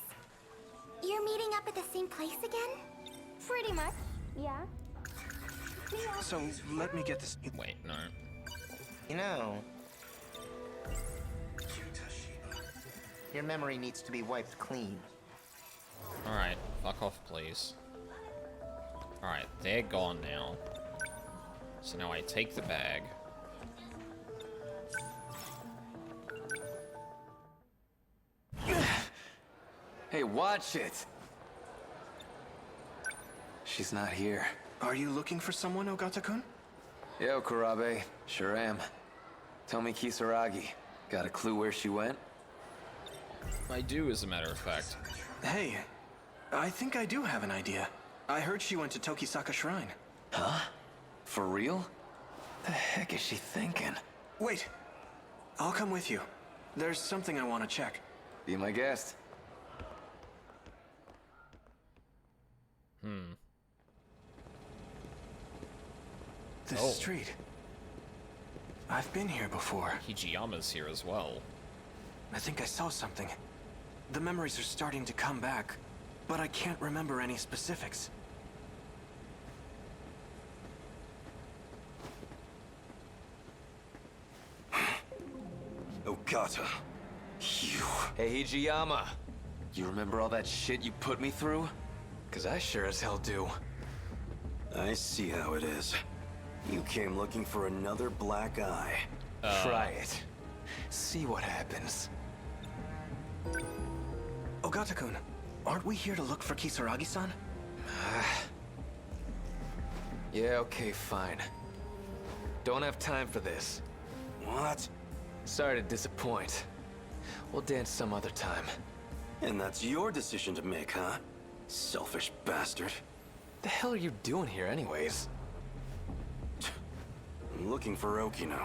You're meeting up at the same place again? Pretty much, yeah. So, let me get this. Wait, no. You know, your memory needs to be wiped clean. Alright, fuck off, please. Alright, they're gone now. So now I take the bag. Hey, watch it! She's not here. Are you looking for someone, Ogata-kun? Yo, Kurabe. Sure am. Tell me, Kisaragi. Got a clue where she went? I do, as a matter of fact. Hey, I think I do have an idea. I heard she went to Tokisaka Shrine. Huh? For real? The heck is she thinking? Wait. I'll come with you. There's something I want to check. Be my guest. This street. I've been here before. Hijiyama's here as well. I think I saw something. The memories are starting to come back, but I can't remember any specifics. Ogata. You... Hey, Hijiyama. You remember all that shit you put me through? 'Cause I sure as hell do. I see how it is. You came looking for another black eye. Try it. See what happens. Ogata-kun, aren't we here to look for Kisaragi-san? Yeah, okay, fine. Don't have time for this. What? Sorry to disappoint. We'll dance some other time. And that's your decision to make, huh? Selfish bastard. The hell are you doing here anyways? I'm looking for Okino.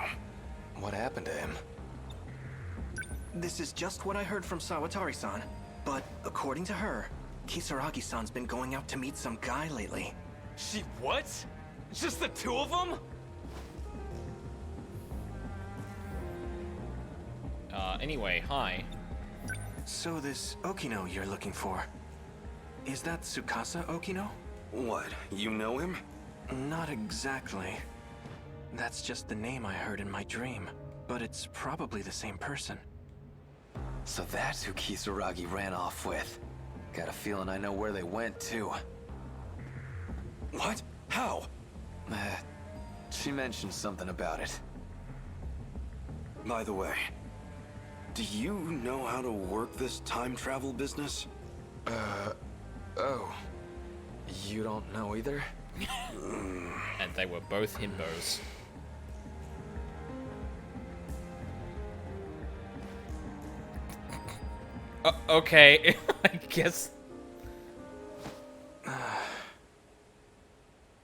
What happened to him? This is just what I heard from Sawatari-san. But according to her, Kisaragi-san's been going out to meet some guy lately. She what? Just the two of them? Anyway, hi. So this Okino you're looking for, is that Tsukasa Okino? What, you know him? Not exactly. That's just the name I heard in my dream, but it's probably the same person. So that's who Kisaragi ran off with. Got a feeling I know where they went, too. What? How? She mentioned something about it. By the way, do you know how to work this time travel business? Oh. You don't know either? And they were both himbos. Okay, I guess.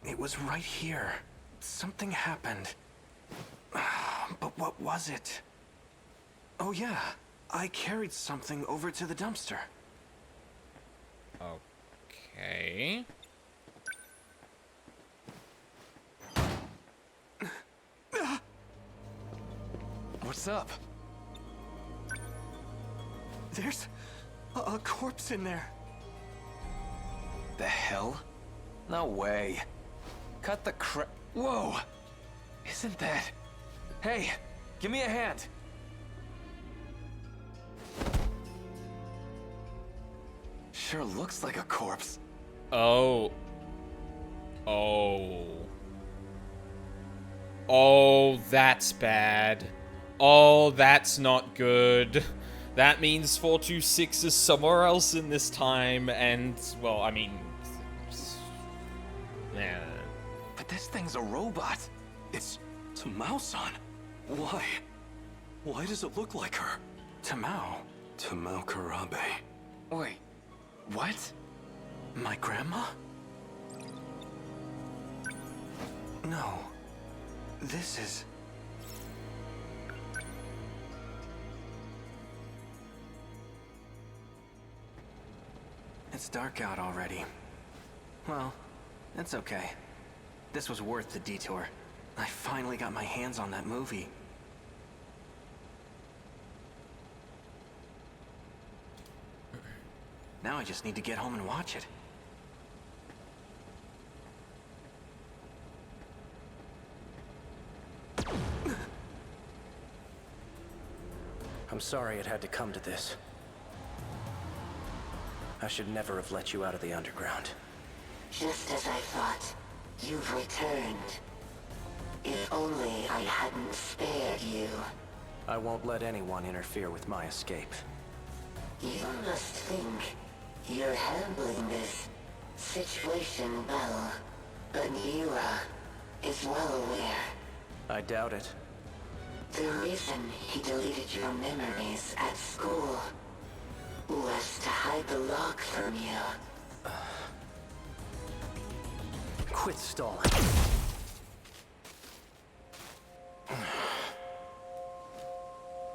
It was right here. Something happened. But what was it? Oh yeah, I carried something over to the dumpster. Okay. What's up? There's a corpse in there. The hell? No way. Cut the crap. Whoa! Isn't that... Hey, give me a hand. Sure looks like a corpse. Oh. Oh. Oh, that's bad. Oh, that's not good. That means 426 is somewhere else in this time, and, well, I mean... Yeah. But this thing's a robot. It's Tamao-san. Why? Why does it look like her? Tamao. Tamao Kurabe. Wait, what? My grandma? No. This is... It's dark out already. Well, it's okay. This was worth the detour. I finally got my hands on that movie. Now I just need to get home and watch it. I'm sorry it had to come to this. I should never have let you out of the underground. Just as I thought, you've returned. If only I hadn't spared you. I won't let anyone interfere with my escape. You must think you're handling this situation well, but Mira is well aware. I doubt it. The reason he deleted your memories at school was to hide the log from you. Quit stalling.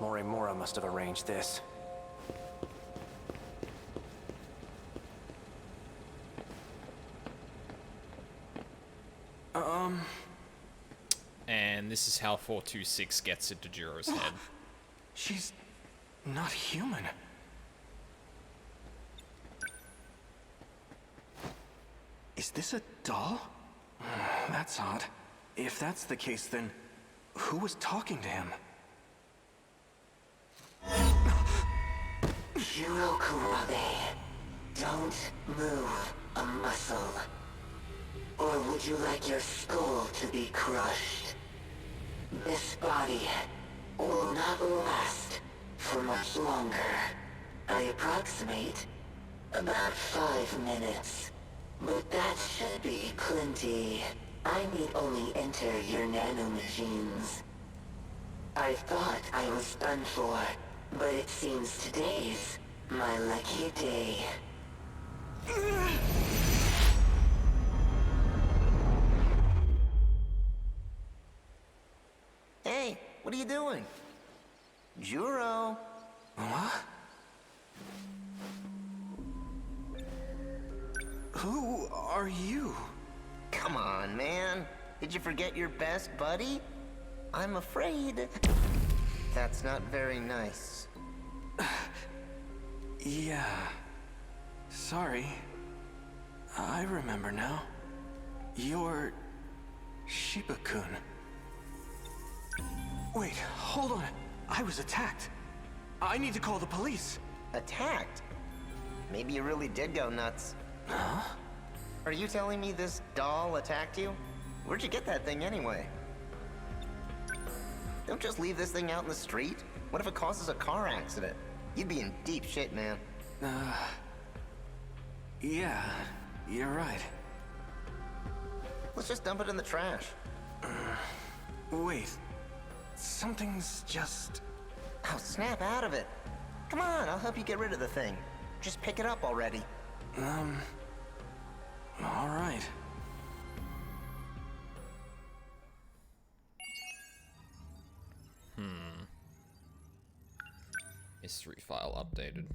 Morimura must have arranged this. And this is how 426 gets into Juro's head. She's not human. Is this a doll? That's odd. If that's the case, then who was talking to him? Juro Kurabe, don't move a muscle. Or would you like your skull to be crushed? This body will not last for much longer. I approximate about 5 minutes. But that should be plenty. I need only enter your nanomachines. I thought I was done for, but it seems today's my lucky day. Hey, what are you doing? Juro. What? Who are you? Come on, man. Did you forget your best buddy? I'm afraid that's not very nice. Yeah. Sorry. I remember now. You're... Shiba-kun. Wait, hold on. I was attacked. I need to call the police. Attacked? Maybe you really did go nuts. Huh? Are you telling me this doll attacked you? Where'd you get that thing anyway? Don't just leave this thing out in the street. What if it causes a car accident? You'd be in deep shit, man. Yeah, you're right. Let's just dump it in the trash. Wait. Something's just... Oh, snap out of it. Come on, I'll help you get rid of the thing. Just pick it up already. All right. History file updated.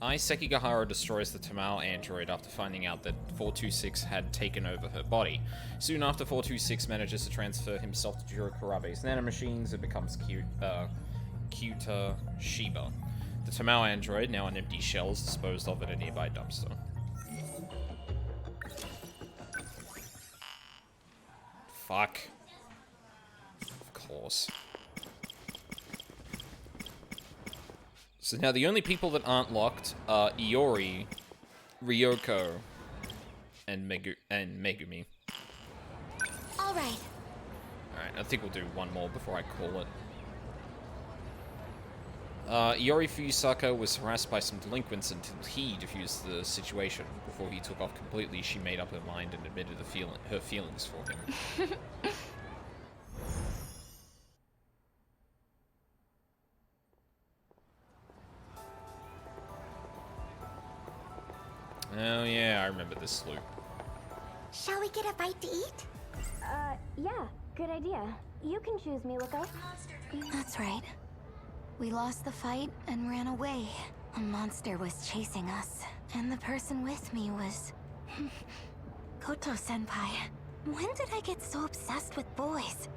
Sekigahara destroys the Tamao android after finding out that 426 had taken over her body. Soon after, 426 manages to transfer himself to Juro Kurabe's nanomachines and becomes Kyuta Shiba. The Tamao android, now an empty shell, is disposed of at a nearby dumpster. Fuck. Of course. So now the only people that aren't locked are Iori, Ryoko, and Megumi. All right. Alright, I think we'll do one more before I call it. Iori Fuyusaka was harassed by some delinquents until he diffused the situation. Before he took off completely, she made up her mind and admitted her feelings for him. Oh yeah, I remember this loop. Shall we get a bite to eat? Yeah, good idea. You can choose, Miluko. That's right. We lost the fight and ran away. A monster was chasing us, and the person with me was... Koto-senpai. When did I get so obsessed with boys?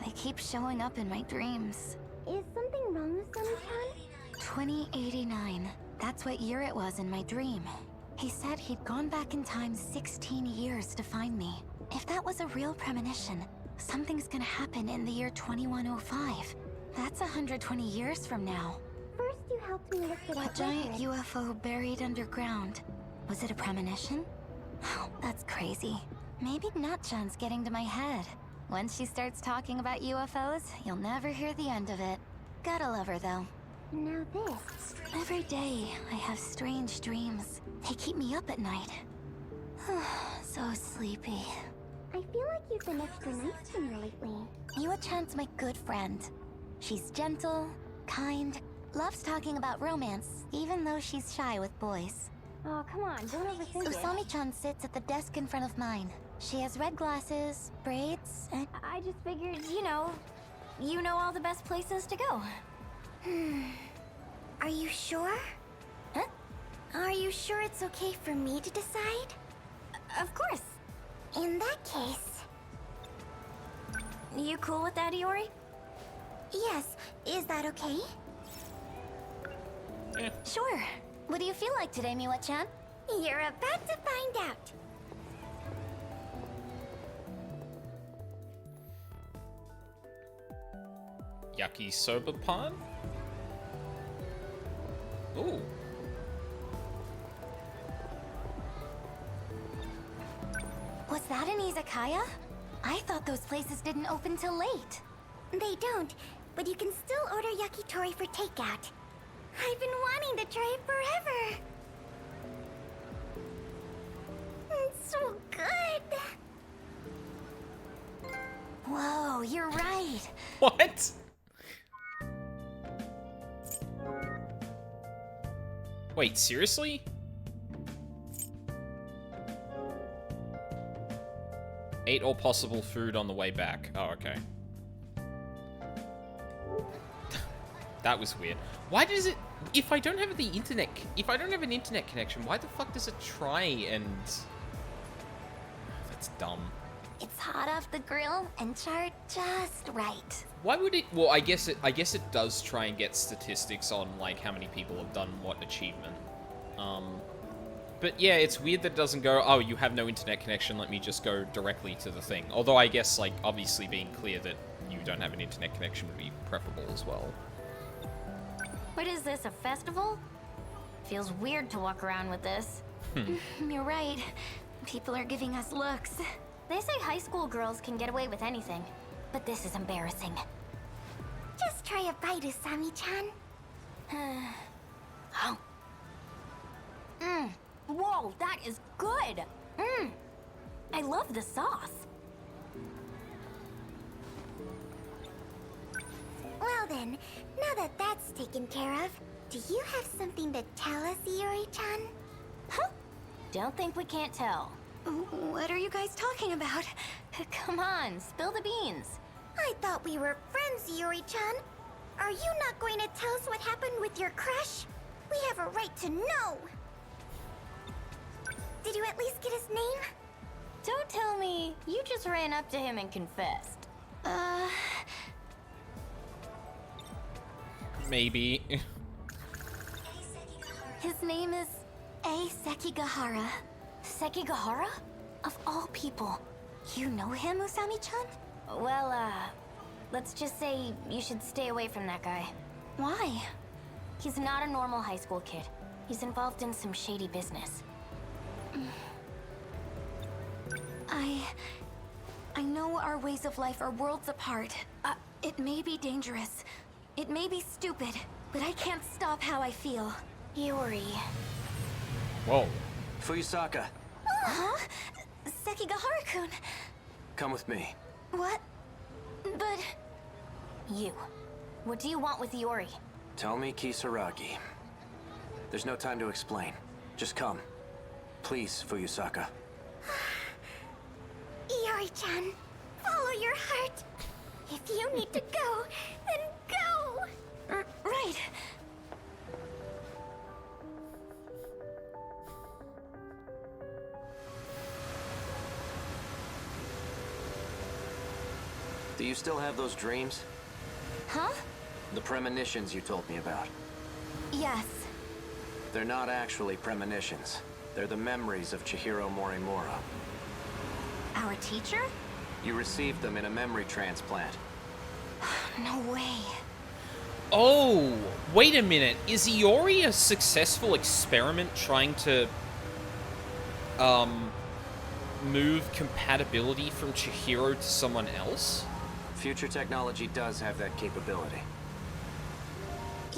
They keep showing up in my dreams. Is something wrong with Sami-chan? 2089. That's what year it was in my dream. He said he'd gone back in time 16 years to find me. If that was a real premonition, something's gonna happen in the year 2105. That's 120 years from now. First you helped me lift it up. A giant UFO buried underground. Was it a premonition? Oh, that's crazy. Maybe Natchan's getting to my head. Once she starts talking about UFOs, you'll never hear the end of it. Gotta love her though. Now this. Every day, I have strange dreams. They keep me up at night. So sleepy. I feel like you've been extra nice to me lately. Yua-chan's my good friend. She's gentle, kind, loves talking about romance, even though she's shy with boys. Oh, come on, don't overthink it. Usami-chan sits at the desk in front of mine. She has red glasses, braids, and... I just figured, you know all the best places to go. Are you sure? Huh? Are you sure it's okay for me to decide? Of course. In that case... You cool with that, Iori? Yes, is that okay? Sure. What do you feel like today, Miwa-chan? You're about to find out. Yakisoba-pan? Ooh. Was that an izakaya? I thought those places didn't open till late. They don't, but you can still order yakitori for takeout. I've been wanting to try it forever. It's so good. Whoa, you're right. What? Wait, seriously? Ate all possible food on the way back. Oh, okay. That was weird. Why does it... If I don't have the internet... If I don't have an internet connection, why the fuck does it try and... That's dumb. It's hot off the grill and charred just right. Why would it... Well, I guess it does try and get statistics on, like, how many people have done what achievement. But yeah, it's weird that it doesn't go, oh, you have no internet connection, let me just go directly to the thing. Although I guess, like, obviously being clear that you don't have an internet connection would be preferable as well. What is this, a festival? Feels weird to walk around with this. You're right. People are giving us looks. They say high school girls can get away with anything, but this is embarrassing. Just try a bite, Usami-chan. Oh. Whoa, that is good! I love the sauce. Well then, now that that's taken care of, do you have something to tell us, Iori-chan? Huh? Don't think we can't tell. What are you guys talking about? Come on, spill the beans. I thought we were friends, Iori-chan. Are you not going to tell us what happened with your crush? We have a right to know. Did you at least get his name? Don't tell me you just ran up to him and confessed. Maybe. His name is A. Sekigahara. Sekigahara? Of all people. You know him, Usami-chan? Well, let's just say you should stay away from that guy. Why? He's not a normal high school kid. He's involved in some shady business. I know our ways of life are worlds apart. It may be dangerous. It may be stupid. but I can't stop how I feel. Yuri. Whoa. Fuyusaka, Huh? Sekigahara-kun. come with me. What? But... You. What do you want with Yuri? Tell me, Kisaragi. There's no time to explain. Just come. Please, Fuyusaka. Yuri-chan, follow your heart. If you need to go, then go! Right. Do you still have those dreams? Huh? The premonitions you told me about. Yes. They're not actually premonitions. They're the memories of Chihiro Morimura. Our teacher? You received them in a memory transplant. No way. Oh, wait a minute. Is Iori a successful experiment trying to, move compatibility from Chihiro to someone else? Future technology does have that capability.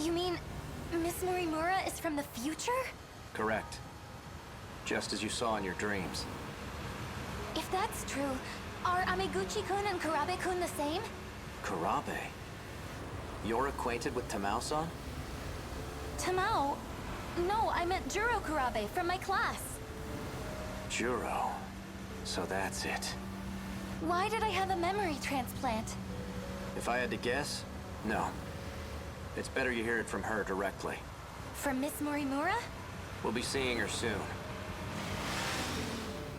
You mean Miss Morimura is from the future? Correct. Just as you saw in your dreams. If that's true, are Amiguchi-kun and Kurabe-kun the same? Kurabe? You're acquainted with Tamao-san? Tamao? No, I meant Juro Kurabe from my class. Juro. So that's it. Why did I have a memory transplant? If I had to guess, no. It's better you hear it from her directly. From Miss Morimura? We'll be seeing her soon.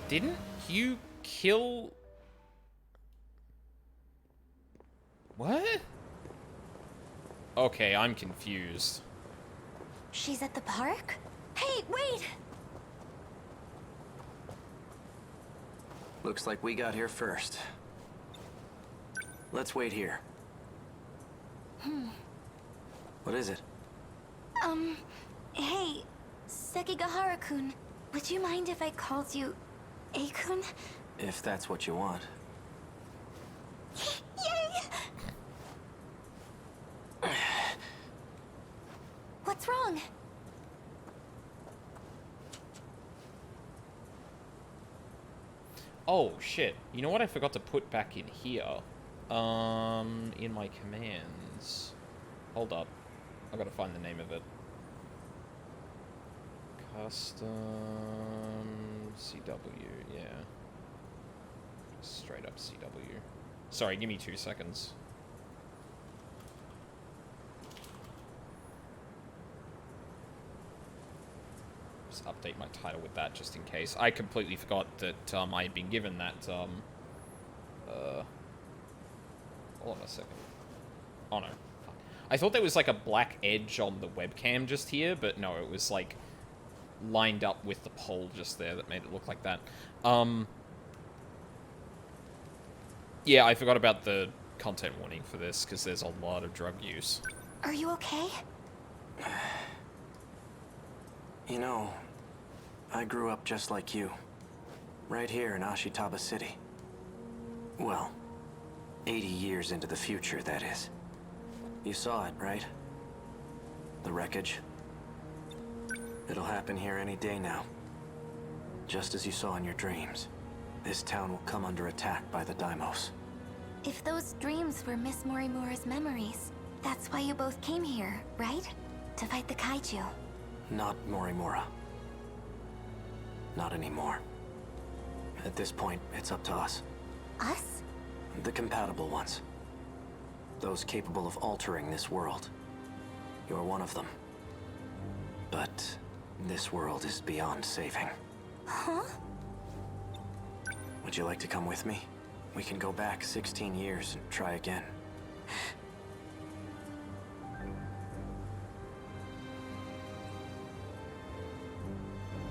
Didn't you kill... What? Okay, I'm confused. She's at the park? Hey, wait! Looks like we got here first. Let's wait here. What is it? Hey, Sekigahara-kun, would you mind if I called you A-kun? If that's what you want. Yay! What's wrong? Oh, shit. You know what I forgot to put back in here? In my commands. Hold up. I gotta find the name of it. Custom CW, yeah. Straight up CW. Sorry, give me 2 seconds. Just update my title with that just in case. I completely forgot that I had been given that. Hold on a second. Oh no. I thought there was like a black edge on the webcam just here, but no, it was like lined up with the pole just there that made it look like that. Yeah, I forgot about the content warning for this because there's a lot of drug use. Are you okay? You know, I grew up just like you. Right here in Ashitaba City. Well, 80 years into the future, that is. You saw it, right? The wreckage. It'll happen here any day now. Just as you saw in your dreams. This town will come under attack by the Daimos. If those dreams were Miss Morimura's memories, that's why you both came here, right? To fight the kaiju. Not Morimura. Not anymore. At this point, it's up to us. Us? The compatible ones. Those capable of altering this world. You're one of them. But this world is beyond saving. Huh? Would you like to come with me? We can go back 16 years and try again.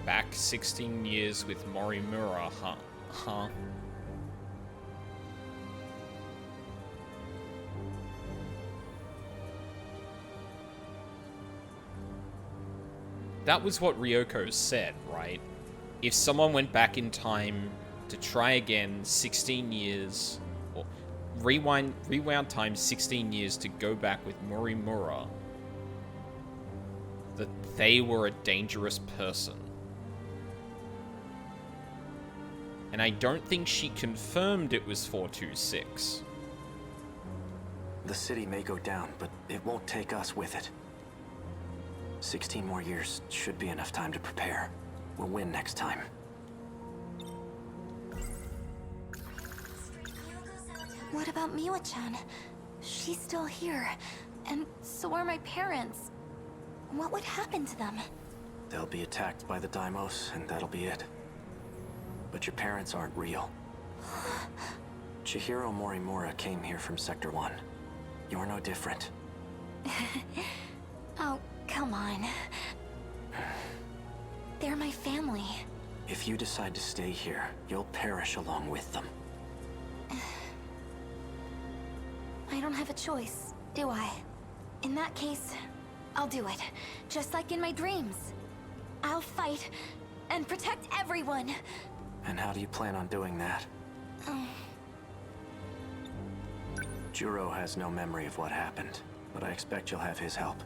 Back 16 years with Morimura, huh? Huh? That was what Ryoko said, right? If someone went back in time to try again 16 years, or rewound time 16 years to go back with Morimura, they were a dangerous person. And I don't think she confirmed it was 426. The city may go down, but it won't take us with it. 16 more years should be enough time to prepare. We'll win next time. What about Miwa-chan? She's still here, and so are my parents. What would happen to them? They'll be attacked by the Daimos, and that'll be it. But your parents aren't real. Chihiro Morimura came here from Sector 1. You're no different. Oh, come on. They're my family. If you decide to stay here, you'll perish along with them. I don't have a choice, do I? In that case, I'll do it. Just like in my dreams. I'll fight and protect everyone. And how do you plan on doing that? Juro has no memory of what happened, but I expect you'll have his help.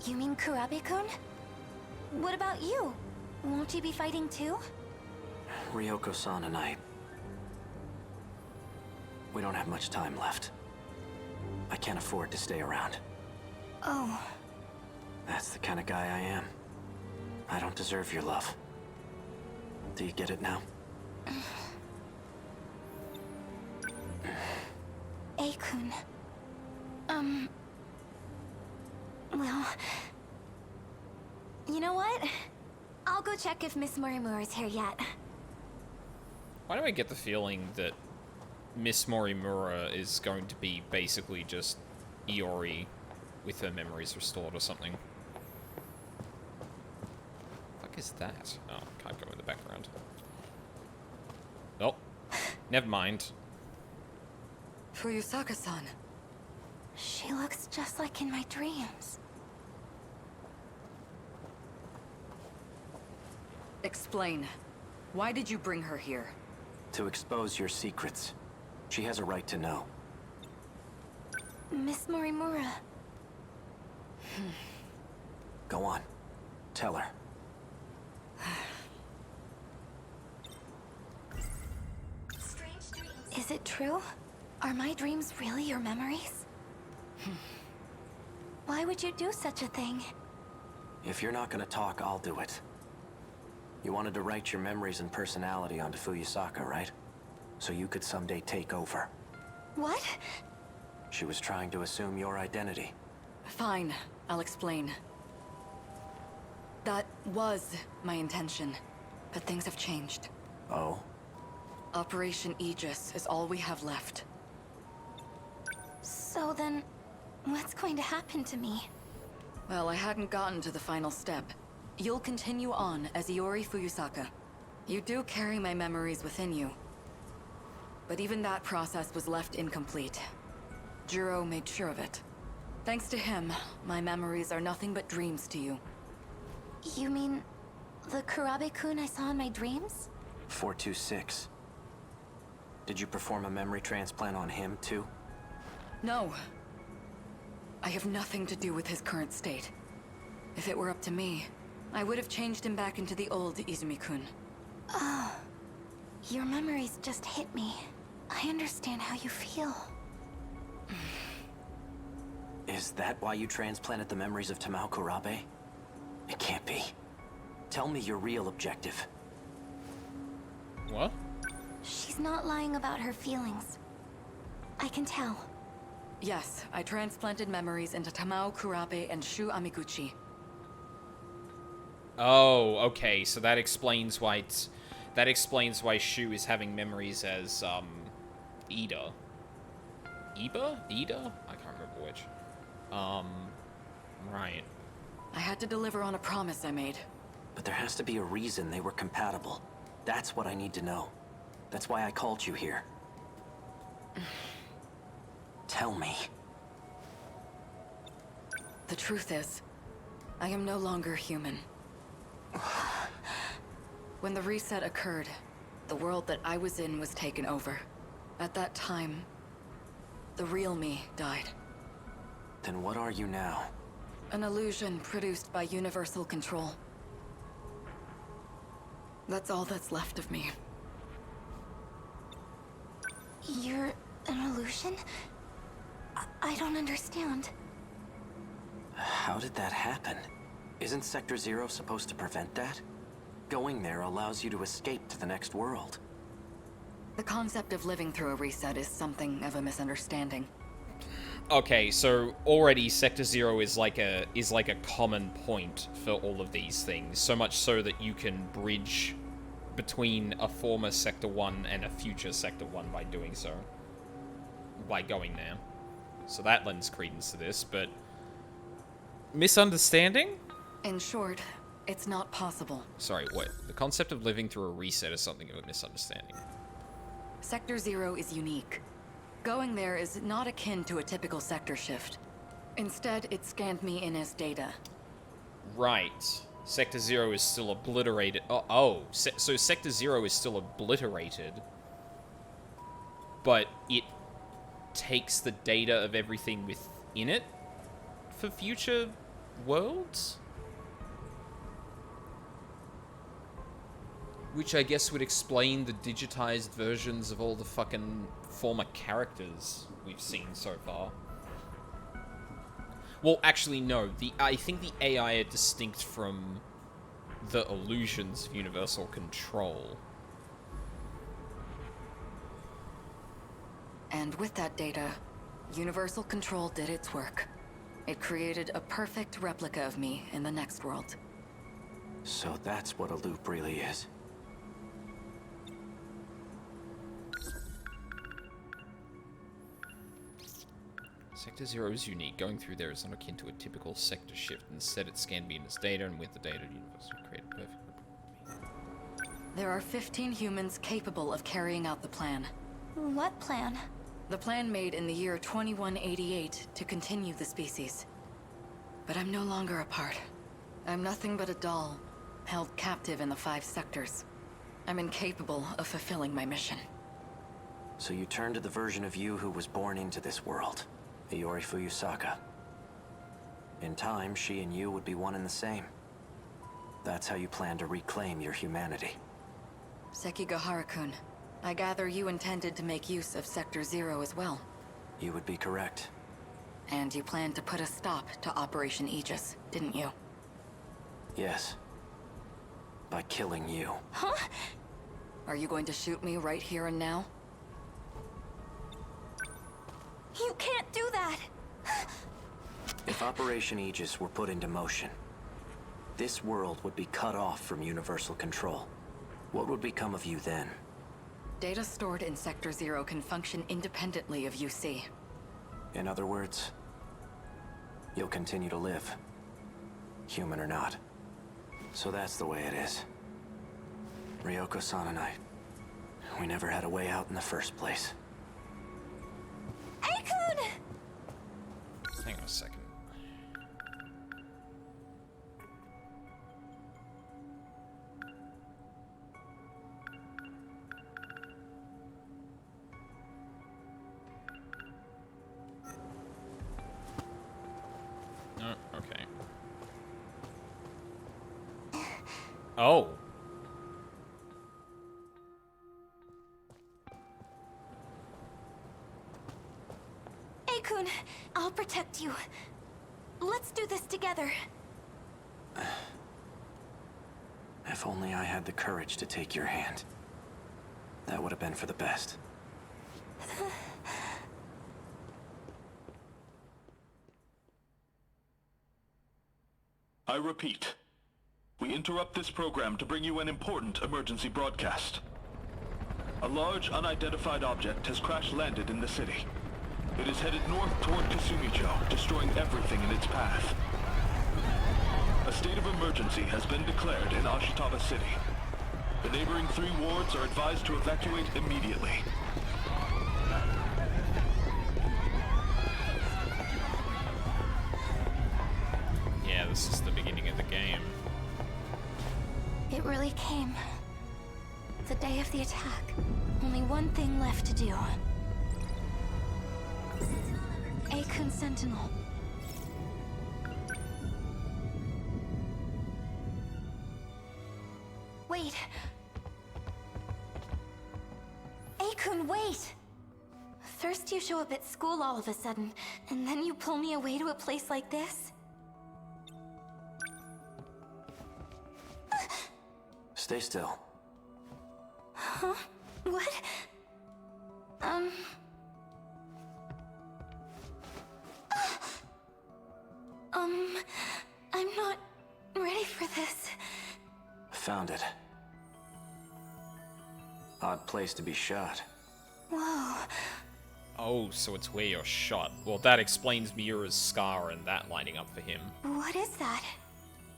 You mean Kurabe-kun? What about you? Won't you be fighting too? Ryoko-san and I... we don't have much time left. I can't afford to stay around. Oh. That's the kind of guy I am. I don't deserve your love. Do you get it now? A-kun. Well... You know what? I'll go check if Miss Morimura's here yet. Why do I get the feeling that Miss Morimura is going to be basically just Iori with her memories restored or something? What the fuck is that? Oh, can't go in the background. Oh, never mind. Fuyusaka-san. She looks just like in my dreams. Explain. Why did you bring her here? To expose your secrets. She has a right to know. Miss Morimura. Go on. Tell her. Is it true? Are my dreams really your memories? Why would you do such a thing? If you're not gonna talk, I'll do it. You wanted to write your memories and personality onto Fuyusaka, right? So you could someday take over. What? She was trying to assume your identity. Fine, I'll explain. That was my intention, but things have changed. Oh? Operation Aegis is all we have left. So then, what's going to happen to me? Well, I hadn't gotten to the final step. You'll continue on as Iori Fuyusaka. You do carry my memories within you. But even that process was left incomplete. Juro made sure of it. Thanks to him, my memories are nothing but dreams to you. You mean the Kurabe-kun I saw in my dreams? 426. Did you perform a memory transplant on him, too? No. I have nothing to do with his current state. If it were up to me, I would have changed him back into the old Izumi-kun. Oh. Your memories just hit me. I understand how you feel. Is that why you transplanted the memories of Tamao Kurabe? It can't be. Tell me your real objective. What? She's not lying about her feelings. I can tell. Yes, I transplanted memories into Tamao Kurabe and Shu Amiguchi. Oh, okay, so that explains why Shu is having memories as, Ida. Ida? I can't remember which. Right. I had to deliver on a promise I made. But there has to be a reason they were compatible. That's what I need to know. That's why I called you here. Tell me. The truth is, I am no longer human. When the reset occurred, the world that I was in was taken over. At that time, the real me died. Then what are you now? An illusion produced by universal control. That's all that's left of me. You're an illusion? I don't understand. How did that happen? Isn't Sector Zero supposed to prevent that? Going there allows you to escape to the next world. The concept of living through a reset is something of a misunderstanding. Okay, so already Sector Zero is like a common point for all of these things, so much so that you can bridge between a former Sector 1 and a future Sector 1 by doing so. By going there. So that lends credence to this, but... misunderstanding? In short, it's not possible. Sorry, what? The concept of living through a reset is something of a misunderstanding. Sector Zero is unique. Going there is not akin to a typical sector shift. Instead, it scanned me in as data. Right. Sector Zero is still obliterated. So Sector Zero is still obliterated, but it takes the data of everything within it for future worlds? Which I guess would explain the digitized versions of all the fucking former characters we've seen so far. Well, actually, no. I think the AI are distinct from the illusions of universal control. And with that data, universal control did its work. It created a perfect replica of me in the next world. So that's what a loop really is. Sector Zero is unique. Going through there is not akin to a typical sector shift. Instead, it scanned me in as data, and with the data, the universe created perfect. There are 15 humans capable of carrying out the plan. What plan? The plan made in the year 2188 to continue the species. But I'm no longer a part. I'm nothing but a doll, held captive in the 5 sectors. I'm incapable of fulfilling my mission. So you turn to the version of you who was born into this world, Iori Fuyusaka. In time, she and you would be one and the same. That's how you plan to reclaim your humanity. Sekigahara-kun, I gather you intended to make use of Sector Zero as well. You would be correct. And you planned to put a stop to Operation Aegis, didn't you? Yes. By killing you. Huh? Are you going to shoot me right here and now? You can't do that! If Operation Aegis were put into motion, this world would be cut off from universal control. What would become of you then? Data stored in Sector Zero can function independently of UC. In other words, you'll continue to live, human or not. So that's the way it is. Ryoko-san and we never had a way out in the first place. Aikun! Hang on a second. Oh, okay. Oh. Aikun, I'll protect you. Let's do this together. If only I had the courage to take your hand. That would have been for the best. I repeat, we interrupt this program to bring you an important emergency broadcast. A large unidentified object has crash-landed in the city. It is headed north toward Kasumicho, destroying everything in its path. A state of emergency has been declared in Ashitaba City. The neighboring 3 wards are advised to evacuate immediately. Yeah, this is the beginning of the game. It really came. The day of the attack. Only one thing left to do. Aikun Sentinel. Wait. Akun, wait! First you show up at school all of a sudden, and then you pull me away to a place like this? Stay still. Huh? What? I'm not ready for this. Found it. Odd place to be shot. Whoa. Oh, so it's where you're shot. Well, that explains Miura's scar and that lining up for him. What is that?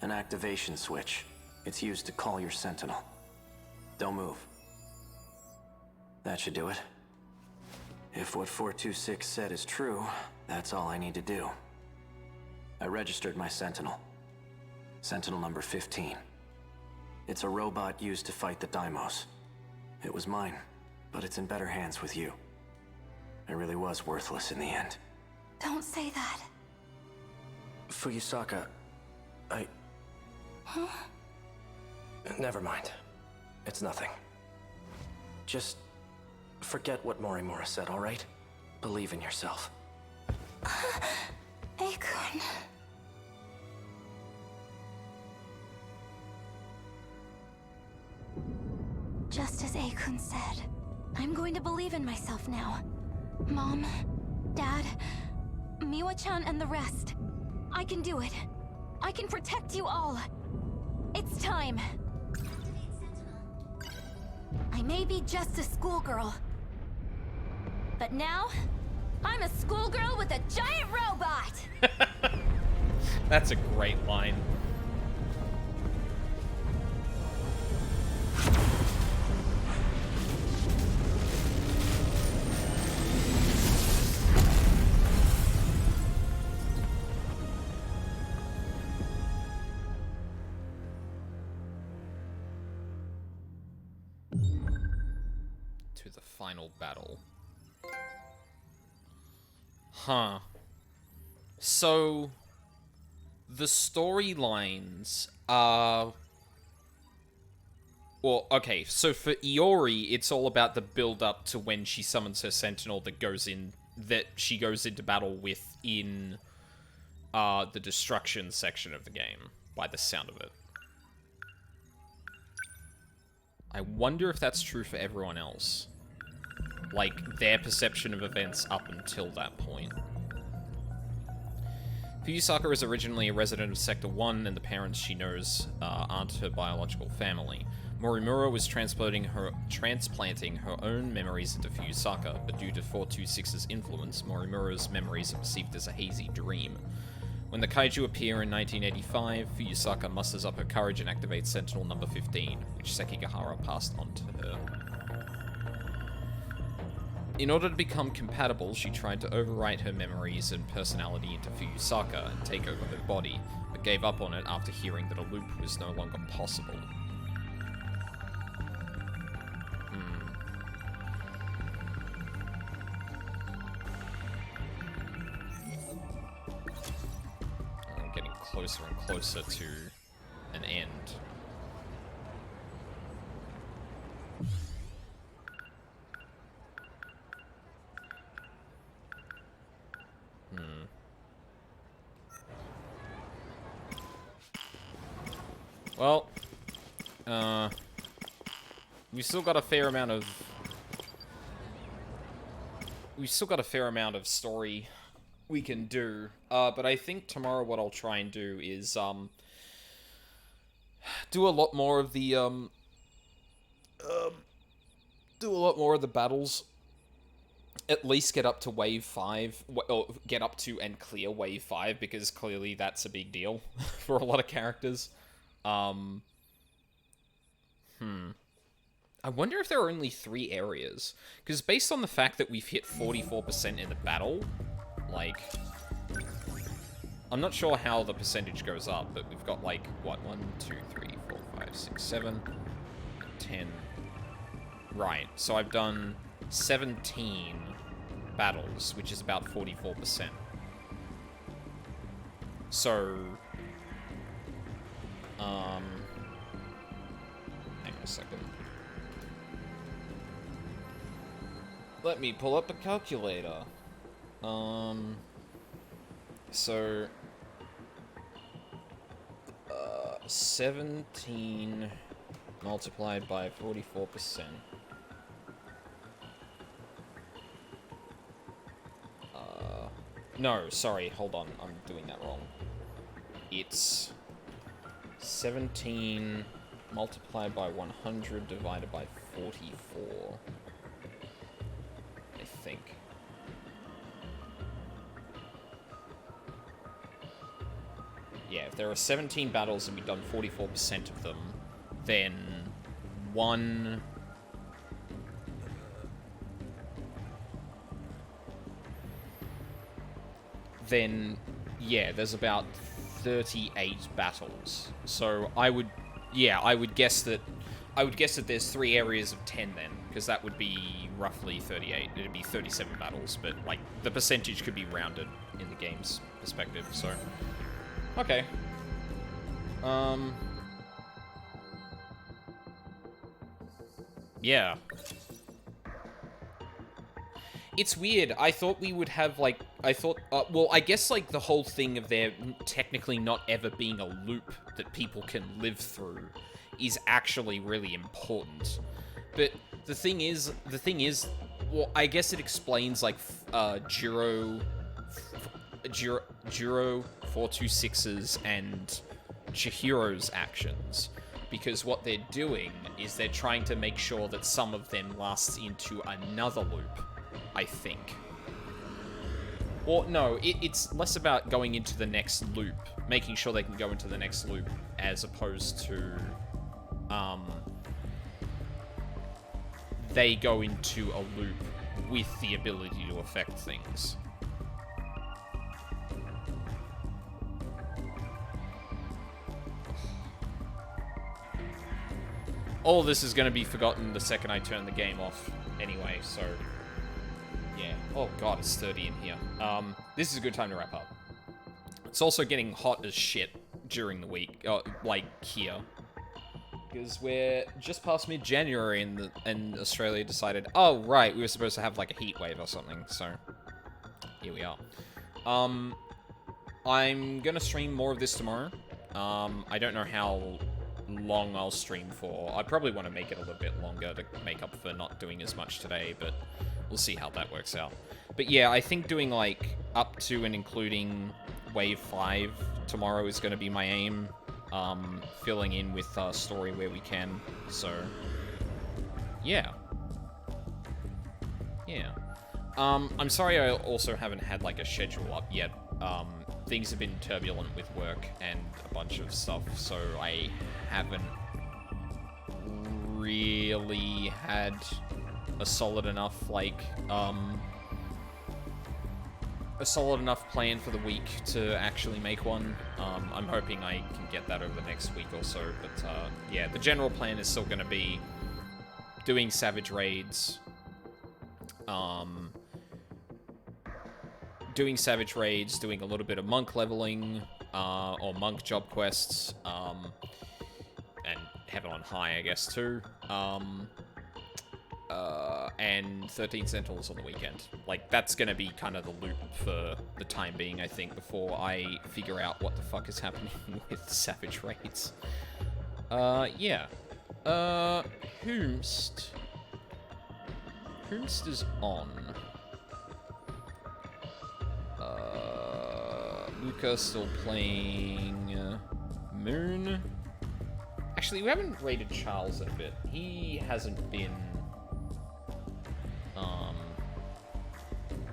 An activation switch. It's used to call your Sentinel. Don't move. That should do it. If what 426 said is true, that's all I need to do. I registered my Sentinel. Sentinel number 15. It's a robot used to fight the Daimos. It was mine, but it's in better hands with you. It really was worthless in the end. Don't say that. Fuyusaka, Huh? Never mind. It's nothing. Just forget what Morimura said, alright? Believe in yourself. Akun. Just as Akun said, I'm going to believe in myself now. Mom, Dad, Miwa-chan and the rest. I can do it. I can protect you all. It's time. I may be just a schoolgirl, but now, I'm a schoolgirl with a giant robot! That's a great line. To the final battle. Huh. So, the storylines are... Well, okay, so for Iori, it's all about the build-up to when she summons her Sentinel that she goes into battle with in the destruction section of the game, by the sound of it. I wonder if that's true for everyone else. Like, their perception of events up until that point. Fuyusaka is originally a resident of Sector 1, and the parents she knows aren't her biological family. Morimura was transplanting her own memories into Fuyusaka, but due to 426's influence, Morimura's memories are perceived as a hazy dream. When the kaiju appear in 1985, Fuyusaka musters up her courage and activates Sentinel number 15, which Sekigahara passed on to her. In order to become compatible, she tried to overwrite her memories and personality into Fuyusaka and take over her body, but gave up on it after hearing that a loop was no longer possible. I'm getting closer and closer to an end. Well, we've still got a fair amount of story we can do. But I think tomorrow what I'll try and do is do a lot more of the battles. At least get up to Wave 5, or get up to and clear Wave 5, because clearly that's a big deal for a lot of characters. I wonder if there are only 3 areas, because based on the fact that we've hit 44% in the battle, like, I'm not sure how the percentage goes up, but we've got, like, what, 1, 2, 3, 4, 5, 6, 7, 10, right, so I've done 17 battles, which is about 44%. So, hang a second. Let me pull up a calculator. So 17 multiplied by 44%. No, sorry, hold on, I'm doing that wrong. It's 17 multiplied by 100 divided by 44. I think. Yeah, if there are 17 battles and we've done 44% of them, then one... Then, yeah, there's about 38 battles. So I would guess that there's 3 areas of 10 then, because that would be roughly 38. It'd be 37 battles, but like the percentage could be rounded in the game's perspective. So, okay. Yeah. It's weird. I thought we would have, like, well, I guess, like, the whole thing of there technically not ever being a loop that people can live through is actually really important. But the thing is, well, I guess it explains, like, Jiro 426's and Chihiro's actions. Because what they're doing is they're trying to make sure that some of them lasts into another loop. I think. Or, no, it's less about going into the next loop, making sure they can go into the next loop, as opposed to, they go into a loop with the ability to affect things. All of this is going to be forgotten the second I turn the game off anyway, so... Yeah. Oh god, it's 30 in here. This is a good time to wrap up. It's also getting hot as shit during the week, like here. Because we're just past mid-January and Australia decided, oh right, we were supposed to have like a heat wave or something, so here we are. I'm gonna stream more of this tomorrow. I don't know how long I'll stream for. I probably want to make it a little bit longer to make up for not doing as much today, but we'll see how that works out. But yeah, I think doing like up to and including Wave 5 tomorrow is going to be my aim. Filling in with story where we can. So, yeah. Yeah. I'm sorry I also haven't had like a schedule up yet. Things have been turbulent with work and a bunch of stuff, so I haven't really had a solid enough, like, a solid enough plan for the week to actually make one. I'm hoping I can get that over the next week or so, but, yeah, the general plan is still gonna be doing Savage Raids, doing a little bit of monk leveling, or monk job quests, and Heaven on High, I guess, too, and 13 Sentinels on the weekend. Like, that's gonna be kind of the loop for the time being, I think, before I figure out what the fuck is happening with Savage Raids. Yeah. Whomst is on. Luca still playing Moon. Actually, we haven't rated Charles in a bit. He hasn't been...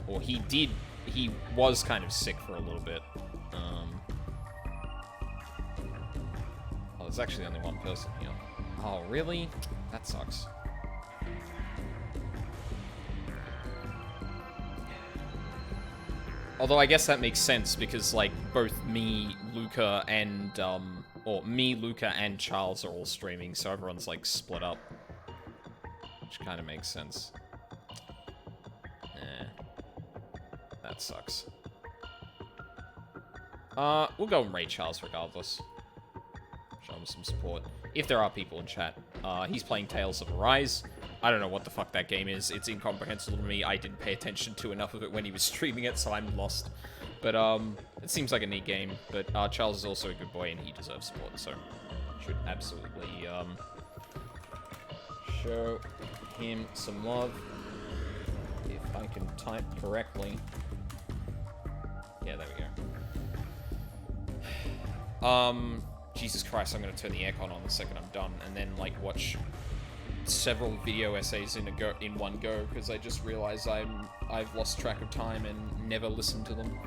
or he did... He was kind of sick for a little bit. Oh, there's actually only one person here. Oh, really? That sucks. Although I guess that makes sense because, like, both me, Luca, and, Luca, and Charles are all streaming, so everyone's, like, split up. Which kind of makes sense. That sucks. We'll go and raid Charles regardless. Show him some support. If there are people in chat. He's playing Tales of Arise. I don't know what the fuck that game is. It's incomprehensible to me. I didn't pay attention to enough of it when he was streaming it, so I'm lost. But it seems like a neat game. But Charles is also a good boy, and he deserves support, so should absolutely show him some love. If I can type correctly. Yeah, there we go. Jesus Christ, I'm gonna turn the aircon on the second I'm done, and then like watch several video essays in one go, because I just realized I've lost track of time and never listened to them.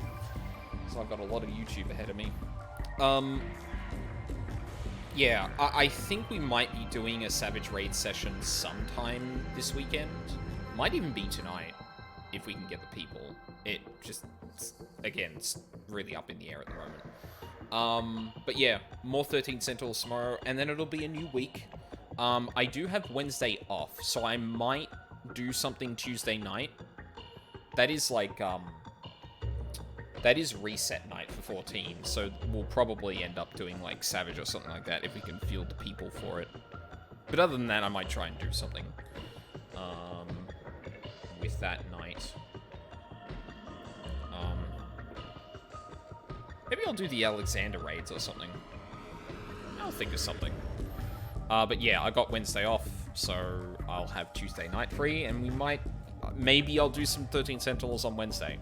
So I've got a lot of YouTube ahead of me. Yeah, I think we might be doing a Savage Raid session sometime this weekend. Might even be tonight, if we can get the people. It just, again, it's really up in the air at the moment. But yeah, more 13 Sentinels tomorrow, and then it'll be a new week. I do have Wednesday off, so I might do something Tuesday night. That is like, that is reset night for 14, so we'll probably end up doing like Savage or something like that if we can field the people for it. But other than that, I might try and do something with that night. Maybe I'll do the Alexander raids or something. I'll think of something. But yeah, I got Wednesday off, so I'll have Tuesday night free, and we might... maybe I'll do some 13 Sentinels on Wednesday.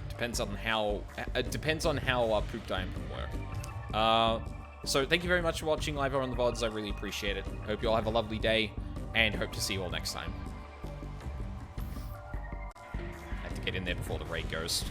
Depends on how... Poop Time can work. So thank you very much for watching live or on the VODs. I really appreciate it. Hope you all have a lovely day, and hope to see you all next time. I have to get in there before the raid goes.